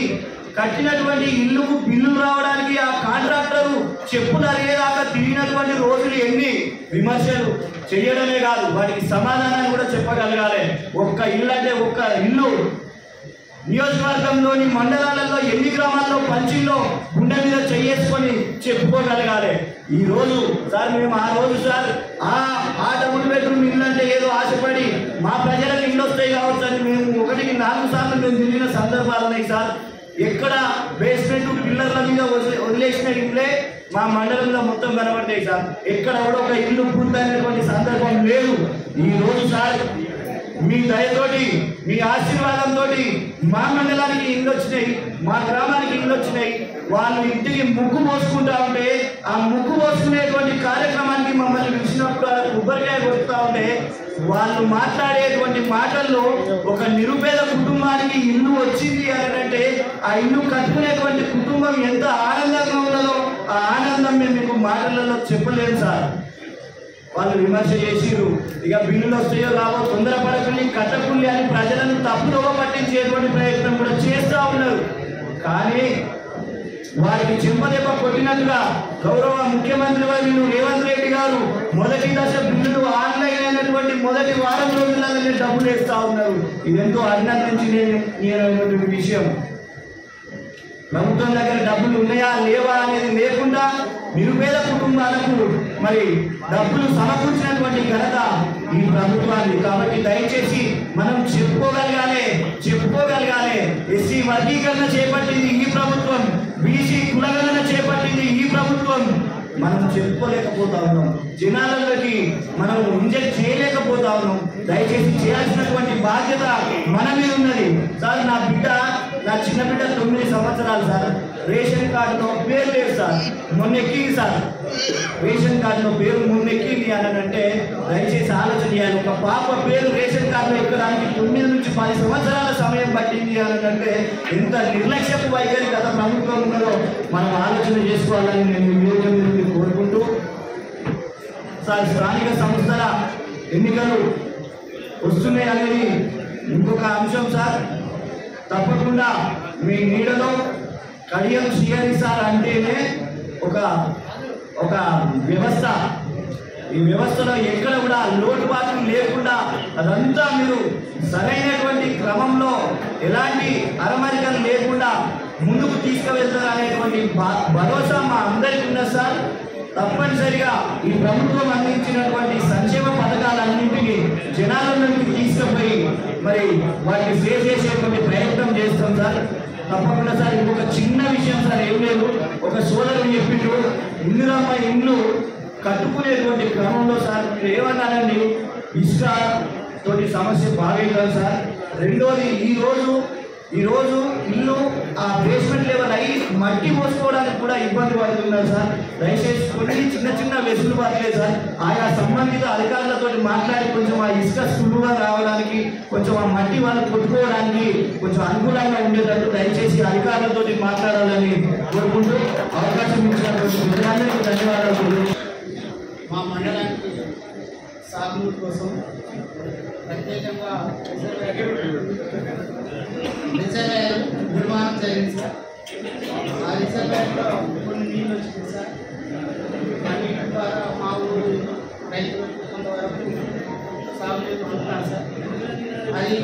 [SPEAKER 12] కట్టినటువంటి ఇల్లుకు బిల్లులు రావడానికి ఆ కాంట్రాక్టరు చెప్పులు అరిగేదాకా తిరిగినటువంటి రోజులు ఎన్ని. విమర్శలు చేయడమే కాదు, వాటికి సమాధానాన్ని కూడా చెప్పగలగాలి. ఒక్క ఇల్లు అంటే ఒక్క ఇల్లు నియోజకవర్గంలోని మండలాలలో ఎన్ని గ్రామాల్లో పంచిల్లో గుండె మీద చేసుకొని చెప్పుకోగలగాలి. ఈ రోజు సార్ మేము ఆ రోజు సార్ ఆ డబుల్ బెడ్రూమ్ ఇల్లు అంటే ఏదో ఆశపడి మా ప్రజలకు ఇల్లు వస్తాయి కావచ్చు అని మేము 1-4 సార్లు మేము తిరిగిన సందర్భాలు ఉన్నాయి సార్. ఎక్కడ బేస్మెంట్ పిల్లర్ల మీద వదిలేసిన ఇళ్ళే మా మండలంలో మొత్తం కనబడతాయి సార్. ఎక్కడ కూడా ఒక ఇల్లు పూర్తయినటువంటి సందర్భం లేదు. ఈ రోజు సార్ మీ దయతోటి మీ ఆశీర్వాదంతో మా మండలానికి ఇల్లు వచ్చినాయి, మా గ్రామానికి ఇల్లు వచ్చినాయి. వాళ్ళు ఇంటికి ముగ్గు పోసుకుంటా ఉంటే ఆ ముగ్గు పోసుకునేటువంటి కార్యక్రమానికి మమ్మల్ని పిలిచినప్పుడు కొబ్బరికాయ కొడుతూ ఉంటే వాళ్ళు మాట్లాడేటువంటి మాటల్లో ఒక నిరుపేద కుటుంబానికి ఇల్లు వచ్చింది అని అంటే ఆ ఇల్లు కట్టుకునేటువంటి కుటుంబం ఎంత ఆనందంగా ఉన్నదో ఆ ఆనందం మేము మీకు మాటలలో చెప్పలేము సార్. వాళ్ళు విమర్శ చేసిరు, ఇక బిల్లులు వస్తాయో రావో తొందరపడకుండా కట్టకుండా అని ప్రజలను తప్పుదోవ పట్టించేటువంటి ప్రయత్నం కూడా చేస్తూ ఉన్నారు. కానీ వారికి చెంపదెబ్బ కొట్టినట్టుగా గౌరవ ముఖ్యమంత్రి వర్యులు రేవంత్ రెడ్డి గారు మొదటి దశ బిల్లులు ఆన్లైన్ అయినటువంటి మొదటి వారం రోజుల్లోనే డబ్బులు వేస్తూ ఉన్నారు. ఇదెంతో అభినందించినటువంటి విషయం. ప్రభుత్వం దగ్గర డబ్బులు ఉన్నాయా లేవా అనేది లేకుండా నిరుపేద కుటుంబాలకు మరి డబ్బులు సమకూర్చినటువంటి ఘనత ఈ ప్రభుత్వాన్ని. కాబట్టి దయచేసి మనం చెప్పుకోగలగాలి. ఎస్సీ వర్గీకరణ చేపట్టింది ఈ ప్రభుత్వం, బీసీ కులగణన చేపట్టింది ఈ ప్రభుత్వం. మనం చెప్పుకోలేకపోతా ఉన్నాం, జనాలలోకి మనం ఇంజెక్ట్ చేయలేకపోతా ఉన్నాం. దయచేసి చేయాల్సినటువంటి బాధ్యత మన మీద ఉన్నది సార్. నా చిన్న బిడ్డ 9 సంవత్సరాలు సార్. రేషన్ కార్డులో పేరు లేదు సార్, మొన్న ఎక్కింది సార్. రేషన్ కార్డులో పేరు మొన్న ఎక్కింది అని అంటే దయచేసి ఆలోచన చేయాలి. ఒక పాప పేరు రేషన్ కార్డులో ఎక్కడానికి 9 నుంచి 10 సంవత్సరాల సమయం పట్టింది అని అంటే ఎంత నిర్లక్ష్యపు వైఖరి గత ప్రభుత్వం ఉన్నదో మనం ఆలోచన చేసుకోవాలని నేను నియోజకవర్గం నుండి కోరుకుంటూ సార్, స్థానిక సంస్థల ఎన్నికలు వస్తున్నాయి అనేది ఇంకొక అంశం సార్. తప్పకుండా మీ నీడలో కడియం శ్రీహరి సార్ అంటేనే ఒక వ్యవస్థ. ఈ వ్యవస్థలో ఎక్కడ కూడా లోటుపాట్లు లేకుండా అదంతా మీరు సరైనటువంటి క్రమంలో ఎలాంటి అరమరికలు లేకుండా ముందుకు తీసుకువెళ్తారు అనేటువంటి భరోసా మా అందరికీ ఉన్నది సార్. తప్పనిసరిగా ఈ ప్రభుత్వం అందించినటువంటి సంక్షేమ పథకాలన్నింటినీ జనాలలోకి తీసుకుపోయి మరి వాటిని సేవ్ చేసేటువంటి ప్రయత్నం చేస్తాం సార్. తప్పకుండా సార్. ఇంకొక చిన్న విషయం సార్, ఏం లేదు, ఒక సోదరుడు చెప్పిండ్రు ఇందిరమ్మ ఇండ్లు కట్టుకునేటువంటి క్రమంలో సార్ మీరు ఏమన్నారండి, ఇసుక తోటి సమస్య బాగా సార్. రెండోది ఈరోజు ఇల్లు ఆ బేస్మెంట్ లెవెల్ అయ్యి మట్టి మోసుకోవడానికి కూడా ఇబ్బంది పడుతున్నారు సార్. దయచేసి కొన్ని చిన్న వెసులుబాట్లే సార్. ఆయా సంబంధిత అధికారులతో మాట్లాడి కొంచెం ఆ ఇసుక సులువుగా రావడానికి, కొంచెం ఆ మట్టి వాళ్ళు కొట్టుకోవడానికి కొంచెం అనుకూలంగా ఉండేటట్టు దయచేసి అధికారులతో మాట్లాడాలని కోరుకుంటూ అవకాశం ఇచ్చినటువంటి ప్రజలందరికీ ధన్యవాదాలు.
[SPEAKER 13] మా మండలానికి సాగునీటి కోసం ప్రత్యేకంగా రిజర్వాయర్ నిర్మాణం జరిగింది సార్. ఆ రిజర్వాయర్లో కొన్ని నీళ్ళు వచ్చింది సార్. ఆ నీటి ద్వారా మా ఊరు రైతులకు కొంతవరకు సాగునీరు పొందుతారు సార్. అది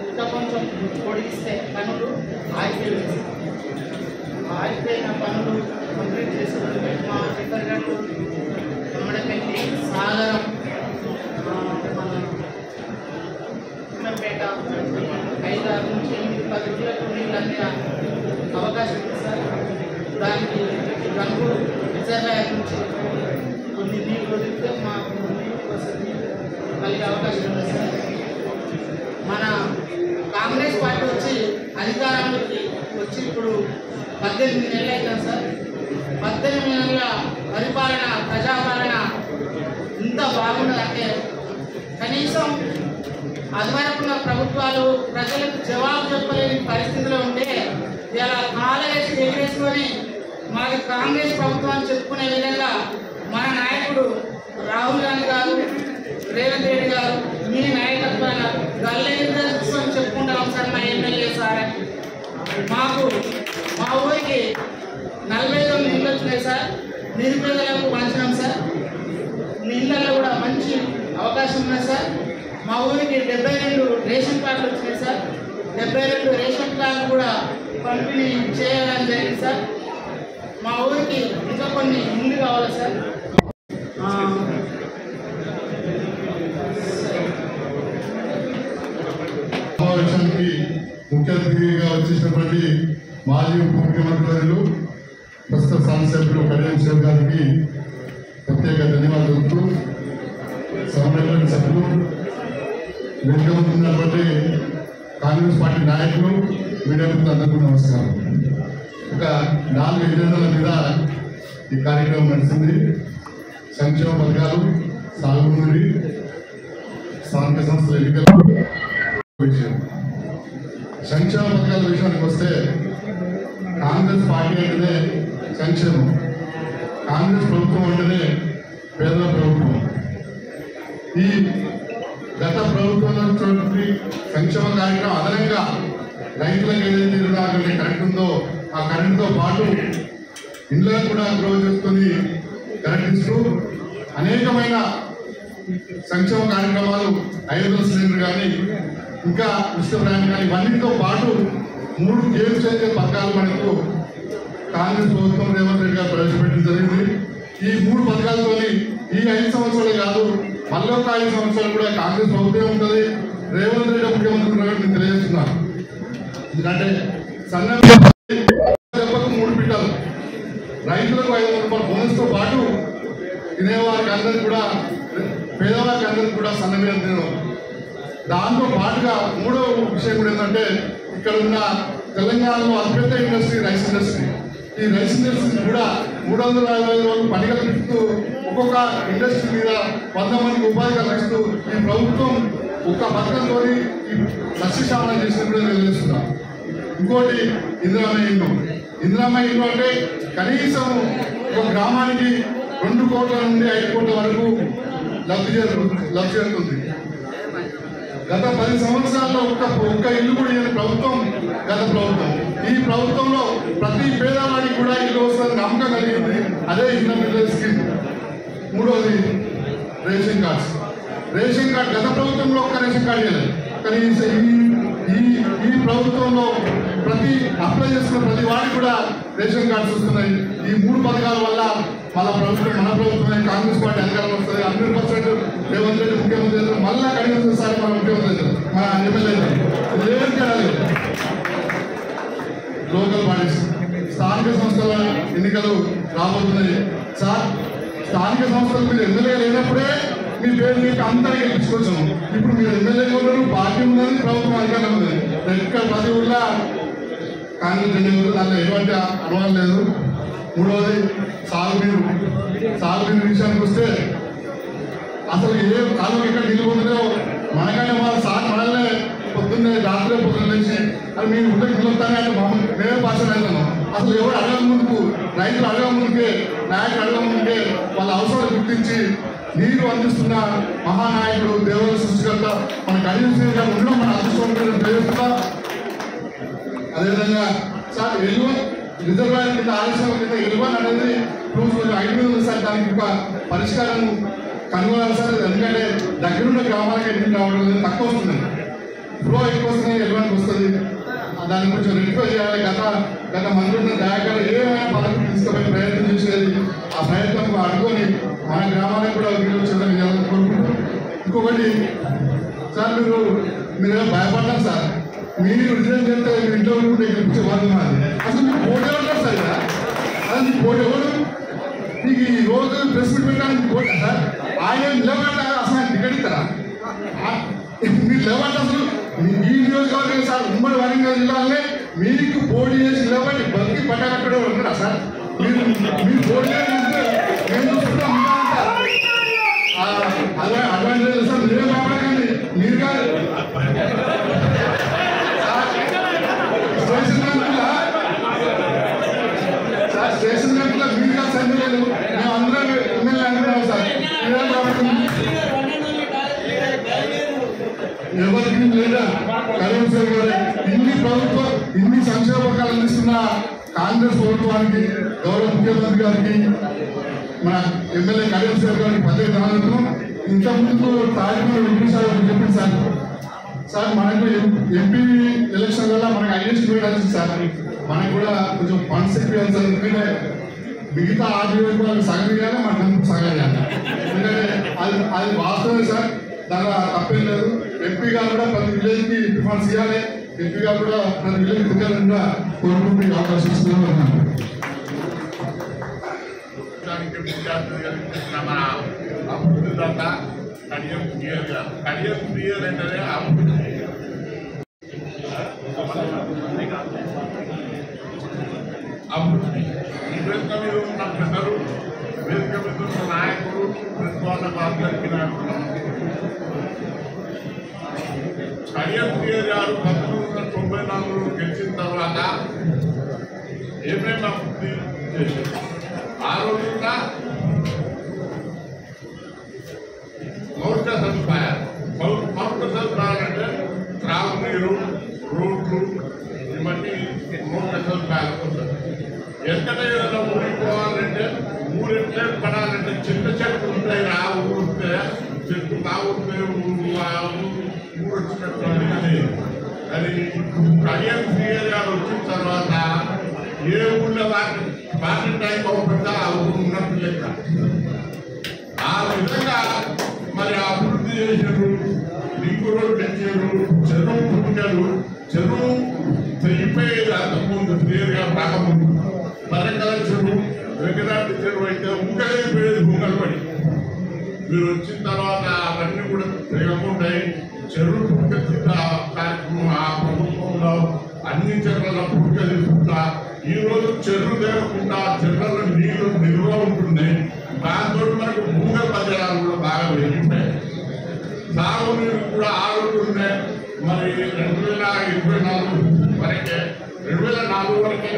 [SPEAKER 13] ఇంకా కొంచెం పొడిగిస్తే పనులు ఆగిపోయింది. ఆగిపోయిన పనులు కంప్లీట్ చేసేందుకు మా సెక్రటరీ కమ్మడపల్లి, సాగరం, పేట 5-6 నుంచి 8-10 కిలోల నీళ్ళన్నీ అవకాశం ఉంది సార్. దానికి గంగూరు రిజర్వాయర్ నుంచి కొన్ని నీళ్ళు వదిలితే మాకు నీళ్ళు కోసం కలిగే అవకాశం ఉంది సార్. మన కాంగ్రెస్ పార్టీ వచ్చి అధికారంలోకి వచ్చి ఇప్పుడు 18 నెలలు అవుతుంది సార్. 18 నెలల పరిపాలన, ప్రజాపాలన ఇంత బాగున్నదంటే కనీసం అదివరకున్న ప్రభుత్వాలు ప్రజలకు జవాబు చెప్పలేని పరిస్థితిలో ఉంటే ఇలా కాలేసి ఎగరేసుకొని మాకు కాంగ్రెస్ ప్రభుత్వాన్ని చెప్పుకునే విధంగా మన నాయకుడు రాహుల్ గాంధీ గారు, రేవంత్ రెడ్డి గారు మీ నాయకత్వాన్ని గల్లెని చెప్పుకుంటాం సార్. మా ఎమ్మెల్యే సార్ మాకు మా ఊరికి 49 ఇళ్ళు వచ్చినాయి సార్. నిరుపేదలకు పంచినాం సార్. నీళ్ళల్లో కూడా మంచి అవకాశం ఉన్నాయి సార్. మా ఊరికి 72 రేషన్ కార్డులు వచ్చినాయి సార్. 72 రేషన్ కార్డులు కూడా పంపిణీ చేయడం జరిగింది సార్. మా ఊరికి ఇంకా కొన్ని ఇల్లు కావాలి సార్.
[SPEAKER 14] సమావేశానికి ముఖ్య అతిథిగా వచ్చేసినటువంటి మాజీ ఉప ముఖ్యమంత్రులు ప్రస్తుత శాసనసభ్యులు కడియం శ్రీహరి గారికి ప్రత్యేక ధన్యవాదాలు. సమావేశ సభ్యులు, వేదిక ఉన్నటువంటి కాంగ్రెస్ పార్టీ నాయకులు, మీడియా అందరికీ నమస్కారం. ఒక 4 ఎజెండాల మీద ఈ కార్యక్రమం నడిచింది. సంక్షేమ పథకాలు, సాగునీరు, స్థానిక సంస్థల ఎన్నికల విషయం. సంక్షేమ పథకాల విషయానికి వస్తే కాంగ్రెస్ పార్టీ అంటేనే సంక్షేమం, కాంగ్రెస్ ప్రభుత్వం అంటేనే పేదల ప్రభుత్వం. ఈ గత ప్రభుత్వంలో సంక్షేమ కార్యక్రమం అదనంగా రైతులకు ఏదైతే ఇరవై కరెంట్ ఉందో ఆ కరెంటుతో పాటు ఇండ్లకు కూడా గ్రో చేసుకొని కరెంట్ ఇస్తూ అనేకమైన సంక్షేమ కార్యక్రమాలు 500 సిలిండర్ కానీ ఇంకా ఉచిత ప్రయాణం కానీ ఇవన్నిటితో పాటు 3 గేమ్ చేంజర్ పథకాలు మనకు కాంగ్రెస్ ప్రభుత్వం రేవంత్ రెడ్డి గారు ప్రవేశపెట్టడం జరిగింది. ఈ 3 పథకాలతో ఈ 5 సంవత్సరాలు కాదు, మళ్ళీ ఒక 5 సంవత్సరాలు కూడా కాంగ్రెస్ ప్రభుత్వం ఉంటుంది. రేవంత్ రెడ్డి ముఖ్యమంత్రి తెలియజేస్తున్నారు. ఎందుకంటే సన్న 3 పిట్టలు రైతులకు 500 రూపాయల బోనస్తో పాటు తినేవారికి అందరికి కూడా, పేదవారికి అందరికి కూడా సన్న బియ్యం తినడం. దాంతో పాటుగా 3వ విషయం కూడా ఏంటంటే ఇక్కడ ఉన్న తెలంగాణలో అతిపెద్ద ఇండస్ట్రీ రైస్ ఇండస్ట్రీ. ఈ రైస్ ఇండస్ట్రీ కూడా 365 రోజులు పని కల్పిస్తూ ఒక్కొక్క ఇండస్ట్రీ మీద 100 మందికి ఉపాధి కల్పిస్తూ ఈ ప్రభుత్వం ఒక్క పథకంతో ఈ సస్యశామనం చేసినట్టు కూడా తెలియజేస్తున్నాం. ఇంకోటి ఇందిరమ్మ ఇల్లు. ఇందిరమ్మ ఇల్లు అంటే కనీసం ఒక గ్రామానికి 2 కోట్ల నుండి 5 కోట్ల వరకు లబ్ధి చేరుతుంది. గత 10 సంవత్సరాల్లో ఒక్క ఇల్లు కూడా ఇవ్వని ప్రభుత్వం గత ప్రభుత్వం. ఈ ఈ ప్రభుత్వంలో ప్రతి పేదవాడికి కూడా ఇల్లు వస్తుంది నమ్మకం కలిగింది. అదే ఇళ్ళ స్కీమ్. మూడవది రేషన్ కార్డ్స్. రేషన్ కార్డ్ గత ప్రభుత్వంలో ఒక్క రేషన్ కార్డు ఇవ్వలేదు, కానీ ఈ ప్రభుత్వంలో ప్రతి అప్లై చేసుకున్న ప్రతి వాడికి కూడా రేషన్ కార్డ్స్ వస్తున్నాయి. ఈ 3 పథకాల వల్ల మన ప్రభుత్వమే కాంగ్రెస్ పార్టీ అధికారం వస్తుంది. 100% రేవంత్ రెడ్డి ముఖ్యమంత్రి మళ్ళా కడిగిన సార్ మన ముఖ్యమంత్రి మన ఎమ్మెల్యే ఏం చేయాలి. లోకల్ బాడీస్ స్థానిక సంస్థల ఎన్నికలు రాబోతున్నాయి సార్. స్థానిక సంస్థలు మీరు ఎమ్మెల్యే లేనప్పుడే మీ పేరు మీకు అందరికీ గెలిపించుకొచ్చాము. ఇప్పుడు మీరు ఎమ్మెల్యేగా ఉన్నారు, పార్టీ ఉన్నది, ప్రభుత్వం అధికారం ఉంది. ఎక్కడ ప్రతి ఊళ్ళో కాంగ్రెస్ జెండా ఉంది, దాంట్లో ఎటువంటి అనుమానం లేదు. మూడవది సాగునీరు విషయానికి వస్తే అసలు ఏ కాలం ఎక్కడ నిలిపోతుందో మనకంటే మనల్ని పొద్దున్నే రాత్రి పొద్దున్న లేచి అది మీ ఊళ్ళకి నిలుపుతానే అంటే మేమే భాషలు అవుతున్నాం. అసలు ఎవరు అడగక ముందుకు, రైతులు అడగక ముందుకే, నాయకులు అడగక ముందుకే వాళ్ళ అవసరాలు గుర్తించి నీరు అందిస్తున్న మహానాయకుడు దేవుల సృష్టికర్త మన కడియం గారు ఉండడం మన అదృష్టం ప్రయోజన. అదేవిధంగా సార్ రిజర్వాయర్ కింద ఆలస్యం కింద ఎలువన్ అనేది 5 ఉంది సార్. దానికి ఒక పరిష్కారం కనుగొనాలి సార్. ఎందుకంటే దగ్గరున్న గ్రామాలకి నీళ్ళు రావడం అనేది తక్కువ వస్తుంది, ఫ్లో ఎక్కువ వస్తున్నాయి, ఎలువన్కి వస్తుంది. దాన్ని కొంచెం రెక్టిఫై చేయాలి. గత మంత్రుల దయాకర్ ఏమైనా పథకం తీసుకుపోయే ప్రయత్నం చేసేది. ఆ ప్రయత్నం అడుగుని మన గ్రామాలకు కూడా వీళ్ళు చేయడం కోరుకుంటూ. ఇంకొకటి సార్, మీరు భయపడ్డారు సార్. మీరు రిజైన్ చేస్తే మీరు ఇంట్లో ఉంటే గెలిపించే వాళ్ళు అసలు మీరు పోటీ ఉంటారు సార్. ఇక్కడ అసలు మీకు పోటీ ఎవరు? మీకు ఈ రోజు ప్రెస్ మీట్ పెట్టడానికి పోటీ సార్. ఆయన నిలబడ్డారు, అసలు టికెట్ ఇస్తారా? మీరు నిలబడ్డ అసలు ఈ నియోజకవర్గం సార్ ఉమ్మడి వరంగల్ జిల్లాలోనే మీకు పోటీ చేసి నిలబడి బతికి పట్టకట్టడం ఉంటారా సార్? మీరు పోటీ చేస్తే మేము చూసుకుంటాం. Advantage sir. మీరే మాట్లాడకండి. మీరు కాదు స్టేషన్ గంటల మీరు కాదు సార్. మేము అందరం ఎమ్మెల్యే అంటున్నాం సార్. ఎవరికి లేదా కళ్యాణ్ సార్ గారు ఇన్ని సంక్షేమ పథకాలు అందిస్తున్న కాంగ్రెస్ ప్రభుత్వానికి, గౌరవ ముఖ్యమంత్రి గారికి, మన ఎమ్మెల్యే కళ్యాణ్ సార్ గారికి ప్రత్యేక ధన్యవాదాలు. ఇంతకుముందు తారీఖు చెప్పింది సార్. మనకు ఎంపీ ఎలక్షన్ వల్ల మనకు హైయెస్ట్ గ్రేడ్ వచ్చింది సార్. మనకు కూడా కొంచెం ఫండ్స్ ఎక్కువ సార్. ఎందుకంటే మిగతా ఆర్డీఓ వాళ్ళకి సగం ఇవ్వాలి, మనకు సగం ఇవ్వాలి. ఎందుకంటే అది వాస్తవమే సార్, దానిలో తప్పేం లేదు. ఎంపీ గారు కూడా ప్రతి విలేజ్కి ఫండ్స్ ఇవ్వాలి. ఎంపీ గారు కూడా ప్రతి విలేజ్ తిరగాలని కూడా కోరుకుంటూ అవకాశం ఇస్తున్నాం.
[SPEAKER 15] మన అభివృద్ధి దాత కడియం క్లియర్ అంటే అభివృద్ధి. ఈ వేదిక మీద ఉన్న ప్రజలు, వేదిక మీద ఉన్న నాయకులు, ప్రతిపాదన అందరికీ కడియం క్లియర్ గారు 1994 గెలిచిన తర్వాత ఏమేమి అభివృద్ధి చేశారు? ఆ రోజున మౌలిక సదుపాయాలు అంటే త్రాగునీరు, రోడ్లు, ఇవన్నీ మౌలిక సదుపాయాలు వస్తుంది. ఎక్కడ ఏదైనా ఊరికి పోవాలంటే ఊరు ఎట్లా పడాలంటే చిన్న చెట్టు ఉంటాయి. ఆ ఊరు వస్తే చెట్టు బాగుంటే ఊరు వచ్చినట్టు అది కళ్యాణ్ క్లియర్ గారు వచ్చిన తర్వాత ఏ ఊళ్ళో వాటి టైం అవుతుందా ఆ ఊరు ఉన్నట్టు లెక్క. ఆ విధంగా మరి అభివృద్ధి చేశారు. లింకు రోడ్డు తెచ్చారు, చెరువు పుట్టుకలు, చెరువు తెగిపోయేది అంతకుముందు క్లియర్గా రాకముందు. వరంగల్ చెరువు, వెంకటాద్రి చెరువు అయితే ఊగలేకపోయేది భూగలు పడి. మీరు వచ్చిన తర్వాత అవన్నీ కూడా తిరగకుంటాయి. చెరువు పుట్టుక కార్యక్రమం ఆ ప్రభుత్వంలో అన్ని చెరువుల పుట్టుక తీసుకుంటా. ఈ రోజు చెరువు తిరగకుండా చెరువుల నీళ్లు నిల్వ ఉంటుంది. దాంతో మనకు భూగల పరిసరాలు కూడా బాగా పెరిగిపోయాయి. సాగునీరు కూడా ఆ రోజు ఉన్నాయి. మరి 2024 వరకే 2004 వరకే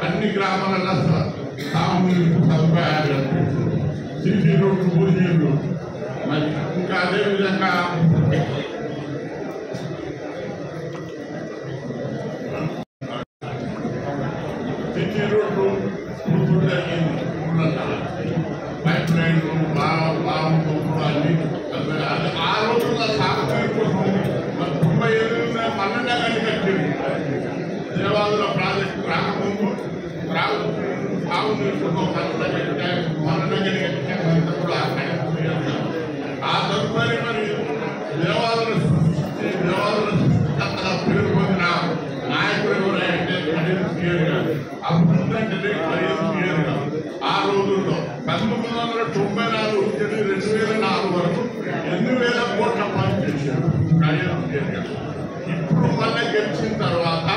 [SPEAKER 15] అన్ని గ్రామాలలో సాగునీరు సదుపాయాలు, సిసి రోడ్లు, భూనీళ్ళు. మరి ఇంకా అదేవిధంగా రోడ్లు పైప్ లైన్లు బాగుంటు అన్ని ఆ రోజుల్లో సాగునీరు కోసం మరి 97 మల్లన్న గండి కట్టింది. దేవాదుల ప్రాజెక్టు రాకముందు సాగునీరు కోసం మల్లన్న గండి కట్టినంత కూడా ఆ తదుపరి మరి దేవాదుల పేరు పొందిన నాయకుడు ఎవరంటే అభివృద్ధి అంటే ఆ రోజుల్లో 1994 2004 వరకు 8,000 కోట్ల పని చేశారు. ఇప్పుడు మళ్ళీ గెలిచిన తర్వాత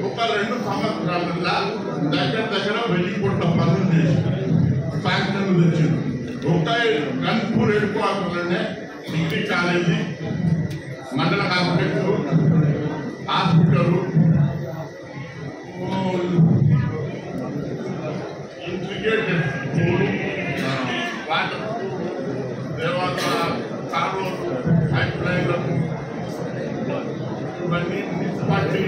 [SPEAKER 15] ఒక 2 సంవత్సరాలలో దగ్గర 1000 కోట్ల పనులు చేశారు. ఫ్యాక్టరీలు తెచ్చారు. ఒక గన్పూర్ హెడ్ క్వార్టర్లోనే డిగ్రీ కాలేజీ, మండల complex, hospital, integrated school, water, దేవాలయ కాలువలు, పైప్ లైన్లకు ఇవన్నీ మున్సిపాలిటీ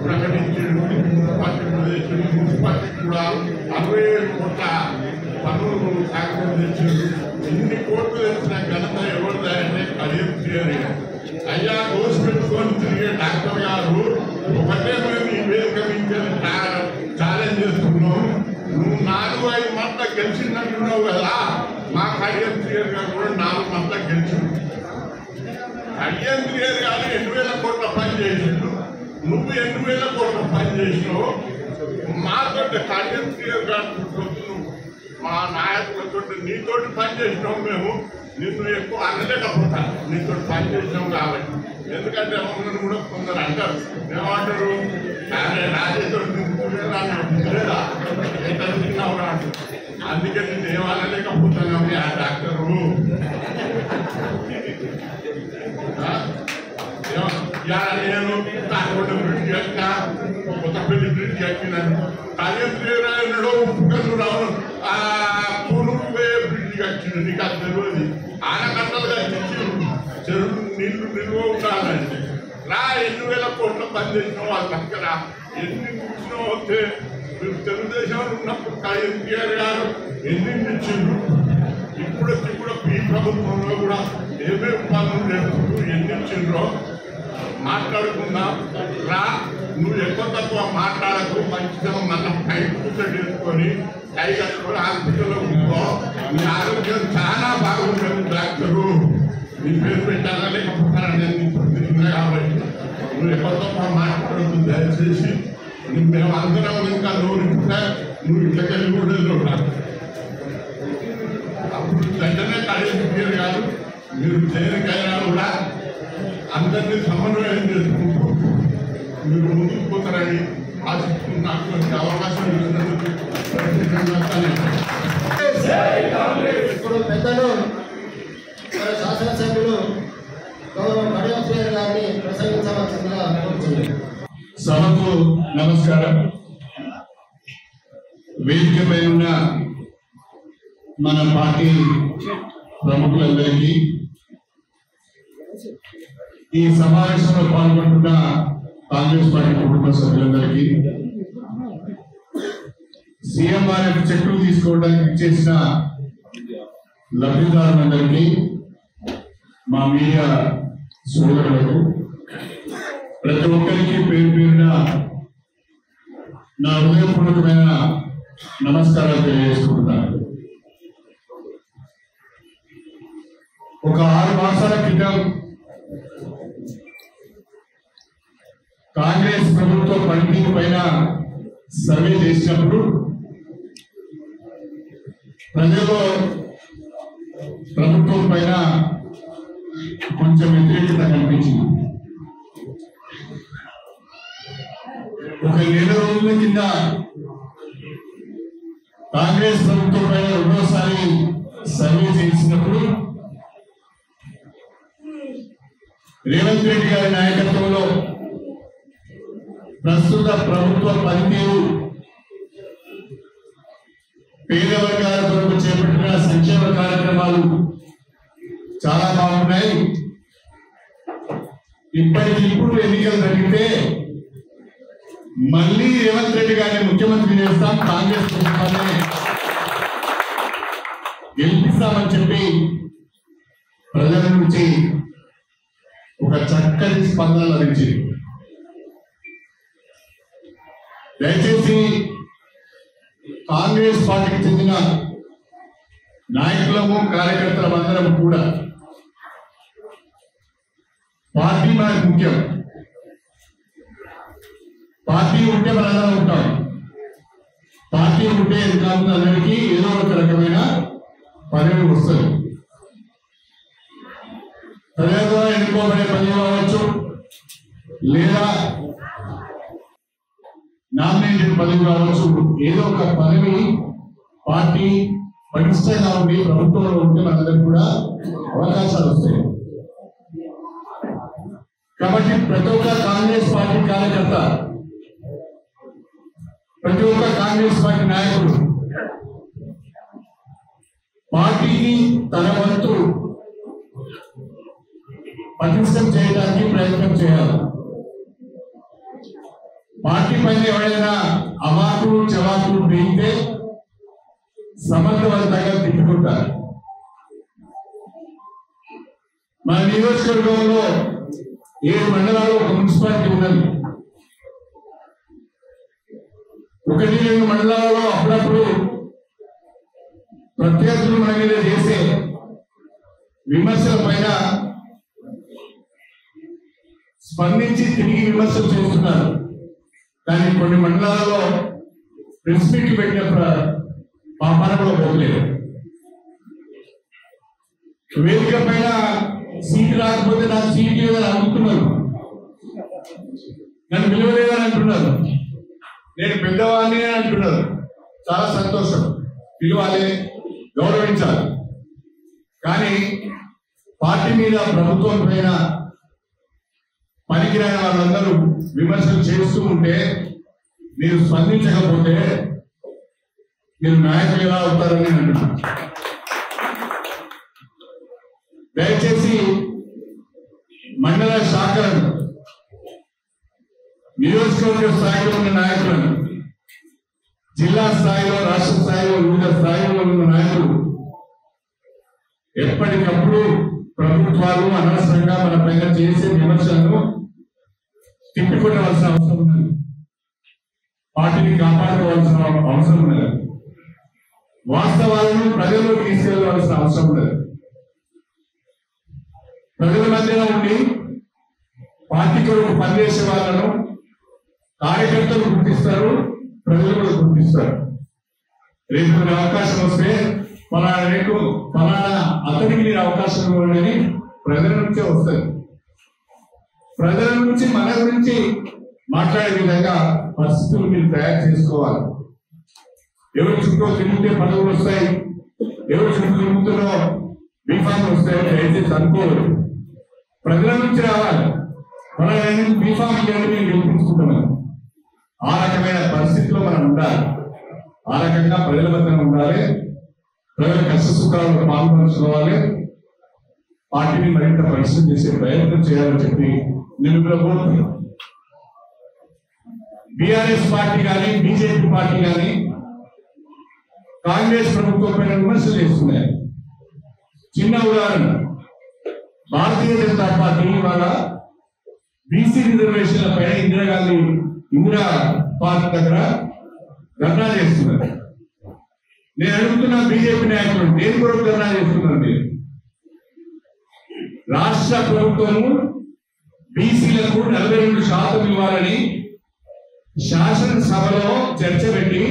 [SPEAKER 15] ప్రకటించారు. మున్సిపాలిటీ ప్రదేశం మున్సిపాలిటీ కూడా 67 కోట్ల పనులు శాంక్షన్ తెచ్చారు. ఎన్ని కోట్లు తెచ్చిన ఘనత ఎవరిదంటే కడియం శ్రీహరి గారు. అయ్యా కోర్సు పెట్టుకొని తిరిగే డాక్టర్ గారు ఒకటే మేము ఈ వేదిక నుంచి ఛాలెంజ్ చేస్తున్నాం. నువ్వు 4-5 మంత్ల గెలిచినట్టున్నావు కదా, మా కడియం శ్రీహరి గారు కూడా 4 మంత్ల గెలిచిండు. కడియం శ్రీహరి గారు 8,000 కోట్ల పని చేసిండు. నువ్వు 8,000 కోట్ల పని చేసినావు. మాతో కడియం శ్రీహరి గారు మా నాయకులతో నీతోటి పని చేసినాం. మేము నిన్ను ఎక్కువ అనలేకపోతాను, నీతో పని చేసినాం కాబట్టి. ఎందుకంటే మమ్మల్ని కూడా కొందరు అంటారు, ఏమంటారు, రాజేశ్వరు లేదా ఎక్కడ తిన్నావు అంటారు. అందుకే నేను ఏమనలేకపోతాను. ఆ డాక్టరు నేను తాకుండా బ్రిడ్జ్ కట్టినా, కొత్తపల్లి బ్రిడ్జ్ కట్టినాను. కార్యశ్రీరాయణలో ఉప్పుకల్లు రావు ఆ పూనుకు పోయే బ్రిడ్జ్ కట్టిండు. నీకు అది తెలియదు. ఆనకట్టలు కట్టించి చెరువు నీళ్లు నిల్వ ఉండాలంటే రా 8,000 కోట్ల పని చేసినావు. వాళ్ళ పక్కన ఎన్ని కూర్చున్నావు వస్తే మీరు తెలుగుదేశంలో ఉన్నప్పుడు ఎన్టీఆర్ గారు ఎన్ని ఇచ్చిండ్రు. ఇప్పుడు ఈ ప్రభుత్వంలో కూడా ఏమేమి పనులు నేర్పుతూ ఎన్ని ఇచ్చిండ్రో మాట్లాడుకుందాం. రా, నువ్వు ఎక్కువ తక్కువ మాట్లాడకు. మంచిగా మన పై కూర్చొని చేసుకొని కై కట్టుకొని హాస్పిటల్లో ఉందో నీ ఆరోగ్యం చాలా బాగుంటుంది. డాక్టరు నీ పేరు పెట్టాలా లేకపోతారా నేను కాబట్టి నువ్వు ఎక్కువ తక్కువ మాట్లాడద్దు దయచేసి. మేము అందరం ఇంకా నోరుంటే నువ్వు ఇట్లకెళ్ళి కూడా అప్పుడు వెంటనే కడియం కాదు. మీరు దేనికైనా కూడా అందరినీ సమన్వయం చేసుకుంటూ మీరు ముందుకు పోతారని ఆశిస్తున్నాను. అవకాశం ఇచ్చినందుకు
[SPEAKER 16] ఇప్పుడు పెద్దలు శాసనసభ్యులు గౌరవ కడియం శ్రీహరి గారిని ప్రసంగించవలసిందిగా కోరుతున్నాను.
[SPEAKER 14] సభకు నమస్కారం. వేదికపై ఉన్న మన పార్టీ ప్రముఖులందరికీ, ఈ సమావేశంలో పాల్గొంటున్న కాంగ్రెస్ పార్టీ కుటుంబ సభ్యులందరికీ, సీఎంఆర్ఎఫ్ చెక్కులు తీసుకోవడానికి చేసిన లబ్ధిదారులందరికీ, మా మీడియా సోదరులకు, ప్రతి ఒక్కరికి పేరు పేరున నా హృదయపూర్వకమైన నమస్కారాలు తెలియజేసుకుంటున్నాను. ఒక 6 మాసాల క్రితం కాంగ్రెస్ ప్రభుత్వ పనితీరు పైన సర్వే చేసినప్పుడు ప్రజల్లో ప్రభుత్వం పైన కొంచెం వ్యతిరేకత కనిపించింది. ఒక 7 రోజుల కింద కాంగ్రెస్ ప్రభుత్వం పైన రెండోసారి సర్వే చేసినప్పుడు రేవంత్ రెడ్డి గారి నాయకత్వంలో ప్రస్తుత ప్రభుత్వ పనితీరు, పేద వర్గాల కొరకు చేపట్టిన సంక్షేమ కార్యక్రమాలు చాలా బాగున్నాయి. ఇప్పటికిప్పుడు ఎన్నికలు జరిగితే మళ్ళీ రేవంత్ రెడ్డి గారిని ముఖ్యమంత్రి చేస్తాం, కాంగ్రెస్ ప్రభుత్వాన్ని గెలిపిస్తామని చెప్పి ప్రజల నుంచి ఒక చక్కటి స్పందన లభించింది. దయచేసి కాంగ్రెస్ పార్టీకి చెందిన నాయకులము కార్యకర్తలందరం కూడా పార్టీ మనకు ముఖ్యం. పార్టీ ఉంటే మనందరం ఉంటాం. పార్టీ ఉంటే కాకుండా అందరికీ ఏదో ఒక రకమైన పదవి వస్తుంది. ప్రజల ద్వారా ఎన్నుకోబడే పదవి కావచ్చు, లేదా నామినేటెడ్ పదవి కావచ్చు. ఏదో ఒక పదవి పార్టీ పటిష్టంగా ఉండి ప్రభుత్వంలో ఉంటే మనందరికీ కూడా అవకాశాలు వస్తాయి. కాబట్టి ప్రతి ఒక్క కాంగ్రెస్ పార్టీ కార్యకర్త, ప్రతి ఒక్క కాంగ్రెస్ పార్టీ నాయకుడు పార్టీకి తన వంతు పటిష్టం చేయడానికి ప్రయత్నం చేయాలి. పార్టీ పైన ఎవరైనా అవాకులు చవాకులు పెరిగితే సమర్థవంతంగా తిట్టుకుంటారు. మన నియోజకవర్గంలో 7 మండలాలు ఒక మున్సిపాలిటీ ఉన్నది. 1-2 మండలాలలో అప్పుడప్పుడు ప్రత్యర్థులు మన మీద చేసే విమర్శల పైన స్పందించి తిరిగి విమర్శలు చేస్తున్నారు. కానీ కొన్ని మండలాలలో ప్రెస్ మీట్ పెట్టిన పాపాన కూడా పోలేదు. వేదిక పైన సీటు రాకపోతే నాకు సీట్ లేదని అనుకుంటున్నారు, నన్ను పిలవలేదని అంటున్నారు, నేను పెద్దవాడిని అని అంటున్నారు. చాలా సంతోషం, పిలవాలి, గౌరవించాలి. కానీ పార్టీ మీద ప్రభుత్వం పైన పనికిరాని వాళ్ళందరూ విమర్శలు చేస్తూ ఉంటే మీరు స్పందించకపోతే మీరు నాయకులు ఎలా అవుతారని అంటున్నారు. దయచేసి మండల శాఖలను, నియోజకవర్గ స్థాయిలో ఉన్న నాయకులను, జిల్లా స్థాయిలో, రాష్ట్ర స్థాయిలో, వివిధ స్థాయిలో ఉన్న నాయకులు ఎప్పటికప్పుడు ప్రభుత్వాలు అనవసరంగా మన పైన చేసే విమర్శలను తిప్పికొట్టవలసిన అవసరం ఉన్నది. పార్టీని కాపాడుకోవాల్సిన అవసరం ఉన్నది. వాస్తవాలను ప్రజల్లోకి తీసుకెళ్లవలసిన అవసరం ఉన్నది. ప్రజల మధ్యలో ఉండి పార్టీ కొరకు పనిచేసే వాళ్ళను కార్యకర్తలు గుర్తిస్తారు, ప్రజలు కూడా గుర్తిస్తారు. రేపు కొన్ని అవకాశం వస్తే ఫలానా అతనికి నేను అవకాశం ఇవ్వండి ప్రజల నుంచే వస్తుంది. ప్రజల నుంచి మన గురించి మాట్లాడే విధంగా పరిస్థితులు మీరు తయారు చేసుకోవాలి. ఎవరి చుట్టూ తిరిగితే పదవులు వస్తాయి, ఎవరి చుట్టూ తిరుగుతున్నో బీఫామ్లు వస్తాయని దయచేసి అనుకోవాలి. ప్రజల నుంచి రావాలి. మన బీఫామ్ ఇవ్వండి మేము గెలిపించుకుంటున్నాం. ఆ రకమైన పరిస్థితిలో మనం ఉండాలి. ఆ రకంగా ప్రజల మధ్యన ఉండాలి. ప్రజల కష్ట సుఖాలను పాల్పంచుకోవాలి. పార్టీని మరింత పరిశ్రమ చేసే ప్రయత్నం చేయాలని చెప్పి నేను కూడా కోరుతున్నాను. బీఆర్ఎస్ పార్టీ కానీ, బీజేపీ పార్టీ కానీ కాంగ్రెస్ ప్రభుత్వం పైన విమర్శలు చేస్తున్నాయి. చిన్న ఉదాహరణ, భారతీయ జనతా పార్టీ ఇవాళ బీసీ రిజర్వేషన్ల పైన ఇందిరా పార్క్ దగ్గర ధర్నా చేస్తున్నారు. నేను అడుగుతున్నా బీజేపీ నాయకులు, దేని కొరకు ధర్నా చేస్తున్నారు మీరు? రాష్ట్ర ప్రభుత్వము బీసీలకు 42% ఇవ్వాలని శాసనసభలో చర్చ పెట్టి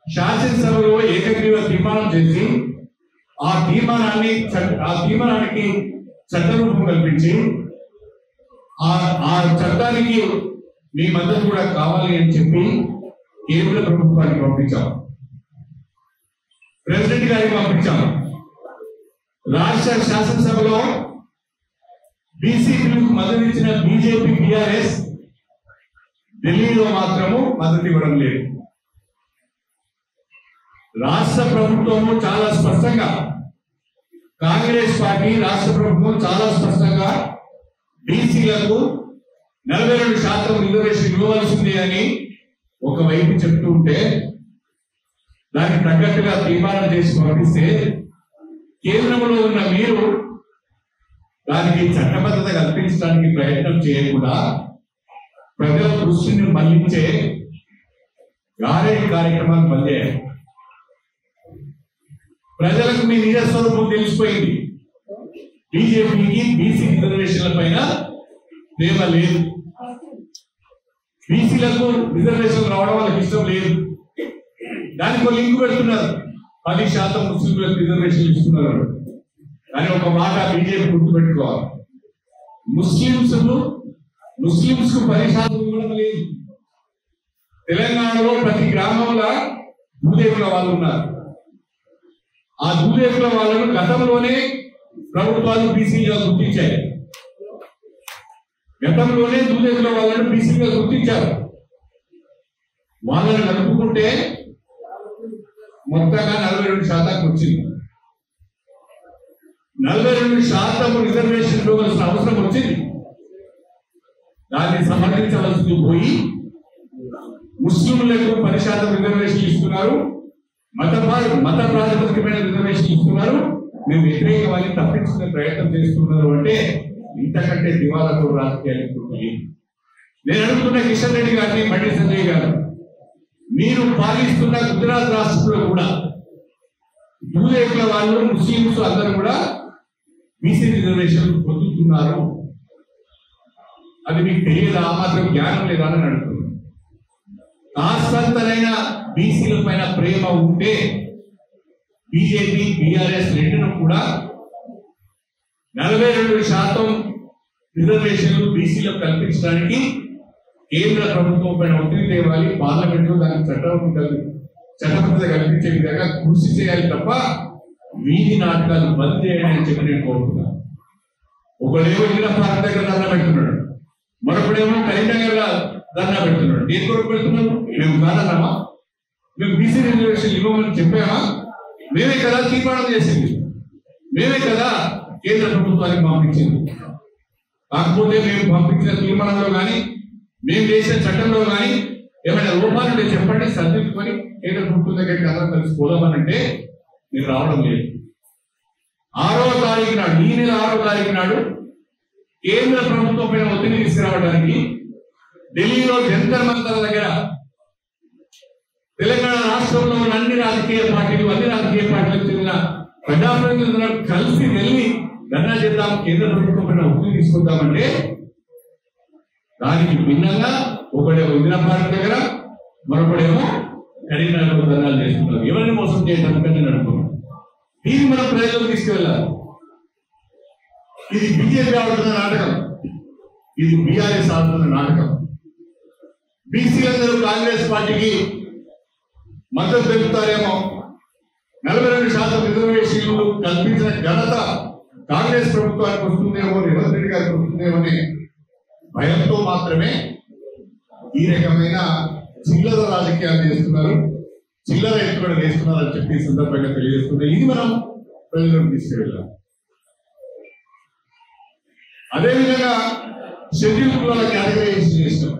[SPEAKER 14] శాసనసభలో ఏకగ్రీవ తీర్మానం చేసి ఆ తీర్మానానికి చట్టరూపం కల్పించి ఆ చట్టానికి మీ మద్దతు కూడా కావాలి అని చెప్పి కేంద్ర ప్రభుత్వానికి పంపించాం, ప్రెసిడెంట్ గారికి పంపించాం. రాష్ట్ర శాసనసభలో బీసీ బిల్లుకు మద్దతు ఇచ్చిన బీజేపీ, బీఆర్ఎస్ ఢిల్లీలో మాత్రము మద్దతు ఇవ్వడం లేదు. రాష్ట్ర ప్రభుత్వము చాలా స్పష్టంగా, కాంగ్రెస్ పార్టీ రాష్ట్ర ప్రభుత్వం చాలా స్పష్టంగా బీసీలకు
[SPEAKER 11] 42% రిజర్వేషన్ ఇవ్వవలసిందే అని ఒకవైపు చెప్తూ ఉంటే దానికి తగ్గట్టుగా తీర్మానం చేసి పంపిస్తే కేంద్రంలో ఉన్న మీరు దానికి చట్టబద్ధత కల్పించడానికి ప్రయత్నం చేయకుండా ప్రజల దృష్టిని మళ్లించే గారేడి కార్యక్రమాలు పనిచేయాలి. ప్రజలకు మీ నిజ స్వరూపం తెలిసిపోయింది. బీజేపీకి బీసీ రిజర్వేషన్ల పైన ప్రేమ లేదు. బీసీలకు రిజర్వేషన్ రావడం వాళ్ళకి ఇష్టం లేదు. దానికి ఒక లింక్ పెడుతున్నారు. 10% ముస్లింలకు రిజర్వేషన్ ఇస్తున్నారు. కానీ ఒక మాట బీజేపీ గుర్తుపెట్టుకోవాలి, ముస్లింస్ కు 10% ఇవ్వడం లేదు. తెలంగాణలో ప్రతి గ్రామంలో భూదేవుల వాళ్ళు ఉన్నారు. ఆ భూదేవుల వాళ్ళను గతంలోనే ప్రభుత్వాలు బీసీగా గుర్తించాయి. గతంలోనే భూదేవుల వాళ్ళను బీసీగా గుర్తించారు. వాళ్ళని కలుపుకుంటే మొత్తంగా 42% వచ్చింది. 42% రిజర్వేషన్ ఇవ్వాల్సిన అవసరం వచ్చింది. దాన్ని సమర్థించవలసింది పోయి ముస్లింలకు 10% రిజర్వేషన్ ఇస్తున్నారు, మత ప్రాతిపదికమైన రిజర్వేషన్ ఇస్తున్నారు, మేము వ్యతిరేకమని తప్పించుకునే ప్రయత్నం చేస్తున్నారు. అంటే ఇంతకంటే దివాలాతో రాజకీయాలు లేదు. నేను అడుగుతున్న కిషన్ రెడ్డి గారిని, బండి సంజయ్ గారు, మీరు పాలిస్తున్న గుజరాత్ రాష్ట్రంలో కూడా భూదేవుల వాళ్ళు ముస్లింస్ అందరూ కూడా బీసీ రిజర్వేషన్ పొందుతున్నారు. అది మీకు తెలియదా? ఆ మాత్రం జ్ఞానం లేదా అని అడుగుతున్నారు. కాస్తంతైన బీసీల పైన ప్రేమ ఉంటే బీజేపీ బీఆర్ఎస్ రెండును కూడా 42% రిజర్వేషన్లు బీసీలకు కల్పించడానికి కేంద్ర ప్రభుత్వం పైన ఒత్తిడి తేవాలి. పార్లమెంట్ లో దానికి చట్టబద్ధత కల్పించే విధంగా కృషి చేయాలి తప్ప వీధి నాటకాలు బంద్ చేయండి అని చెప్పి నేను కోరుతున్నాను. ఒకడేమో ఇంద్రపార్క్ దగ్గర ధర్నా పెడుతున్నాడు, మరొకడేమో కరీంనగర్ ధర్నా పెడుతున్నాడు. దేని కొరకు పెడుతున్నాడు? మేము కాదన్నామా? మేము బీసీ రిజర్వేషన్ ఇవ్వమని చెప్పామా? మేమే కదా తీర్మానం చేసింది, మేమే కదా కేంద్ర ప్రభుత్వానికి పంపించింది. కాకపోతే మేము పంపించిన తీర్మానంలో కానీ మేము చేసిన చట్టంలో కానీ ఏమైనా లోపాలు చెప్పండి, సర్దిద్దుకొని కేంద్ర ప్రభుత్వం దగ్గరికి అందరం కలిసి పోదామనంటే మీరు రావడం లేదు. 6వ తారీఖు నాడు, ఈ నెల 6వ తారీఖు నాడు కేంద్ర ప్రభుత్వం పైన ఒత్తిడి తీసుకురావడానికి ఢిల్లీలో జంతర్ మంతర్ దగ్గర తెలంగాణ రాష్ట్రంలో ఉన్న అన్ని రాజకీయ పార్టీలకు చెందిన ప్రజాప్రతినిధులను కలిసి వెళ్ళి ధర్నా చేద్దాం, కేంద్ర ప్రభుత్వం పైన ఒత్తిడి తీసుకుందామంటే దానికి భిన్నంగా ఒకడేమో ఇందిరాపార్క్ దగ్గర, మరొకడేమో కరీంనగర్ ధర్నాలు చేస్తున్నారు. ఎవరిని మోసం చేయడానికి నేను అనుకున్నాను. దీన్ని మనం ప్రజలకు తీసుకువెళ్ళాలి. ఇది బీజేపీ ఆడుతున్న నాటకం, ఇది బీఆర్ఎస్ ఆడుతున్న నాటకం. బీసీలందరూ కాంగ్రెస్ పార్టీకి మద్దతు తెలుపుతారేమో, 42% రిజర్వేషన్లు కల్పించిన ఘనత కాంగ్రెస్ ప్రభుత్వానికి వస్తుందేమో, రేవంత్ రెడ్డి గారికి వస్తుందేమో అని భయంతో మాత్రమే ఈ రకమైన చిల్లర రాజకీయాలు చేస్తున్నారు, చిల్లర ఎత్తుగడ చేస్తున్నారు అని చెప్పి ఈ సందర్భంగా తెలియజేస్తుంది. ఇది మనం ప్రజలకు తీసుకువెళ్ళాం. అదేవిధంగా షెడ్యూల్ కులాల కేటగిరైజేషన్ చేసినాం.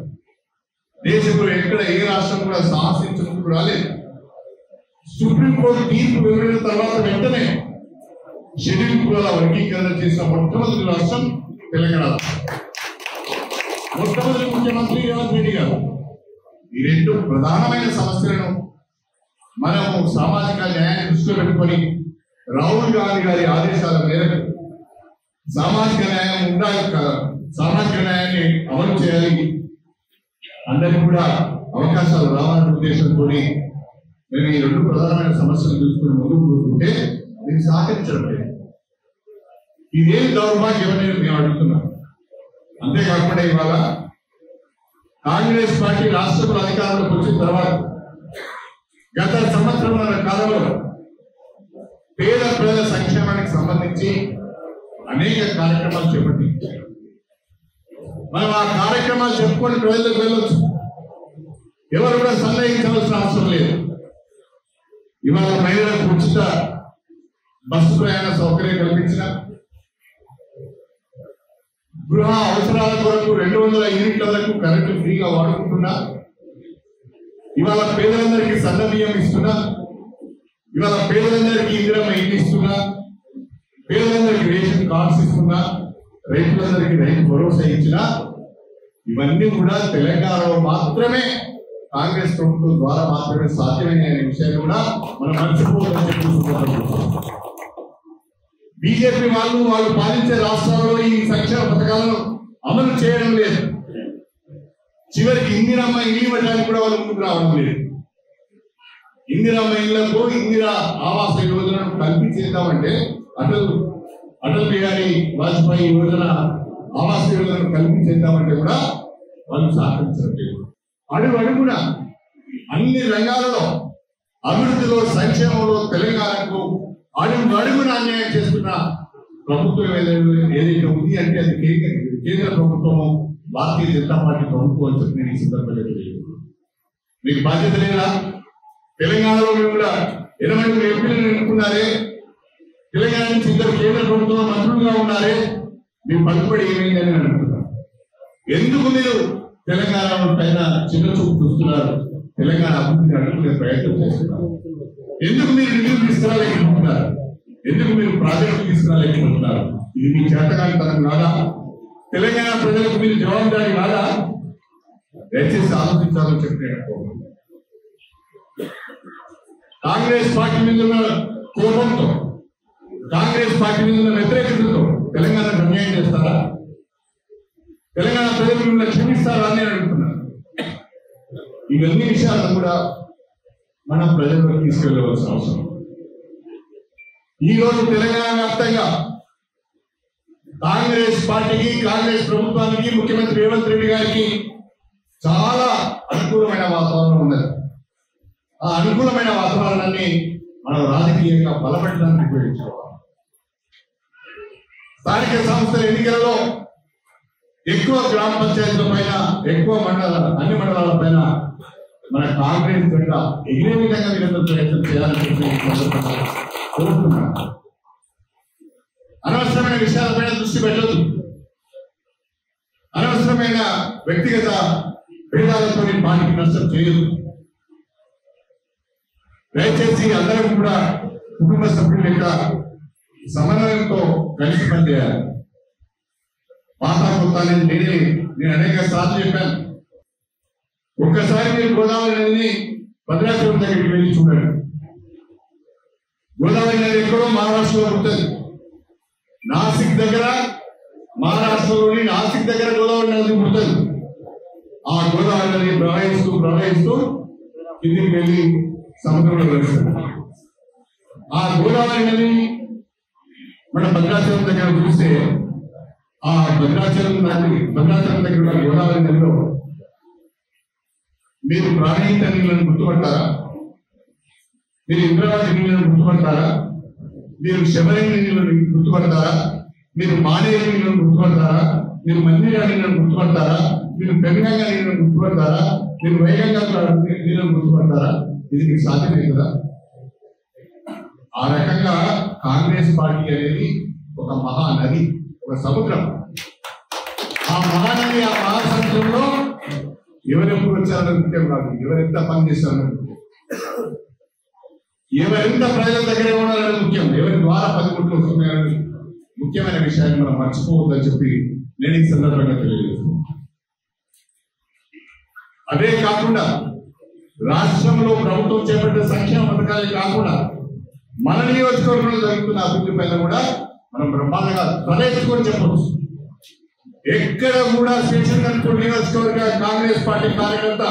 [SPEAKER 11] దేశంలో ఎక్కడ ఏ రాష్ట్రం కూడా సాహసించడం రాలేదు. సుప్రీంకోర్టు తీర్పు వెలువడిన తర్వాత వెంటనే షెడ్యూల్ కులాల వర్గీకరణ చేసిన మొట్టమొదటి రాష్ట్రం తెలంగాణ. మొట్టమొదటి ముఖ్యమంత్రి రేవంత్ రెడ్డి గారు ఈ రెండు ప్రధానమైన సమస్యలను మనము సామాజిక న్యాయాన్ని దృష్టిలో పెట్టుకొని రాహుల్ గాంధీ గారి ఆదేశాల మేరకు సామాజిక న్యాయం ఉండాలి, సామాజిక న్యాయాన్ని అమలు చేయాలి, అందరికీ కూడా అవకాశాలు రావాలనే ఉద్దేశంతో మేము ఈ రెండు ప్రధానమైన సమస్యలు చూసుకుని ముందుకు పోతుంటే దీన్ని సహకరించడం లేదు. ఇదేం దౌర్భాగ్యం అని మేము అడుగుతున్నాం. అంతేకాకుండా ఇవాళ కాంగ్రెస్ పార్టీ రాష్ట్రంలో అధికారంలోకి వచ్చిన తర్వాత గత సంవత్సరంన్నర కాలంలో పేద ప్రజల సంక్షేమానికి సంబంధించి అనేక కార్యక్రమాలు చేపట్టి మనం ఆ కార్యక్రమాలు చెప్పుకొని ప్రజలకు వెళ్ళొచ్చు, ఎవరు కూడా సందేహించవలసిన అవసరం లేదు. ఇవాళ మహిళలకు ఉచిత బస్సు ప్రయాణ సౌకర్యం కల్పించిన,
[SPEAKER 14] గృహ అవసరాల కొరకు 200 యూనిట్ల వరకు కరెంటు ఫ్రీగా వాడుకుంటున్నా. ఇవాళ పేదలందరికీ సన్న బియ్యం ఇస్తున్నా. ఇవాళ పేదలందరికీ ఇందిరమ్మ ఇల్లు ఇస్తున్నా. పేదలందరికీ రేషన్ కార్డ్స్ ఇస్తున్నా. రైతులందరికీ రైతు భరోసా ఇచ్చినా. ఇవన్నీ కూడా తెలంగాణలో మాత్రమే కాంగ్రెస్ ప్రభుత్వం ద్వారా మాత్రమే సాధ్యమైన విషయాన్ని కూడా మనం మర్చిపోవద్దని చెప్పుకుంటున్నాం. బీజేపీ వాళ్ళు పాలించే రాష్ట్రాల్లో ఈ సంక్షేమ పథకాలను అమలు చేయడం లేదు. చివరికి ఇందిరమ్మ ఇల్లు ఇవ్వడానికి కూడా వాళ్ళు ముందుకు రావడం లేదు. ఇందిరమ్మ ఇళ్లకు ఇందిరా ఆవాస యోజనను కల్పించేద్దామంటే అటల్ బిహారీ వాజ్పేయి యోజన ఆవాస యోజనను కల్పించేద్దామంటే కూడా వాళ్ళు సహకరించలేదు. అడుగున అన్ని రంగాలలో అభివృద్ధిలో సంక్షేమంలో తెలంగాణకు అడుగున అన్యాయం చేస్తున్న ప్రభుత్వం ఏదైతే ఉంది అంటే అది కేంద్ర ప్రభుత్వము, భారతీయ జనతా పార్టీ ప్రభుత్వం అని చెప్పి నేను ఈ సందర్భంగా తెలియజేస్తున్నాను. మీకు బాధ్యత లేదా? తెలంగాణలో మేము కూడా 80 ఎంపీలను ఎన్నుకున్నారే, తెలంగాణ నుంచి ఇద్దరు కేంద్ర ప్రభుత్వం మంత్రులుగా ఉన్నారే, మీ పలుకుబడి ఏమైందని అనుకుంటున్నాను. ఎందుకు మీరు తెలంగాణ పైన చిన్న చూపు చూస్తున్నారు? తెలంగాణ అభివృద్ధిని అడ్డుకునే ప్రయత్నం చేస్తున్నారు. ఎందుకు మీరు నిధులు తీసుకురాలేకపోతున్నారు? ఎందుకు మీరు ప్రాజెక్టులు తీసుకురాలేకపోతున్నారు? ఇది మీ చేతకానితనం కాదా? తెలంగాణ ప్రజలకు మీరు జవాబుదారీ కాదా? దయచేసి ఆలోచించాలని చెప్పినట్టు కాంగ్రెస్ పార్టీ మీద ఉన్న కోపంతో, కాంగ్రెస్ పార్టీ మీద ఉన్న వ్యతిరేకతతో తెలంగాణకు అన్యాయం చేస్తారా? తెలంగాణ ప్రజలు మిమ్మల్ని క్షమిస్తారా అని అడుగుతున్నారు. ఇవన్నీ విషయాలను కూడా మనం ప్రజల్లోకి తీసుకెళ్లవలసిన అవసరం. ఈ రోజు తెలంగాణ వ్యాప్తంగా కాంగ్రెస్ పార్టీకి, కాంగ్రెస్ ప్రభుత్వానికి, ముఖ్యమంత్రి రేవంత్ రెడ్డి గారికి చాలా అనుకూలమైన వాతావరణం ఉన్నది. ఆ అనుకూలమైన వాతావరణాన్ని మనం రాజకీయంగా బలపడడానికి ఉపయోగించుకోవాలి. స్థానిక సంస్థల ఎన్నికలలో ఎక్కువ గ్రామ పంచాయతీల పైన, ఎక్కువ అన్ని మండలాల పైన మన కాంగ్రెస్ జెండా ఎగిరే విధంగా మీరందరూ ప్రయత్నం చేయాలని కోరుతున్నాను. అనవసరమైన విషయాలపైన దృష్టి పెట్టదు. అనవసరమైన వ్యక్తిగత భేదాలతో పార్టీకి నష్టం చేయదు. దయచేసి అందరం కూడా కుటుంబ సభ్యుల యొక్క సమన్వయంతో కలిసి పనిచేయాలి. పాత కొత్తాలని నేను అనేక సార్లు చెప్పాను. ఒక్కసారి మీరు గోదావరి నదిని భద్రాచలం దగ్గరికి వెళ్ళి చూడండి. గోదావరి నది ఎక్కడో మహారాష్ట్రలో ఉంటుంది. నాసిక్ దగ్గర, మహారాష్ట్రలోని నాసిక్ దగ్గర గోదావరి నది పుడుతుంది. ఆ గోదావరి నది ప్రవహిస్తూ కిందికి వెళ్ళి సముద్రంలో కలుస్తుంది. ఆ గోదావరి నది మన భద్రాచలం దగ్గర చూస్తే, ఆ భద్రాచలం దగ్గర గోదావరి నదిలో మీరు ప్రాణహిత నీళ్లను గుర్తుపడతారా? మీరు ఇంద్రావతి నీళ్లను గుర్తుపడతారా? మీరు శబరిని నీళ్లను గుర్తుపడతారా? మీరు మానేరు నీళ్లను గుర్తుపడతారా? మీరు మందిరా నీళ్లను గుర్తుపడతారా? మీరు పెనుగంగా నీళ్లను గుర్తుపడతారా? మీరు వైగంగా నీళ్లను గుర్తుపడతారా? ఇది మీకు సాధ్యమే కదా? ఆ రకంగా కాంగ్రెస్ పార్టీ అనేది ఒక మహానది, ఒక సముద్రం. ఆ మహానది, ఆ మహాసముద్రంలో ఎవరెప్పుడు వచ్చారని ముఖ్యం కాదు, ఎవరెంత పని చేస్తారని ముఖ్యం, ఎవరెంత ప్రజల దగ్గర ఉండాలని ముఖ్యం, ఎవరి ద్వారా 10 కోట్లు వస్తున్నాయని ముఖ్యమైన విషయాన్ని మనం మర్చిపోవద్దని చెప్పి నేను ఈ సందర్భంగా తెలియజేస్తున్నాను. అదే కాకుండా రాష్ట్రంలో ప్రభుత్వం చేపట్టే సంక్షేమ పథకాలే కాకుండా మన నియోజకవర్గంలో జరుగుతున్న అభివృద్ధి పైన కూడా మనం బ్రహ్మాండంగా తలెత్తుకొని చెప్పవచ్చు. ఎక్కడ కూడా శ్రీశంకర్పూర్ నియోజకవర్గ కాంగ్రెస్ పార్టీ కార్యకర్త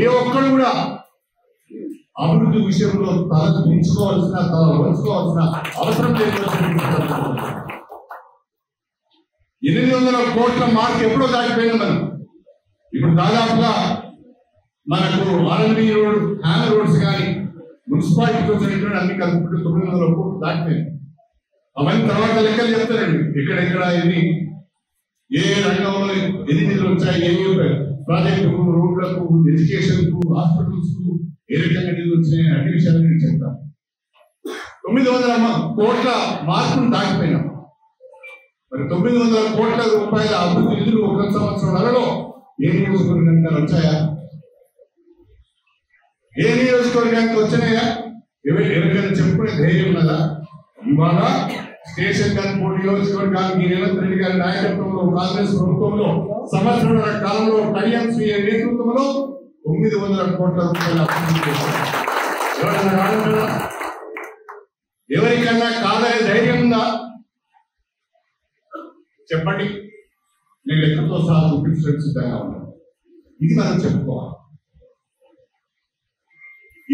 [SPEAKER 14] ఏ ఒక్కరు కూడా అభివృద్ధి విషయంలో తల దించుకోవాల్సిన, తల వంచుకోవాల్సిన అవసరం లేదు. 800 కోట్ల మార్క్ ఎప్పుడో దాటిపోయింది మనం. ఇప్పుడు దాదాపుగా మనకు ఆర్ఎన్బి రోడ్, హ్యామ్ రోడ్స్ కానీ మున్సిపాలిటీతో జరిగిన అన్ని కలుపుకుంటే 900 కోట్లు దాటిపోయింది. అవన్నీ తర్వాత లెక్కలు చెప్తారండి. ఎక్కడెక్కడ ఎన్ని, ఏ రంగంలో ఎన్ని నిధులు వచ్చాయి, ఏ ప్రాజెక్టుకు, రోడ్లకు, ఎడ్యుకేషన్ కు, హాస్పిటల్స్ కు ఏ రకంగా నిధులు వచ్చాయి, అన్ని విషయాలు నేను చెప్తాను. 900 కోట్ల మార్కును దాటిపోయినాం.
[SPEAKER 15] మరి 900 కోట్ల రూపాయల అభివృద్ధి నిధులు 1 సంవత్సరంలో ఏ నియోజకవర్గానికి వచ్చాయా? ఏ నియోజకవర్గానికి వచ్చినాయా? ఎవరికైనా చెప్పుకునే ధైర్యం ఉన్నదా? ఇవాళ స్టేషన్ గన్పూర్ నియోజకవర్గానికి రేవంత్ రెడ్డి గారి నాయకత్వంలో కాంగ్రెస్ ప్రభుత్వంలో సంవత్సరాల కాలంలో కడియం శ్రీయ నేతృత్వంలో 900 కోట్ల రూపాయల అభివృద్ధి చేశారు. ఎవరైనా కాదంటారా? ఎవరికన్నా కాదనే ధైర్యం ఉందా? చెప్పండి. నేను లెక్కతో సహా చూపించడానికి సిద్ధంగా ఉన్నాను. ఇది మనం చెప్పుకోవాలి.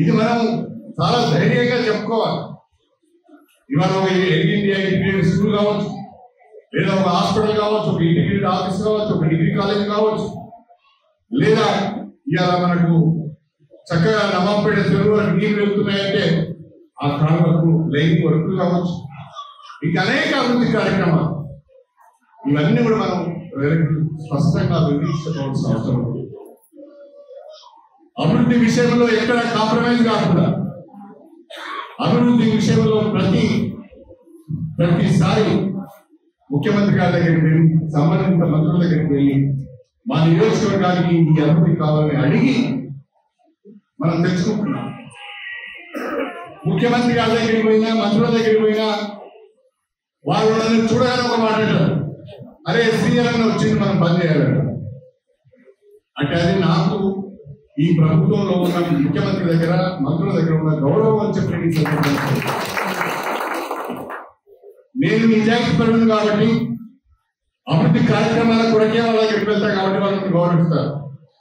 [SPEAKER 15] ఇది మనం చాలా ధైర్యంగా చెప్పుకోవాలి. ఇవాళ ఒక ఇండియా స్కూల్ కావచ్చు, లేదా ఒక హాస్పిటల్ కావచ్చు, ఒక ఇంటిగ్రేటెడ్ ఆఫీస్ కావచ్చు, ఒక డిగ్రీ కాలేజ్ కావచ్చు, లేదా ఇవాళ మనకు చక్కగా నవాబ్పేట చెరువు వరకు నీళ్లు వెళ్తున్నాయంటే ఆ కాలువకు లైన్ వర్కులు కావచ్చు, ఇంకా అనేక అభివృద్ధి కార్యక్రమాలు, ఇవన్నీ కూడా మనం స్పష్టంగా వివరించుకోవాల్సిన అవసరం ఉంది. అభివృద్ధి విషయంలో ఎక్కడ కాంప్రమైజ్ కాకుండా, అభివృద్ధి విషయంలో ప్రతిసారి ముఖ్యమంత్రి గారి దగ్గరికి వెళ్ళి, సంబంధిత మంత్రుల దగ్గరికి వెళ్ళి, మా నియోజకవర్గానికి ఈ అభివృద్ధి కావాలని అడిగి మనం తెచ్చుకుంటున్నాం. ముఖ్యమంత్రి గారి దగ్గరికి పోయినా, మంత్రుల దగ్గరికి పోయినా వాళ్ళు నన్ను చూడగానే ఒక మాట అంటారు, అరే శ్రీరంగం వచ్చింది, మనం పని చేయాలంట. అంటే అది నాకు ఈ ప్రభుత్వంలో ఉన్న ముఖ్యమంత్రి దగ్గర, మంత్రుల దగ్గర ఉన్న గౌరవం అని చెప్పి నేను నిజాయితీ పరుడు కాబట్టి, అభివృద్ధి కార్యక్రమాల కొరకే వాళ్ళ దగ్గరికి వెళ్తా కాబట్టి వాళ్ళని గౌరవిస్తారు.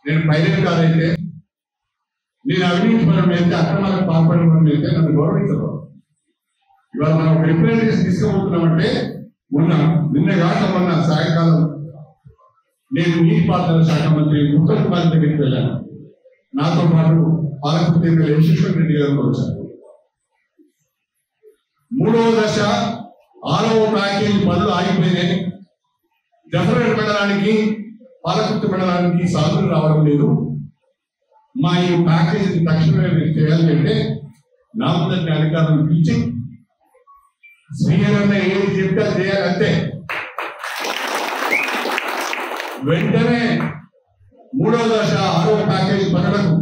[SPEAKER 15] నేను పైలట్ కాదైతే, నేను అవినీతి పరుడు అయితే, అక్రమాలకు పాల్పడిన పరుడు అయితే నన్ను గౌరవించరు. ఇవాళ మనం ఒక రిప్రజెంటేషన్ తీసుకుపోతున్నామంటే, మొన్న సాయంకాలం నేను నీటిపారుదల శాఖ మంత్రి ఉత్తమ్ కుమార్ దగ్గరికి వెళ్ళాను. నాతో పాటు పాలకుర్తి ఎమ్మెల్యే యశ్వంత్ రెడ్డి గారు వచ్చారు. 3వ దశ 6వ ప్యాకేజీ పనులు ఆగిపోయినాయి. జఫర్గఢ్ మండలానికి, పాలకుర్తి మండలానికి సాగులు రావడం లేదు. మా ఈ ప్యాకేజీ తక్షణమే మీరు చేయాలి అంటే నా ముందటి అధికారులను పిలిచి శ్రీహరన్న ఏది చెప్తే చేయాలంటే వెంటనే 3వ దశ 6వ ప్యాకేజీ పనులకు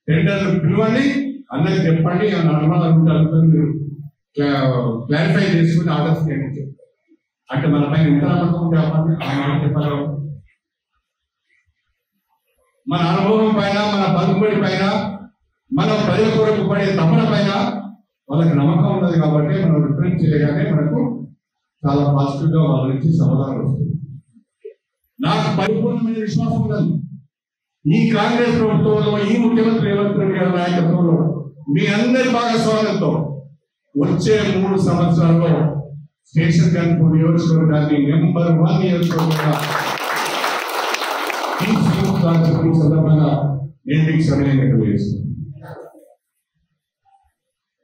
[SPEAKER 15] టెండర్లు పిలవండి, అందరికి చెప్పండి, అనుమానాలు ఉంటారు క్లారిఫై చేసుకుని ఆర్డర్స్ చేయండి. అంటే మన పైన ఎంత నమ్మకం ఉంటే ఆ మాట చెప్పాలి. మన అనుభవం పైన, మన పలుకుబడి పైన, మన ప్రజల కొరకు పడే తపన పైన వాళ్ళకి నమ్మకం ఉన్నది కాబట్టి మనం రిప్రజెంట్ చేయగానే మనకు చాలా పాజిటివ్ గా వాళ్ళ నుంచి సమాధానం వస్తుంది. నాకు పరిపూర్ణమైన విశ్వాసం ఉన్నది. ఈ కాంగ్రెస్ ప్రభుత్వంలో, ఈ ముఖ్యమంత్రి రేవంత్ రెడ్డి గారి నాయకత్వంలో, మీ అందరి భాగస్వామ్యంతో వచ్చే 3 సంవత్సరాల్లో స్టేషన్ గన్పూర్ నియోజకవర్గాన్ని నెంబర్ 1 నియోజకవర్గంగా సందర్భంగా నేను మీకు సమయం చేస్తున్నాను.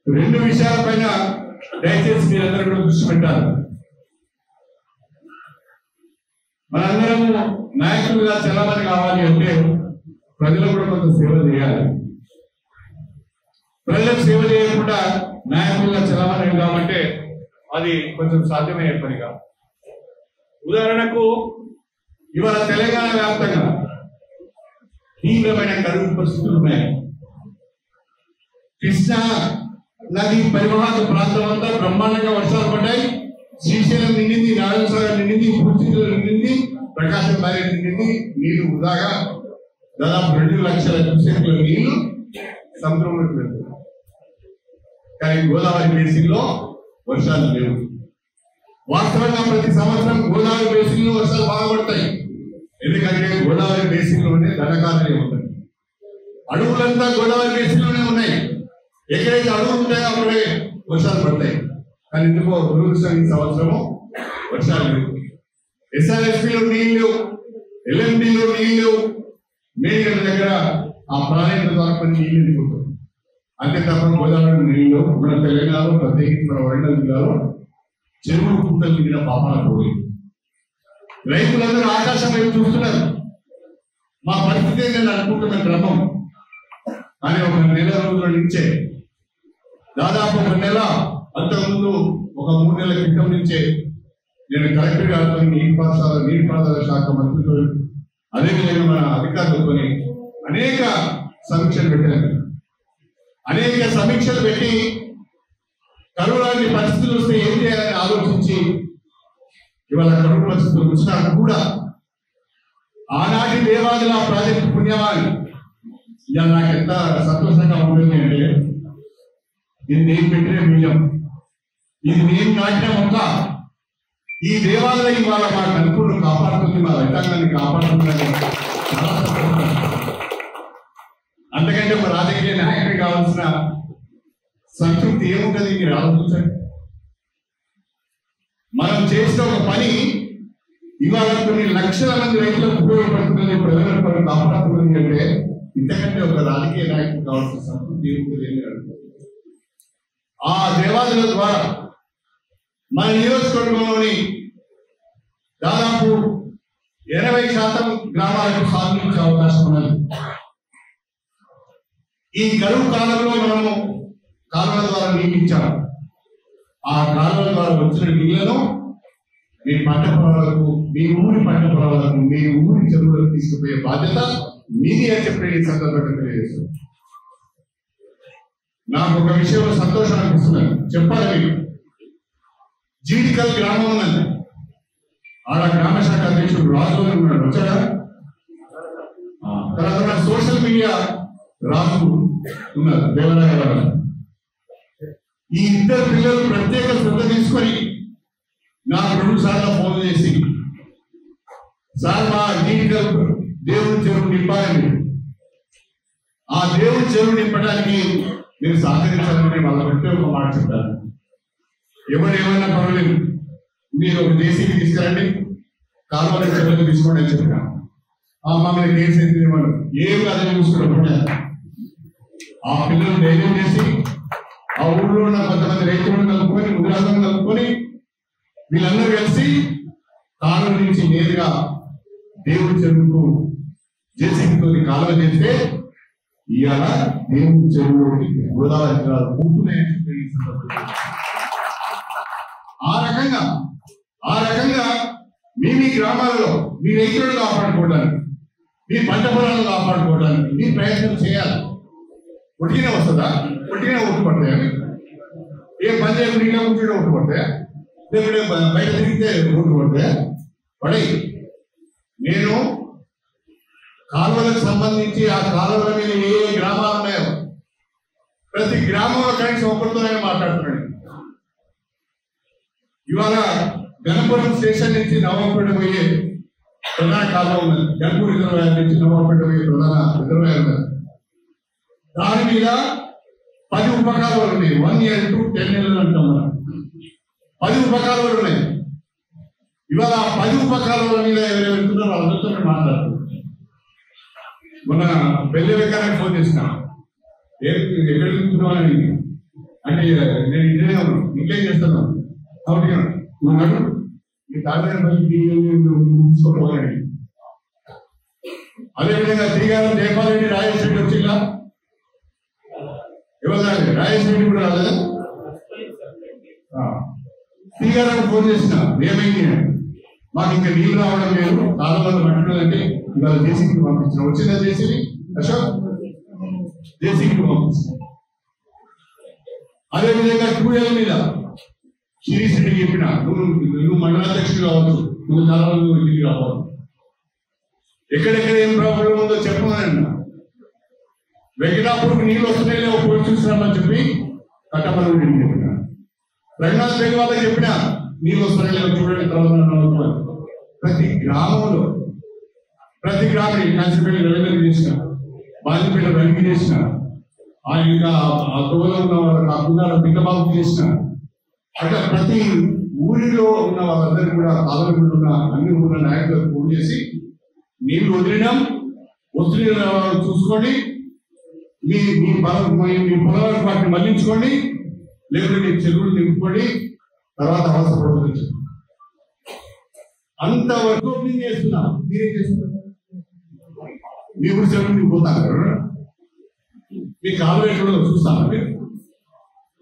[SPEAKER 15] 2 విషయాలపైన దయచేసి మీరందరూ కూడా దృష్టి పెట్టాలి. మనందరము నాయకులుగా చలామణి కావాలి అంటే ప్రజలకు కూడా కొంత సేవ చేయాలి. ప్రజలకు సేవ చేయకుండా నాయకులుగా చలామణి కావాలంటే అది కొంచెం సాధ్యమయ్యే పని కాదు. ఉదాహరణకు ఇవాళ తెలంగాణ వ్యాప్తంగా తీవ్రమైన కరువు పరిస్థితులు ఉన్నాయి. కృష్ణా నది పరివాహక ప్రాంతం అంతా బ్రహ్మాండంగా వర్షాలు పడ్డాయి. శ్రీశైలం నిండింది, నారాయణసాగర్ నిండింది, పూర్తిలో నిండింది, ప్రకాశం బ్యారేజ్ నిండింది. నీళ్లు వృధాగా దాదాపు 2 లక్షల క్యూసెక్ల నీళ్లు సముద్రంలోకి వెళ్తున్నాయి. కానీ గోదావరి బేసిన్ లో వర్షాలు లేవు. వాస్తవంగా ప్రతి సంవత్సరం గోదావరి బేసిన్ లో వర్షాలు బాగా పడతాయి. ఎందుకంటే గోదావరి బేసిన్ లోనే ధనకాలనే ఉంటుంది. అడవులంతా గోదావరి బేసిన్ లోనే ఉన్నాయి. ఎక్కడైతే అడవులు ఉంటాయో అక్కడే వర్షాలు పడతాయి. కానీ ఎందుకో దురదృష్టం ఈ సంవత్సరము వర్షాలు లేవు. ఎస్ఆర్ఎస్పీలో నీళ్లు, ఎల్ఎండిలో నీళ్లు, మేడిగడ్డ దగ్గర ఆ ప్రాజెక్టు ద్వారా కొన్ని నీళ్లు వెళ్ళిపోతుంది. అంతే తప్ప గోదావరి నీళ్లు మన తెలంగాణలో, ప్రత్యేకించి మన వరంగల్ జిల్లాలో చెరువులు కుంటలు నిండిన పాపాల పోయి రైతులందరూ ఆకాశం వైపు చూస్తున్నారు. మా పరిస్థితి నేను అనుకుంటున్న క్రమం కానీ ఒక నెల రోజుల నుంచే, దాదాపు ఒక నెల అంతకుముందు ఒక 3 నెలల క్రితం నుంచే
[SPEAKER 14] నేను కలెక్టర్ గారితో నీటిపారుదల శాఖ మంత్రితో అదేవిధంగా మన అధికారులతో అనేక సమీక్షలు పెట్టాను. అనేక సమీక్షలు పెట్టి కరువు లాంటి పరిస్థితులు వస్తే ఏం చేయాలని ఆలోచించి ఇవాళ కరువు పరిస్థితులు వచ్చినా కూడా ఆనాటి దేవాదుల ప్రాజెక్టు పుణ్యమాని ఇవాళ నాకు ఎంత సంతోషంగా ఉంటుంది అంటే ఇది నేను పెట్టిన బియ్యం, ఇది నేను నాటిన మొక్క. ఈ దేవాలయం ఇవాళ మా కనుపులను కాపాడుతుంది, మా రైతాంగాన్ని కాపాడుతుందని చాలా సంతోషం. అంతకంటే ఒక రాజకీయ నాయకుడికి కావాల్సిన సంతృప్తి ఏముంటుంది మీరు ఆలోచించండి. మనం చేసిన ఒక పని ఇవాళ కొన్ని లక్షల మంది రైతులకు ఉపయోగపడుతుంది, ప్రజలకు కాపాడుతుంది అంటే ఇంతకంటే ఒక రాజకీయ నాయకుడికి కావాల్సిన సంతృప్తి ఏముంటుంది అని అడుగుతుంది. ఆ దేవాలయాల ద్వారా మన నియోజకవర్గంలోని దాదాపు 80% గ్రామాలకు సాధించే అవకాశం ఉన్నది. ఈ కరువు కాలంలో మనము కాలువల ద్వారా నీటించాము. ఆ కాలువల ద్వారా వచ్చిన నీళ్లను మీ పంట పొలాలకు, మీ ఊరి పంట పొలాలకు, మీ ఊరి చెరువులకు తీసుకుపోయే బాధ్యత మీది అని చెప్పి ఈ సందర్భంగా తెలియజేస్తాం. నాకు ఒక విషయంలో సంతోషం అనిపిస్తున్నది, చెప్పాలి మీకు. జీడికల్ గ్రామం ఉన్నది, ఆడ గ్రామ శాఖ అధ్యక్షుడు రాజు ఉన్నాడు, వచ్చాడా? తర్వాత సోషల్ మీడియా రాజు ఉన్నారు, దేవరాయ గారు. ఈ ఇద్దరు పిల్లలు ప్రత్యేక శ్రద్ధ తీసుకొని నాకు 2 సార్లు ఫోన్ చేసి, సార్ మా జీడికల్ దేవుడి చెరువు నింపాలండి, ఆ దేవుడి చెరువు నింపడానికి మీరు సహకరించాలని వాళ్ళ పెట్టే ఒక మాట చెప్పారు. ఎవరు ఏమైనా పర్వాలేదు, మీరు ఒక జేసీబీ తీసుకురండి, కాలువల చెరువులు తీసుకోండి అని చెప్పిన. మా మీద కేసు అయితే ఏం కాదని చూసుకున్నప్పుడు ఆ పిల్లలు ధైర్యం చేసి ఆ ఊళ్ళో ఉన్న కొంతమంది రైతులను కలుపుకొని, ముద్రాలను కలుపుకొని వీళ్ళందరూ కలిసి కాలువ నుంచి నేరుగా దేవుడి చెరువుకు జేసీబీతో కాలువ చేస్తే ఇవాళ దేవుడి చెరువులోకి గోదావరి జిల్లాలో పూర్తున్నాయని చెప్పి ఆ రకంగా మీ గ్రామాలలో మీ రైతులను కాపాడుకోవడానికి, మీ పంట పొలాలను కాపాడుకోవడానికి మీ ప్రయత్నం చేయాలి. ఒట్టిగానే వస్తుందా? ఒట్టిగానే ఓటు పడతాయా? ఏ పని చేయకుండా ఇంకా ఉంటే ఓటు పడతాయా? లేకుంటే బయట తిరిగితే ఓటు పడతాయా? పడయి. నేను కాలువలకు సంబంధించి ఆ కాలువల మీద ఏ గ్రామాలు ఉన్నాయో ప్రతి గ్రామంలో కనీసం ఒకరితోనే మాట్లాడుతున్నాడు. ఇవాళ గణపురం స్టేషన్ నుంచి నవాపేట పోయే ప్రధాన కాలువ ఉన్నది, గణపూర్ రిజర్వాయర్ నుంచి నవాపేట పోయే ప్రధాన రిజర్వాయర్ ఉన్నది. దాని మీద 10 ఉపకాలువలు ఉన్నాయి. 1 year to 10 years అంటాం మనం. 10 ఉపకాలువలు ఉన్నాయి. ఇవాళ 10 ఉపకాలువల మీద ఎవరు వెళ్తున్నారో వాళ్ళతో మాట్లాడుతున్నారు. మొన్న పెళ్లి వెంకయ్య ఫోన్ చేసిన, ఎక్కడ వెళ్తున్నావు అని. అంటే నేను ఇంట్లోనే ఉన్నాను, ఇంకేం చేస్తున్నాను కాబట్టి నువ్వు ఈ తాజాపల్లి తీసుకోపోయాడు. అదేవిధంగా శ్రీగారం జయపాల్ రెడ్డి రాజేష్ రెడ్డి వచ్చిందా? ఎవరు రాజేష్ రెడ్డి కూడా రాలేదా? శ్రీగారం ఫోన్ చేసిన, ఏమైంది మాకు ఇంకా నీళ్ళు రావడం లేదు, కాలంలో పట్టుకోవాలంటే ఇవాళ జేసీబీ పంపించిన. వచ్చిందా జేసీబీ? అశోక్ జేసీబీ పంపించిన. అదేవిధంగా 2L మీద శిరీష్ రెడ్డి చెప్పిన, నువ్వు మండలాధ్యక్షుడు కావచ్చు, నువ్వు చాలా ఇంటికి రావాలి, ఎక్కడెక్కడ ఏం ప్రాబ్లం ఉందో చెప్పమని. వెంకటాపూర్కి నీళ్ళు వస్తున్నాయి పోయి చూసినామని చెప్పి కట్టమని చెప్పిన. రంగనాథ్ పేరు వాళ్ళకి చెప్పిన నీళ్ళు వస్తున్నాయి చూడండి తర్వాత. ప్రతి గ్రామంలో కాశీపేట రవీంద్ర చేసిన, బాలిపేట రవి చేసిన, ఇంకా ఆ తోలో ఉన్న వాళ్ళకి అప్పుదార బిడ్డబాబు చేసిన, అట్లా ప్రతి ఊరిలో ఉన్న వాళ్ళందరూ కూడా కాలంలో అన్ని ఊళ్ళ నాయకులకు ఫోన్ చేసి నీళ్లు వదిలినాం, వదిలిన చూసుకోండి, మీ పొలాల వాటిని మళ్లించుకోండి, లేకుంటే మీ చెరువులు నింపుకోండి, తర్వాత అవసరపడుతుంది. అంతవరకు ఓపెనింగ్ చేస్తున్నా. మీరేం చేస్తున్నారు? మీ ఊరి చెరువులు పోతారు, మీ కాలువ ఎక్కడో చూస్తారా?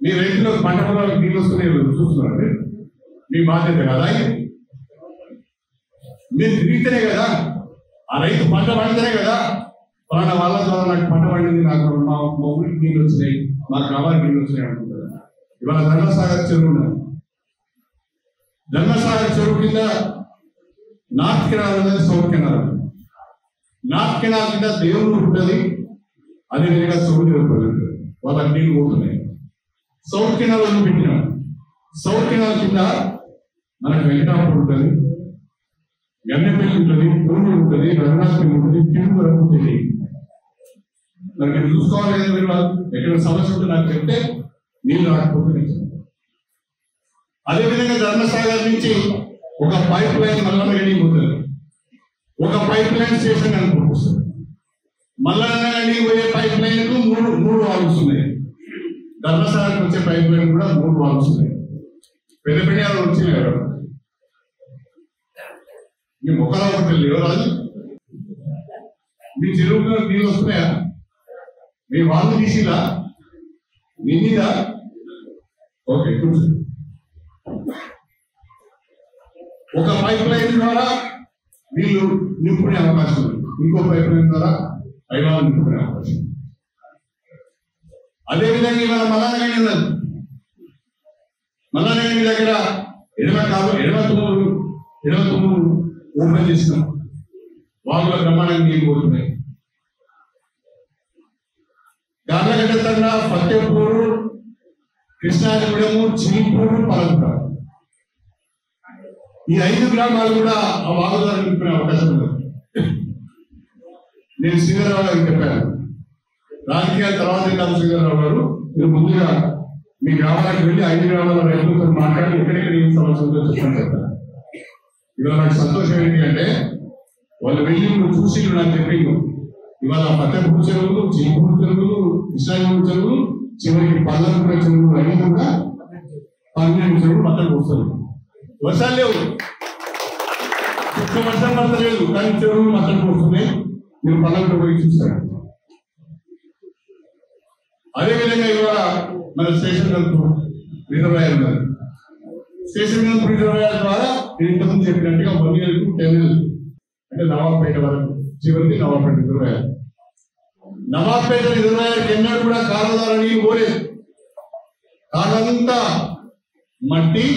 [SPEAKER 14] మీ రైతులకు పంట పొలాలకు నీళ్ళు వస్తున్నాయి చూస్తున్నారు. మీ బాధ్యత కదా.
[SPEAKER 15] మీరు తిరిగితేనే కదా ఆ రైతు పంట పండితేనే కదా పలానా వాళ్ళ ద్వారా నాకు పంట పండింది, నాకు మా ఊరికి నీళ్ళు వచ్చినాయి, మా గ్రామానికి నీళ్ళు వచ్చినాయి అనుకుంటారు. ఇవాళ ధర్మసాగర్ చెరువు ఉన్నది. ధర్మసాగర్ చెరువు కింద నార్త్ కెనాల్ అనేది సౌత్ కెనాల్. నార్త్ కెనాల్ కింద దేవుడు ఉంటుంది, అదేవిధంగా సౌత్ ఉంటుంది. వాళ్ళకి నీళ్ళు పోతున్నాయి. సౌత్ కెనాల్ పెట్టినాం. సౌత్ కెనాల్ కింద మనకు వెంకటాపురం ఉంటుంది, గన్నెపల్లి ఉంటుంది, పూర్ణూరు ఉంటుంది, రంగనాథపల్లి ఉంటుంది, తిరుగు వరకు ఉంటుంది. మనకి చూసుకోవాలి కదా, మీరు ఎక్కడ సమస్య ఉంటే నాకు చెప్తే నీళ్ళు రాకపోతే. అదేవిధంగా ధర్మసాగర్ నుంచి ఒక పైప్ లైన్ మల్లన్నగడ్డికి పోతుంది, ఒక పైప్ లైన్ స్టేషన్ అనుకుంటుంది. మల్లన్నగడ్డికి పోయే పైప్ లైన్ కు మూడు వాల్వ్స్ ఉన్నాయి. ధర్మసాగర్కి వచ్చే పైప్ లైన్ కూడా 3 వాల్వ్స్ ఉన్నాయి. పెద్ద పెద్ద వచ్చినాయి కదా, మీ మొక్కలు ఒకటి లేవు రాజు. మీ చెరువులో నీళ్ళు వస్తున్నాయా? మీ వాళ్ళు తీసిలా నిండిదా? ఓకే, కూర్చో. ఒక పైప్ లైన్ ద్వారా నీళ్లు నింపుకునే అవకాశం ఉంది, ఇంకో పైప్ లైన్ ద్వారా ఐవాళ్ళు నింపుకునే అవకాశం. అదేవిధంగా ఇవాళ మల్లానగడ్డి ఉన్నది. మల్లానగడ్డి దగ్గర ఎడమ తుమ్ములు ఓపెన్ చేసినాం. వాగుల బ్రహ్మాండంగా నీళ్ళు పోతున్నాయి. గార్లగడ్డ తండ, ఫతేపూరు, కృష్ణాజిగూడెము, చీపూరు, పలంక, ఈ 5 గ్రామాలు కూడా ఆ వాగు ద్వారా నింపుకునే అవకాశం ఉంది. నేను శ్రీధరరావు గారికి చెప్పాను, రాజకీయాల తర్వాత కాదు శ్రీధరరావు గారు, మీరు ముందుగా మీ గ్రామాలకు వెళ్ళి 5 గ్రామాల రైతులతో మాట్లాడి ఎక్కడెక్కడ ఏం సమస్య ఉందో చెప్పాను. ఇవాళ నాకు సంతోషం ఏంటి అంటే, వాళ్ళు వెళ్ళి చూసి నాకు చెప్పింది. ఇవాళ ఫతేపూర్ చెరువులు, చీపూరు చెరువులు, కృష్ణాజిగూడెం చెరువులు, చివరికి పల్లెపూర చెరువులు అన్ని కూడా 12 చెరువులు మద్దతు వస్తారు. వర్షాలు లేవు, ఒక్క వర్షం పడతలేదు, కానీ చెరువులు మద్దతు వస్తున్నాయి. మీరు పల్లెపూర పోయి చూస్తారు. అదేవిధంగా ఇవాళ మన స్టేషన్ రిజర్వాయర్ ఉన్నారు. స్టేషన్ రిజర్వాయర్ ద్వారా నేను ఇంతకుముందు చెప్పినట్టుగా 1 year to 10 years, అంటే నవాబ్పేట వరకు చివరికి నవాబ్పేట రిజర్వాయర్. నవాబ్పేట రిజర్వాయర్కి ఎన్నడూ కూడా కాళ్ళ ద్వారా నీళ్ళు పోలేదు. కాళ్ళంతా మట్టి,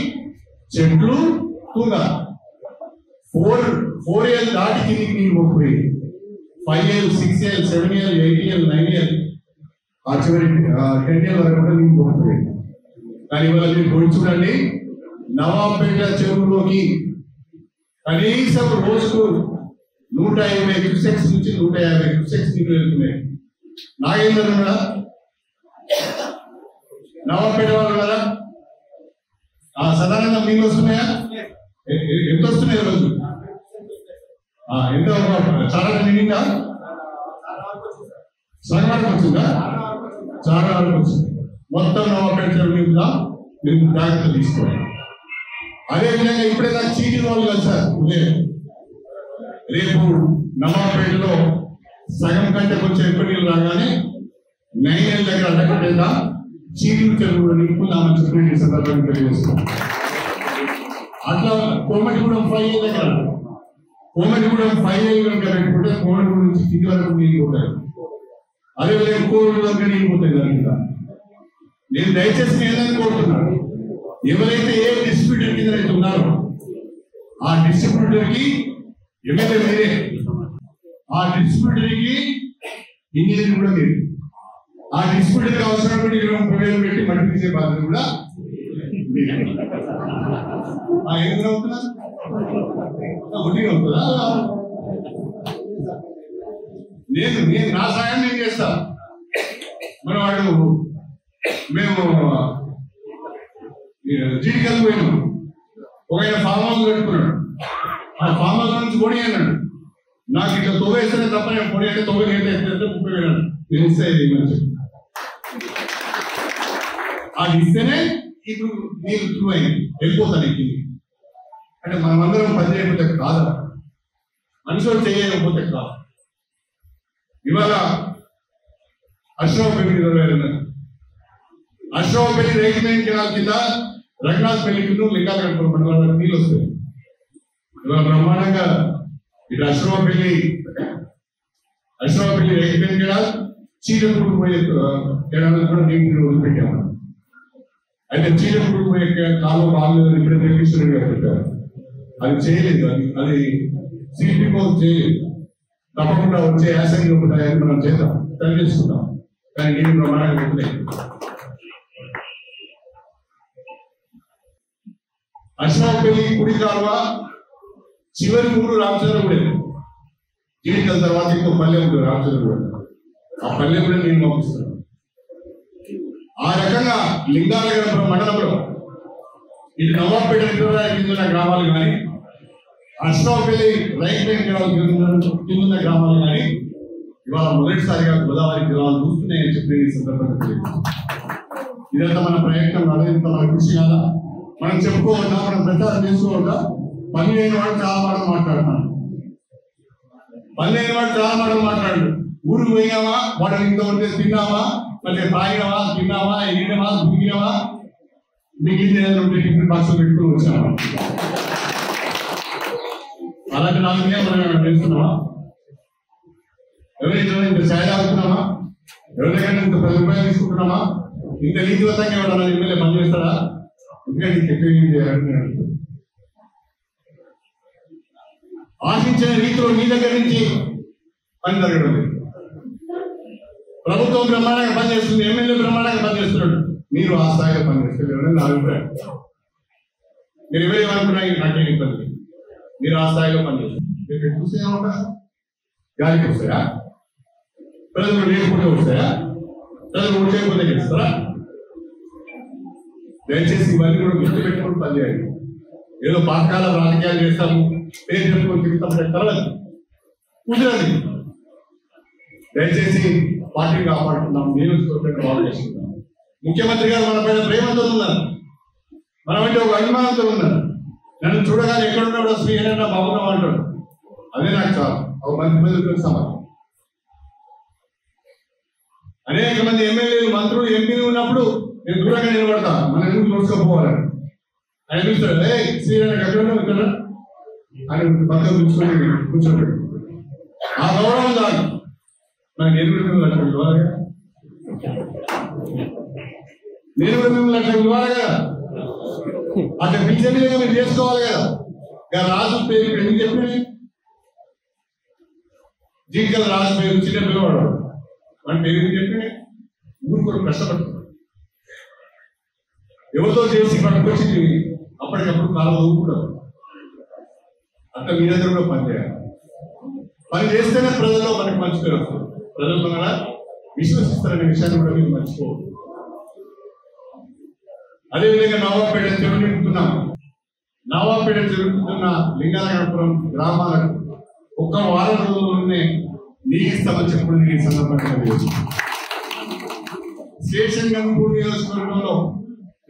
[SPEAKER 15] చెట్లు, తుంగ. 4 years దాటి కిందికి నీళ్ళు పోయి 5 years, 6 years, 7 years, 8 years, 9 years, ఆ చివరి 10 years వరకు కూడా నీళ్ళు పోయి. కానీ ఇవాళ మీరు పోయి చూడండి, నవాబ్పేట చెరువులోకి కనీసం రోజుకు 150 క్యూసెక్స్ నుంచి 150 క్యూసెక్స్ నీళ్ళు వెళ్తున్నాయి. నాగేంద్ర ఉన్నాడా? నవాబ్పేట వాళ్ళు ఉన్నారా? సాధారణంగా నీళ్ళు వస్తున్నాయా? ఎంత వస్తున్నాయి రోజు? ఎంత చాలా నిండిందా? సగం వచ్చిందా? చాలా వరకు వచ్చింది. మొత్తం నవాబ్పేట చెరువు మీద మీరు జాగ్రత్త తీసుకోవాలి. అదేవిధంగా ఇప్పుడే నాకు చీటీ వాళ్ళు కలిసారు ఉదయం. రేపు నవాబ్పేటలో సగం కంటే కొంచెం ఎక్కువ నీళ్ళు రాగానే 9 years దగ్గర అడ్డకట్టేదా చీటీలు చెరువు నింపుకుందామని చెప్పి సందర్భంగా తెలియజేస్తాం. అట్లా కోమటిగూడెం 5 years దగ్గర, కోమటిగూడెం 5 years కనుక పెట్టుకుంటే కోమటిగూడెం నుంచి కింది వరకు నీళ్ళు పోతాయి. అదేవిధంగా కోవిడ్ వరకు నీళ్ళు పోతాయి. దాని మీద నేను దయచేసి ఏదైనా కోరుతున్నాను, ఎవరైతే ఏ డిస్ట్రిబ్యూటర్ కింద అయితే ఉన్నారో ఆ డిస్ట్రిబ్యూటర్ కి ఎమ్మెల్యే మీరే, ఆ డిస్ట్రిబ్యూటర్ కి ఇంజనీర్ కూడా మీరు, ఆ డిస్ట్రిబ్యూటర్ అవసరం 20,000 పెట్టి మట్టి తీసే బాధ్యత కూడా ఏం అవుతున్నా ఒకటి అవుతుందా? నేను నా సాయం నేను చేస్తా. మన వాడు మేము జీడికల్ పోయినాం, ఒక ఆయన ఫామ్ హౌస్ పెట్టుకున్నాడు. ఆ ఫామ్ హౌస్ నుంచి పొడి అన్నాడు, నాకు ఇట్లా తొవ్వేస్తేనే తప్ప నేను పొడి అంటే 90 ఏళ్ళు అయితే 30 వేలు నేను ఇస్తే మంచి అది ఇస్తేనే ఇప్పుడు నీకు త్రూ అయింది వెళ్ళిపోతాను ఇంటికి. అంటే మనమందరం పని చేయకపోతే కాదు, మనుషులు చేయకపోతే కాదు. ఇవాళ అశ్రవపల్లి రిజర్వాయర్, అశ్రవపల్లి రైట్ మెయిన్ కెనాల్ కింద రఘునాథ్ పెళ్లి కింద లింగాలగడ్డ మండలాలకు నీళ్ళు వస్తాయి. ఇవాళ బ్రహ్మాండంగా ఇటు అశ్రమపల్లి రైతు కూడా చీలపూడి పోయే కేడాలను కూడా నీటిని వదిలిపెట్టాము. అయితే చీలపూడి పోయే కాలం బాగలేదు ఇక్కడ నిర్మిస్తున్న గారు పెట్టారు. అది చేయలేదు, అది సిటీ కోసం చేయలేదు. తప్పకుండా వచ్చే యాసంగి ఉంటాయని మనం చేద్దాం, తెలియజేసుకుందాం. కానీ నీళ్ళు బ్రహ్మాండంగా ఉంటుంది. అశ్రమపల్లి కుడి కాలువ చివరి ఊరు రామచంద్రగూడెం. జీవితం తర్వాత ఇంకో పల్లె ఉంటుంది రామచంద్రగూడెం. ఆ పల్లె కూడా నేను పంపిస్తున్నాను. ఆ రకంగా లింగాలగడ మండలంలో ఇది నవాబేట కింద గ్రామాలు కానీ అశ్రమపల్లి రైట్ కింద గ్రామాలు కానీ ఇవాళ మొదటిసారిగా గోదావరి జిల్లాలు చూస్తున్నాయని చెప్పి ఈ సందర్భంగా ఇదంతా మన ప్రయత్నం కాదు, ఇంత మన కృషి కాదా. మనం చెప్పుకోవద్దా, మనం ప్రచారం చేసుకోవద్దా. పని లేని వాడు చాలా మాటలు మాట్లాడుతున్నాడు. పని లేని వాడు చాలా మాటలు మాట్లాడు. ఊరికి పోయినావా, వాడు ఇంత ఉంటే తిన్నావా, మళ్ళీ తాగినావా, తిన్నావా, ఎగిరినావా, దిగినావా, మిగిలిన ఏదైనా ఉంటే టిఫిన్ బాక్స్ పెట్టుకుని వచ్చావా. అలాంటి నాలుగే మనం చేస్తున్నావా? ఎవరైతే ఇంత ఛాయ్ తాగుతున్నామా, ఎవరికైనా ఇంత 10 రూపాయలు తీసుకుంటున్నామా, ఇంత నీతివంతంగా ఎవరన్నా ఎమ్మెల్యే పనిచేస్తాడా? ఇంకా నీకు ఎక్కువ ఏం చేయాలని ఆశించిన రీతిలో నీ దగ్గర నుంచి పని జరగడం లేదు. ప్రభుత్వం బ్రహ్మాండంగా పనిచేస్తుంది, ఎమ్మెల్యే బ్రహ్మాండంగా పనిచేస్తున్నాడు, మీరు ఆ స్థాయిలో పనిచేస్తారు. నా అభిప్రాయం. మీరు ఎవరేమనుకున్నా నాకేం ఇబ్బంది, మీరు ఆ స్థాయిలో పనిచేస్తారు. మీరు చూస్తే ఏమంటారు? గాలికి వస్తాయా? ప్రజలు లేకపోతే వస్తాయా? ప్రజలు ఓట్లేకపోతే గెలుస్తారా? దయచేసి ఇవన్నీ కూడా గుర్తుపెట్టుకుని పనిచేయాలి. ఏదో పాతకాల రాజకీయాలు చేస్తాము, పేరు చెప్పుకొని తిరుగుతామంటే కలవదు, కుదరదు. దయచేసి పార్టీ కాపాడుకుందాం, నియోజకవర్గాన్ని బాగు చేసుకుందాం. ముఖ్యమంత్రి గారు మన పైన ప్రేమతో ఉన్నారు, మనమంటే ఒక అభిమానంతో ఉన్నారు. నన్ను చూడగానే ఎక్కడున్నాడో శ్రీహరణ బాగున్నాం అంటాడు. అదే నాకు చాలు. ఒక మంది సమానం. అనేక మంది ఎమ్మెల్యేలు, మంత్రులు, ఎంపీలు ఉన్నప్పుడు నేను దూరంగా నిలబడతా, మన ఎందుకు చూసుకోపోవాలని. ఆయన చూస్తాడు, శ్రీహరణ ఎక్కడున్నావు ఇక్కడ అని పక్కన కూర్చొని కూర్చోబెట్టు. ఆ గౌరవం కాదు నాకు. 8 లక్షలు ఇవ్వాలి కదా, 8 లక్షలు ఇవ్వాలి కదా. అక్కడ పిలిచేదిగా మీరు చేసుకోవాలి కదా. ఇక రాజు పేరు ఇక్కడ ఎందుకు చెప్పినది? జీవికల రాజు పేరు చిన్న పిల్లవాడు, మన పేరు ఎందుకు చెప్పినది? ఊరు కూడా కష్టపడుతుంది. ఎవరితో చేసి పట్టుకొచ్చి అప్పటికప్పుడు కాలం ఊరుకుంటారు. అంత మీ దగ్గర కూడా పనిచేయాలి. పని చేస్తేనే ప్రజల్లో మనకి మంచి పేరు వస్తుంది. ప్రజలు మన విశ్వసిస్తారనే విషయాన్ని కూడా మీరు మర్చిపోవద్దు. అదేవిధంగా నవాబేట జరుగుతున్నాం. నవాబేట జరుగుతున్న లింగాలగడపురం గ్రామాలకు ఒక్క వారం రోజుల్లోనే నీకు ఇస్తామని చెప్పుడు ఈ సందర్భంగా స్టేషన్ గన్పూర్ నియోజకవర్గంలో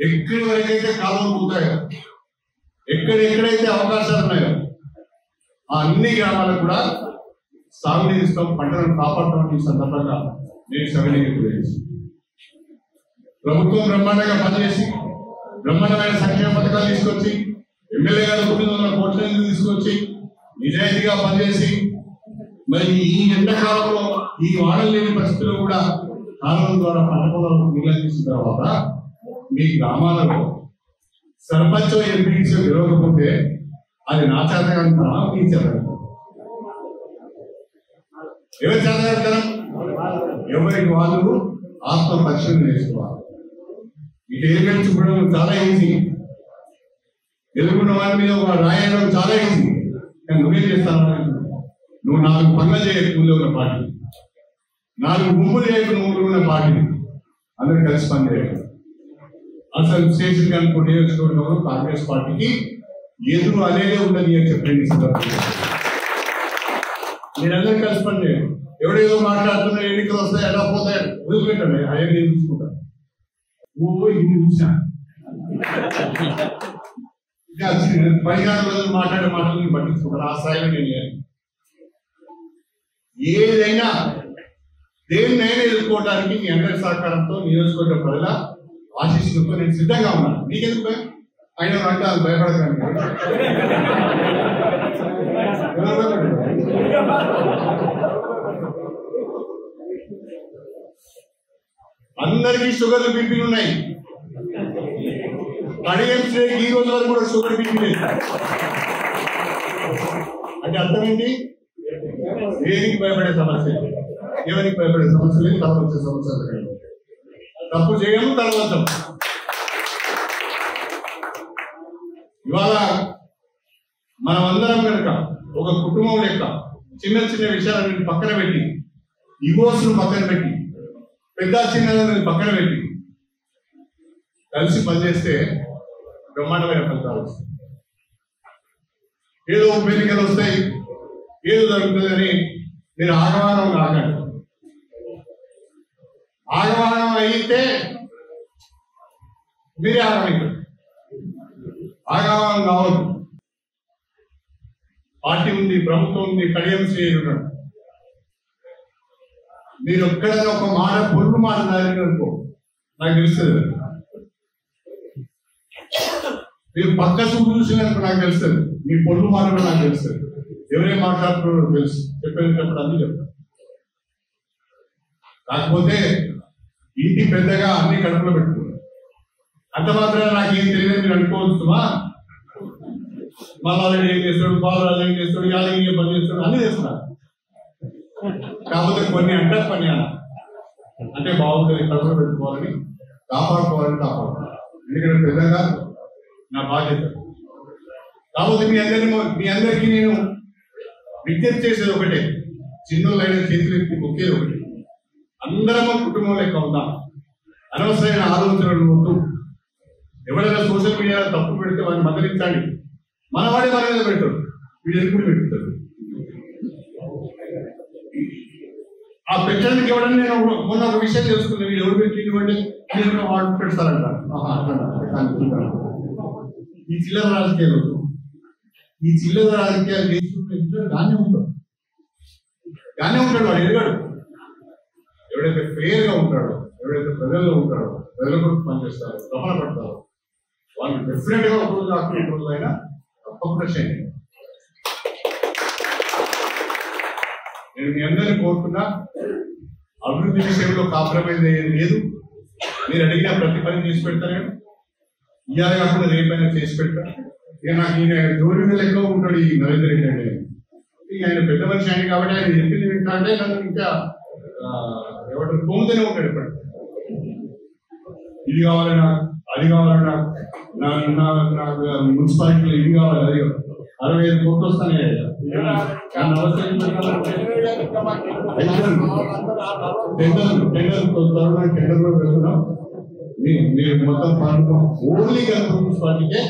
[SPEAKER 15] ఎక్కడి వరకైతే కాలువలు పోతాయో, ఎక్కడెక్కడైతే అవకాశాలు ఉన్నాయో ఆ అన్ని గ్రామాలకు కూడా సాగునీరు ఇస్తాం, పంటలను కాపాడుతాం. ఈ సందర్భంగా నేను సవినీకి గురించి ప్రభుత్వం బ్రహ్మాండంగా పనిచేసి బ్రహ్మాండమైన సంక్షేమ పథకాలు తీసుకొచ్చి, ఎమ్మెల్యే గారు 900 కోట్ల నిధులు తీసుకొచ్చి నిజాయితీగా పనిచేసి, మరి ఈ ఎండాకాలంలో ఈ వాడలు లేని పరిస్థితుల్లో కూడా కాలువల ద్వారా పంట పొలాలను నీళ్ళు తీసిన తర్వాత మీ గ్రామాలలో సర్పంచ్ ఎంపీసీ గెలవకపోతే అది నా చేతగా మీ చేతగా ఎవరి చేతగా ఎవరికి వాళ్ళు ఆత్మ పరిశీలన చేసుకోవాలి. ఇటు ఏరియాలు చూపడం చాలా ఈజీ, ఎదుర్కొన్న వారి మీద ఒక రాయడం చాలా ఈజీ. కానీ నువ్వేం చేస్తాను? నువ్వు 4 పనులు చేయకు నువ్వు ఉన్న పార్టీ, 4 గుంపులు చేయకు నువ్వు ఉన్న పార్టీ, అందరూ కలిసి పని చేయాలి. అసలు స్టేషన్ కనుక నియోజకవర్గంలో కాంగ్రెస్ పార్టీకి ఎదురు అనేది ఉండదు అని చెప్పండి. మీరందరూ కలిసి పని చేయండి. ఎవడేదో మాట్లాడుతున్నా ఎన్నికలు వస్తాయి ఎలా పోతాయి వదిలిపెట్టండి, అవన్నీ నేను చూసుకుంటాను. ఇది చూసా పరిహారం రోజులు మాట్లాడే మాటలు పట్టించుకుంటారు. ఆ స్థాయిలో నేను ఏదైనా దేన్నైనా ఎదుర్కోవడానికి మీ అందరి సహకారంతో నియోజకవర్గ ప్రజల ఆశీస్సులతో నేను సిద్ధంగా ఉన్నాను. నీకెందుకు ఆయన అంటే అది భయపడకండి. అందరికీ షుగర్ బీపీలు ఉన్నాయి. కడియం శ్రేణి ఈ రోజు వరకు కూడా షుగర్ బీపీ లేదు. అంటే అర్థం ఏంటి? దేనికి భయపడే సమస్య, ఎవరికి భయపడే సమస్య లేదు, తల వచ్చే సమస్య లేదు. తప్పు చేయము, తలవద్దాం. ఇవాళ మనం అందరం కనుక ఒక కుటుంబం లెక్క చిన్న చిన్న విషయాలను పక్కన పెట్టి, ఈగోస్ పక్కన పెట్టి, పెద్ద చిన్న పక్కన పెట్టి కలిసి పనిచేస్తే బ్రహ్మాండమైన ఫలితాలు వస్తాయి. ఏదో వేదికలు వస్తాయి, ఏదో జరుగుతుందని మీరు ఆగమానం కాకండి. ఆగమానం అయితే మీరే ఆగమైంది. ఆగమానం కావద్దు. పార్టీ ఉంది, ప్రభుత్వం ఉంది, కడియం శ్రేణున్నాడు. మీరు ఎక్కడైనా ఒక మాట పొరుగు మాట దారిననుకో నాకు తెలుస్తుంది. మీరు పక్క చూపు చూసినప్పుడు నాకు తెలుస్తుంది. మీ పొరుగు మాట కూడా నాకు తెలుస్తుంది. ఎవరేం మాట్లాడుతున్నారో తెలుసు. చెప్పేటప్పుడు అన్ని చెప్తారు. కాకపోతే ఇంటి పెద్దగా అన్ని కడుపులో పెట్టుకున్నారు. అంత మాత్రం నాకు ఏం తెలియదు మీరు అనుకోవచ్చుమా. మల్లారెడ్డి ఏం చేస్తాడు, బాలరాజు ఏం చేస్తాడు, యాదగిరి ఏం పని చేస్తాడు, అన్ని చేస్తున్నారు. కాకపోతే కొన్ని అంటే పని అంటే బాగుంటుంది, కడుపులో పెట్టుకోవాలని, కాపాడుకోవాలని కాపాడుకోవాలి. ఎందుకంటే పెద్దగా నా బాధ్యత. కాకపోతే మీ అందరికీ నేను విజ్ఞప్తి చేసేది ఒకటే, చిన్నోళ్ళైన చేతులు ఎత్తి ఒకేది ఒకటి, అందరము కుటుంబం లెక్క ఉందాం. అనవసరమైన ఆలోచనలు వద్దు. ఎవరైనా సోషల్ మీడియాలో తప్పు పెడితే వారిని మందలించండి. మన వాడే మన మీద పెట్టారు, వీళ్ళు ఎప్పుడు పెట్టుతారు. ఆ పెట్టడానికి ఎవడని నేను మొన్న ఒక విషయం తెలుసుకున్నాను. వీళ్ళు ఎవరు పెట్టి ఇవ్వండి మీరు వాడు పెడతారంట. ఈ చిల్లర రాజకీయాలు, ఈ చిల్లర రాజకీయాలు చేసుకుంటే దాన్నే ఉంటాడు, వాడు ఎదగాడు. ఎవడైతే ఫెయిర్ గా ఉంటాడో, ఎవడైతే ప్రజల్లో ఉంటాడో, ప్రజల కొరకు పనిచేస్తారో, తపన పడతారో వాళ్ళు డెఫినెట్ గా ఒక రోజు కాకుండా ఒక రోజు అయినా తప్పకుండా చేయండి. నేను మీ అందరినీ కోరుతున్నా, అభివృద్ధి విషయంలో కాంప్రమైజ్ అయ్యేది లేదు. మీరు అడిగిన ప్రతి పని చేసి పెడతాను. ఇవాళ కాకుండా రేపైనా చేసి పెడతా. ఇక నాకు ఈయన జోడి లెక్క ఉంటాడు ఈ నరేంద్ర రెడ్డి అంటే. ఇక ఆయన పెద్ద మనిషి ఆయన కాబట్టి ఆయన చెప్పింది వింటా అంటే నన్ను ఇంకా ఎవరు తోముతూనే ఉంటాడు. ఇప్పుడు ఇది కావాలన్నా, అది కావాలన్నా, నాకు మున్సిపాలిటీలో ఇది కావాలి, అది 65 కోట్లు వస్తానే. టెండర్ వెళ్తున్నాం. మీరు మొత్తం పనులు ఓన్లీ గణపతి మున్సిపాలిటీకే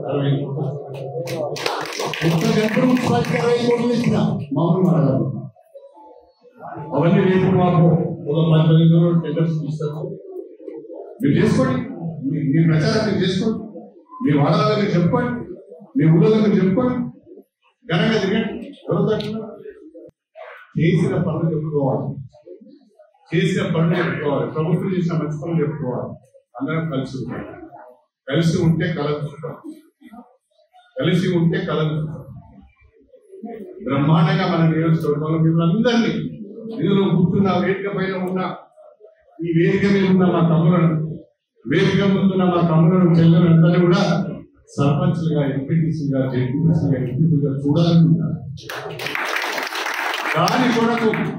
[SPEAKER 15] 60 కోట్లు. గణపతి మున్సిపాలిటీకి 60 కోట్లు ఇచ్చిన మామూలు మాట్లాడాలి. అవన్నీ రేపు మాకు ఒక 10 టెండర్స్ ఇస్తాము. మీరు చేసుకోండి, మీ ప్రచారం మీరు చేసుకోండి, మీ వాడాల మీరు చెప్పుకోండి, మీ ఊళ్ళో మీరు చెప్పుకోండి, ఘనంగా తిరగండి. ఎవరు చేసిన పనులు చెప్పుకోవాలి, చేసిన పనులు చెప్పుకోవాలి, ప్రభుత్వం చేసిన మంచి పనులు చెప్పుకోవాలి. అందరం కలిసి ఉంటాం. కలిసి ఉంటే కలుస్తాం, కలిసి ఉంటే కలుస్తాం. బ్రహ్మాండంగా మన నియోజకవర్గంలో మిమ్మల్ని అందరినీ, ఇందులో కూర్చున్న వేదిక పైన ఉన్న, ఈ వేదిక మీద ఉన్న మా తమ్ములను, వేదిక ముందున్న మా తమ్ములను, చెల్లెలందరినీ కూడా సర్పంచ్లుగా, ఎంపీటీసీలుగా, జెడ్పీటీసీలుగా, ఎంపీలుగా చూడాలనుకుంటున్నాను.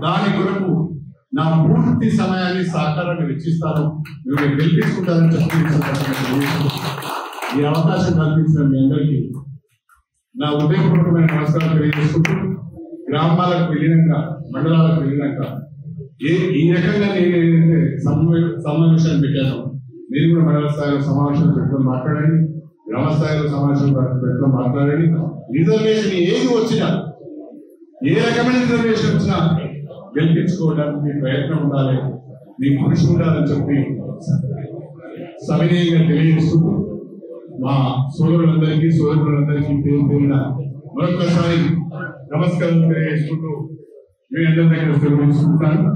[SPEAKER 15] దాని కొరకు నా పూర్తి సమయాన్ని, సహకారాన్ని వెచ్చిస్తాను. మీరు గెలిపించుకుంటారని చెప్పి ఈ అవకాశం కల్పించిన మీ అందరికీ నా ఉదయపూర్వకమైన నమస్కారం తెలియజేసుకుంటూ, గ్రామాలకు వెళ్ళినాక, మండలాలకు వెళ్ళినాక ఈ రకంగా నేను ఏదైతే సమావేశాలు పెట్టాను, మీరు కూడా మండల స్థాయిలో సమావేశాలు పెట్టుకొని మాట్లాడండి, గ్రామ స్థాయిలో సమావేశాలు పెట్టుకొని మాట్లాడండి. రిజర్వేషన్ ఏది వచ్చినా, ఏ రకమైన రిజర్వేషన్ వచ్చినా గెలిపించుకోవడానికి మీ ప్రయత్నం ఉండాలి, మీ కృషి ఉండాలని చెప్పి సవినయంగా తెలియజేసుకుంటూ, మా సోదరులందరికీ పేరు పేరున మరొకసారి నమస్కారం తెలియజేసుకుంటూ మీ అందరి దగ్గర సెలవు తీసుకుంటాను.